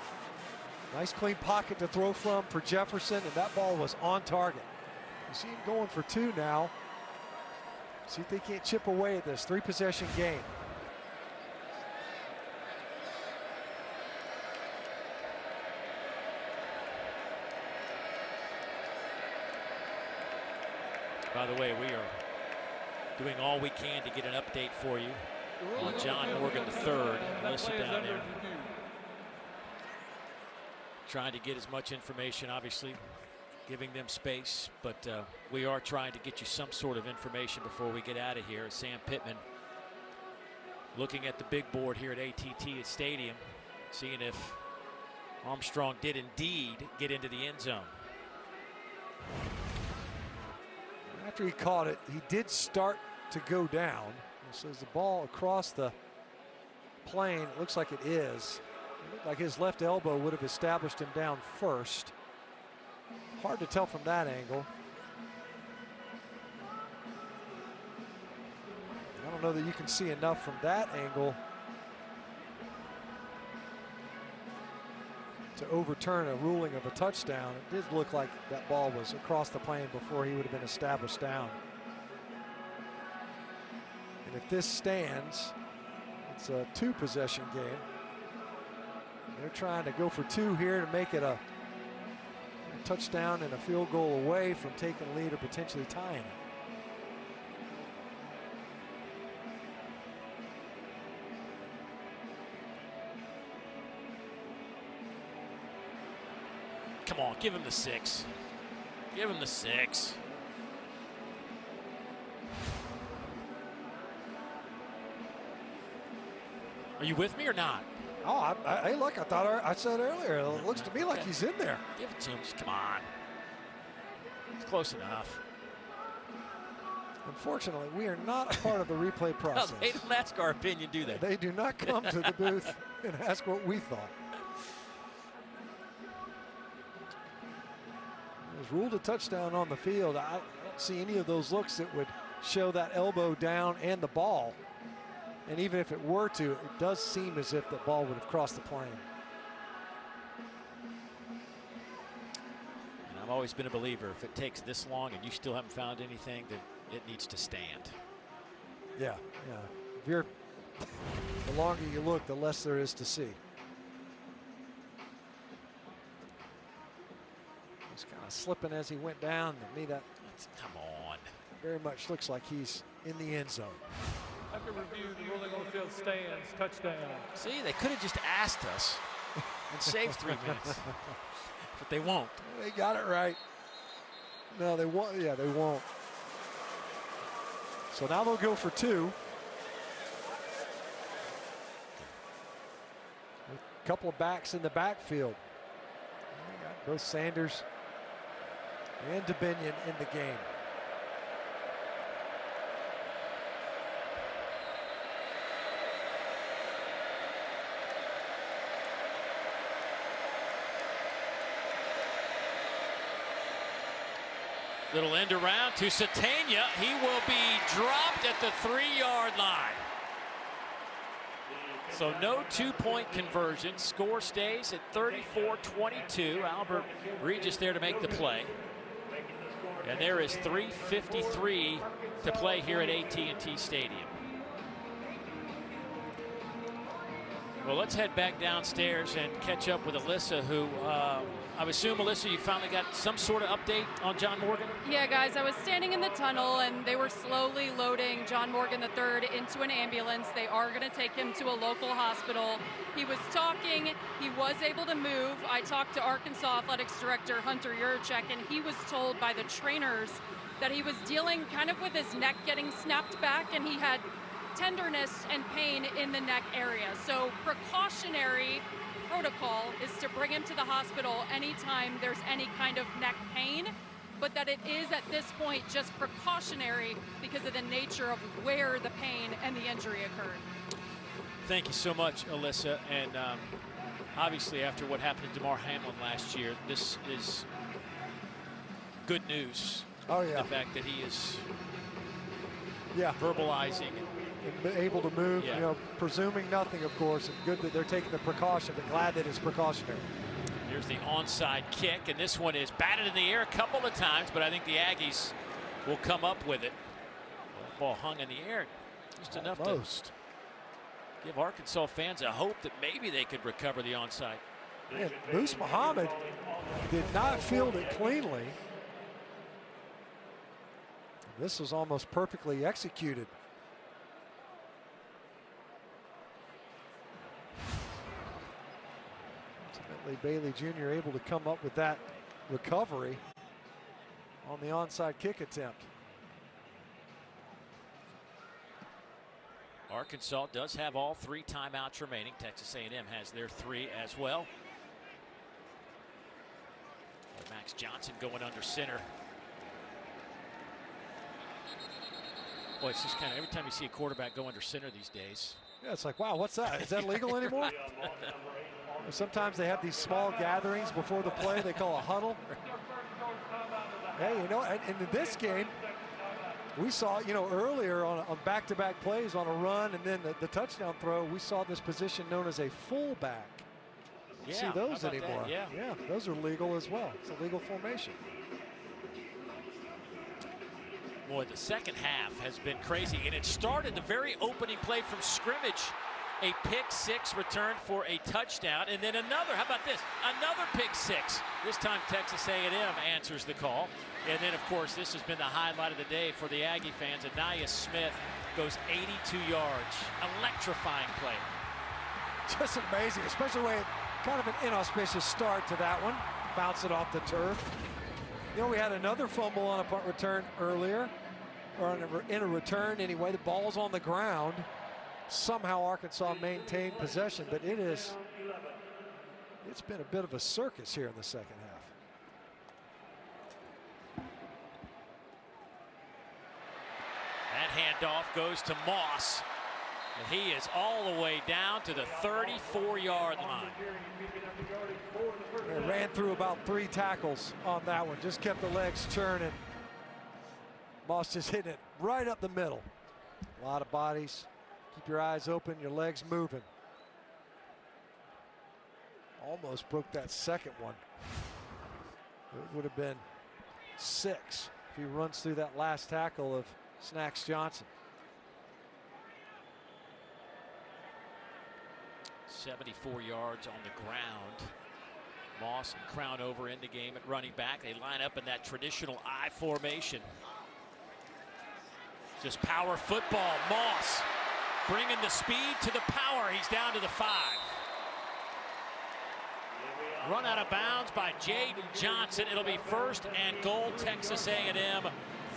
Nice clean pocket to throw from for Jefferson, and that ball was on target. You see him going for 2 now. See if they can't chip away at this 3-possession game. By the way, we are doing all we can to get an update for you on John Morgan III. Melissa down there trying to get as much information, obviously giving them space, but we are trying to get you some sort of information before we get out of here. Sam Pittman looking at the big board here at AT&T Stadium, seeing if Armstrong did indeed get into the end zone. After he caught it, he did start to go down. So is the ball across the plane? It looks like it is. It looked like his left elbow would have established him down first. Hard to tell from that angle. I don't know that you can see enough from that angle to overturn a ruling of a touchdown. It did look like that ball was across the plane before he would have been established down. And if this stands, it's a 2-possession game. They're trying to go for 2 here to make it a touchdown and a field goal away from taking the lead or potentially tying it. Come on, give him the 6. Give him the 6. Are you with me or not? Oh, hey, look, I said earlier, it looks to me like he's in there. Give it to him. Just come on. It's close enough. Unfortunately, we are not a part of the replay process. No, they don't ask our opinion, do they? They do not come to the booth and ask what we thought. It was ruled a touchdown on the field. I don't see any of those looks that would show that elbow down and the ball. And even if it were to, it does seem as if the ball would have crossed the plane. And I've always been a believer, if it takes this long and you still haven't found anything, then it needs to stand. Yeah. The longer you look, the less there is to see. He's kind of slipping as he went down. To me, come on. Very much looks like he's in the end zone. After review, the ruling on the field stands. Touchdown. See, they could have just asked us and saved 3 minutes. But they won't. They got it right. No, they won't. Yeah, they won't. So now they'll go for 2. A couple of backs in the backfield. Both Sanders and DeBinion in the game. Little end around to Satania. He will be dropped at the 3-yard line. So no 2-point conversion. Score stays at 34-22. Albert Regis there to make the play. And there is 3:53 to play here at AT&T Stadium. Well, let's head back downstairs and catch up with Alyssa, who I assume, Alyssa, you finally got some sort of update on John Morgan? Yeah, guys, I was standing in the tunnel, and they were slowly loading John Morgan III into an ambulance. They are going to take him to a local hospital. He was talking. He was able to move. I talked to Arkansas Athletics Director Hunter Yurchek, and he was told by the trainers that he was dealing kind of with his neck getting snapped back, and he had tenderness and pain in the neck area. So precautionary protocol is to bring him to the hospital anytime there's any kind of neck pain, but that it is at this point just precautionary because of the nature of where the pain and the injury occurred. Thank you so much, Alyssa. And obviously after what happened to DeMar Hamlin last year, this is good news. Oh, yeah. The fact that he is verbalizing and able to move, yeah. You know, presuming nothing, of course, and good that they're taking the precaution, but glad that it's precautionary. Here's the onside kick, and this one is batted in the air a couple of times, but I think the Aggies will come up with it. That ball hung in the air just enough to give Arkansas fans a hope that maybe they could recover the onside. Yeah, Moose Muhammad did not field it cleanly. This was almost perfectly executed. Bailey Jr. able to come up with that recovery on the onside kick attempt. Arkansas does have all 3 timeouts remaining. Texas A&M has their 3 as well. Max Johnson going under center. Boy, it's just kind of every time you see a quarterback go under center these days. Yeah, it's like, wow, what's that? Is that legal anymore? Sometimes they have these small gatherings before the play they call a huddle. Hey, you know, and in this game, we saw, you know, earlier on back-to-back plays on a run and then the touchdown throw, we saw this position known as a fullback. You see those anymore. Yeah, those are legal as well. It's a legal formation. Boy, the second half has been crazy, and it started the very opening play from scrimmage. A pick-6 return for a touchdown, and then another, how about this? Another pick-6. This time Texas A&M answers the call. And then, of course, this has been the highlight of the day for the Aggie fans. Anaya Smith goes 82 yards. Electrifying play. Just amazing, especially when kind of an inauspicious start to that one. bounce it off the turf. You know, we had another fumble on a punt return earlier, or in a return anyway. The ball's on the ground. Somehow Arkansas maintained possession, but it's been a bit of a circus here in the second half. That handoff goes to Moss. And he is all the way down to the 34-yard line. They ran through about 3 tackles on that one. Just kept the legs churning. Moss just hitting it right up the middle. A lot of bodies. Keep your eyes open, your legs moving. Almost broke that second one. It would have been 6 if he runs through that last tackle of Snacks Johnson. 74 yards on the ground. Moss and Crown over in the game at running back. They line up in that traditional I formation. Just power football. Moss bringing the speed to the power. He's down to the 5. Run out of bounds by Jaden Johnson. It'll be 1st and goal, Texas A&M.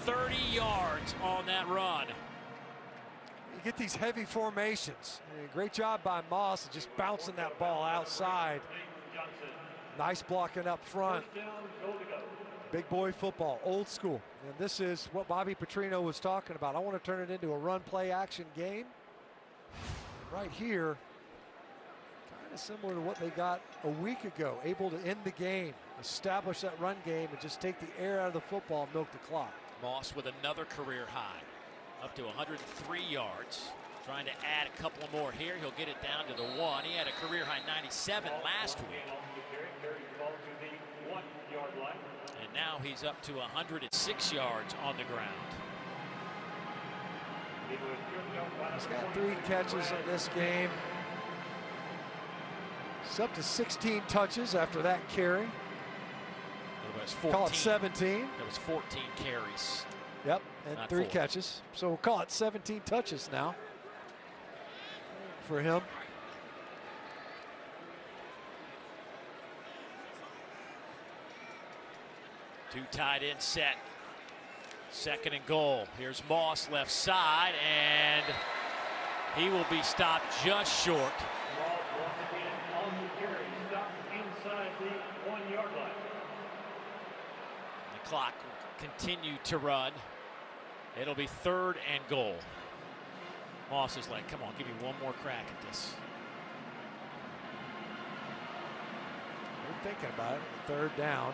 30 yards on that run. You get these heavy formations. Great job by Moss just bouncing that ball outside. Nice blocking up front. Big boy football, old school. And this is what Bobby Petrino was talking about. I want to turn it into a run, play, action game. Right here, kind of similar to what they got a week ago. Able to end the game, establish that run game, and just take the air out of the football and milk the clock. Moss with another career high, up to 103 yards. Trying to add a couple more here. He'll get it down to the 1. He had a career high 97 last week. And now he's up to 106 yards on the ground. He's got 3 catches in this game. He's up to 16 touches after that carry. Call it 17. That was 14 carries. Yep, and 3 catches. So we'll call it 17 touches now for him. Two tight end set. 2nd and goal. Here's Moss left side, and he will be stopped just short. The clock will continue to run. It'll be 3rd and goal. Moss is like, come on, give me one more crack at this. They're thinking about it. 3rd down.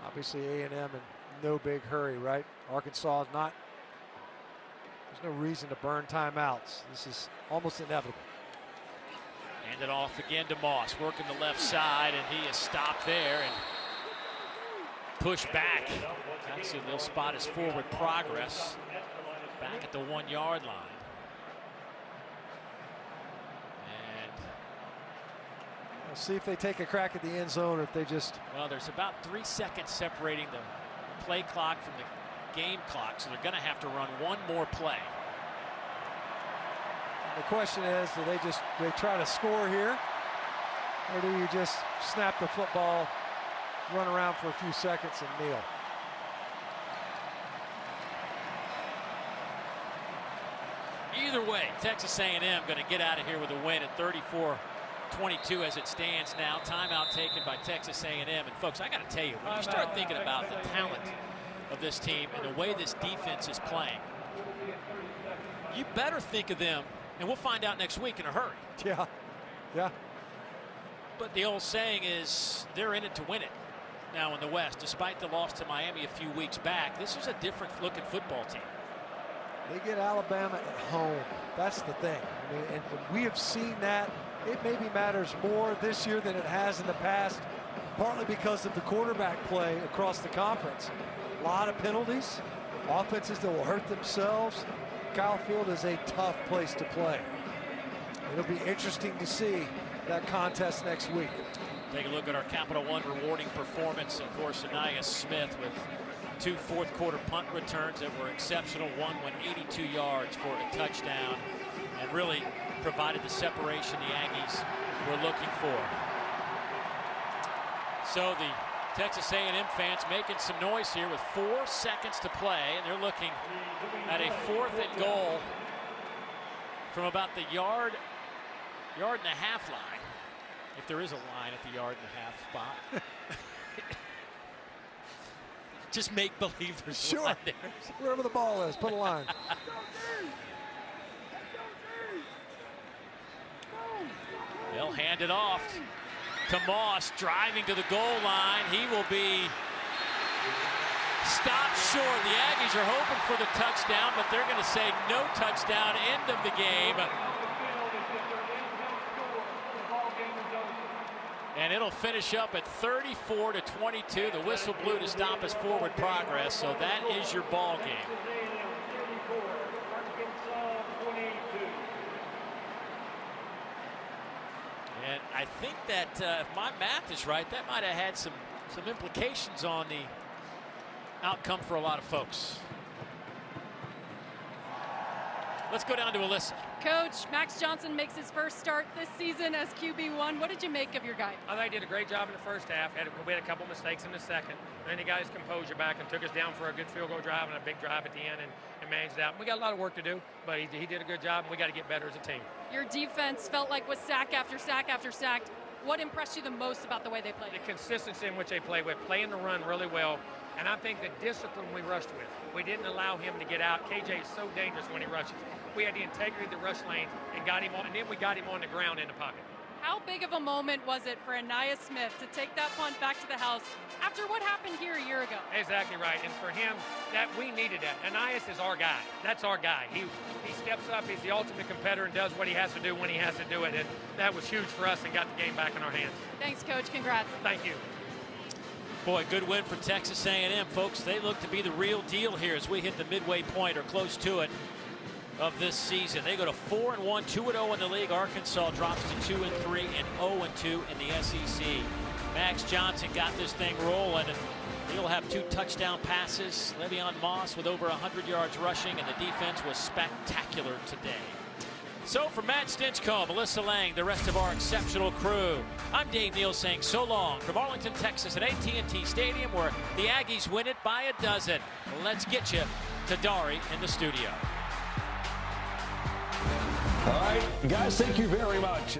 Obviously A&M in no big hurry, right? Arkansas is not. There's no reason to burn timeouts. This is almost inevitable. Hand it off again to Moss, working the left side, and he is stopped there and pushed back. Actually, they'll spot his forward progress back at the 1-yard line. We'll see if they take a crack at the end zone or if they just... Well, there's about 3 seconds separating the play clock from the game clock, so they're going to have to run one more play. The question is, do they try to score here, or do you just snap the football, run around for a few seconds and kneel? Either way, Texas A&M going to get out of here with a win at 34-22 as it stands now. Timeout taken by Texas A&M. And folks, I got to tell you, when you start thinking about the talent of this team and the way this defense is playing, you better think of them, and we'll find out next week in a hurry. Yeah, yeah. But the old saying is they're in it to win it now in the West. Despite the loss to Miami a few weeks back, this is a different looking football team. They get Alabama at home. That's the thing. I mean, and we have seen that. It maybe matters more this year than it has in the past, partly because of the quarterback play across the conference. A lot of penalties, offenses that will hurt themselves. Kyle Field is a tough place to play. It'll be interesting to see that contest next week. Take a look at our Capital One rewarding performance. Of course, Anaya Smith with 2 fourth-quarter punt returns that were exceptional. One went 82 yards for a touchdown and really provided the separation the Aggies were looking for. So the Texas A&M fans making some noise here with 4 seconds to play, and they're looking at a 4th and goal from about the yard and a half line, if there is a line at the yard and a half spot. Just make believe there's sure. a line there. Wherever the ball is, put a line. They'll hand it off to Moss, driving to the goal line. He will be stopped short. The Aggies are hoping for the touchdown, but they're going to say no touchdown, end of the game. And it'll finish up at 34-22. The whistle blew to stop his forward progress, so that is your ball game. And I think that if my math is right, that might have had some implications on the outcome for a lot of folks. Let's go down to Alyssa. Coach, Max Johnson makes his first start this season as QB1. What did you make of your guy? I think he did a great job in the first half. We had a couple mistakes in the second. Then he got his composure back and took us down for a good field goal drive and a big drive at the end and managed it out. We got a lot of work to do, but he did a good job, and we got to get better as a team. Your defense felt like was sack after sack after sack. What impressed you the most about the way they played? The consistency in which they play with, playing the run really well, and I think the discipline we rushed with. We didn't allow him to get out. KJ is so dangerous when he rushes. We had the integrity of the rush lane and got him on, and then we got him on the ground in the pocket. How big of a moment was it for Aniyah Smith to take that punt back to the house after what happened here a year ago? Exactly right, and for him, that we needed that. Aniyah is our guy. That's our guy. He steps up. He's the ultimate competitor and does what he has to do when he has to do it, and that was huge for us and got the game back in our hands. Thanks, Coach. Congrats. Thank you. Boy, good win for Texas A&M, folks. They look to be the real deal here as we hit the midway point or close to it of this season. They go to 4-1, 2-0 in the league. Arkansas drops to 2-3 and 0-2 in the SEC. Max Johnson got this thing rolling, and he'll have 2 touchdown passes. Le'Veon Moss with over 100 yards rushing, and the defense was spectacular today. So for Matt Stinchcomb, Alyssa Lang, the rest of our exceptional crew, I'm Dave Neal saying so long from Arlington, Texas at AT&T Stadium, where the Aggies win it by a dozen. Let's get you to Dari in the studio. All right, guys, thank you very much.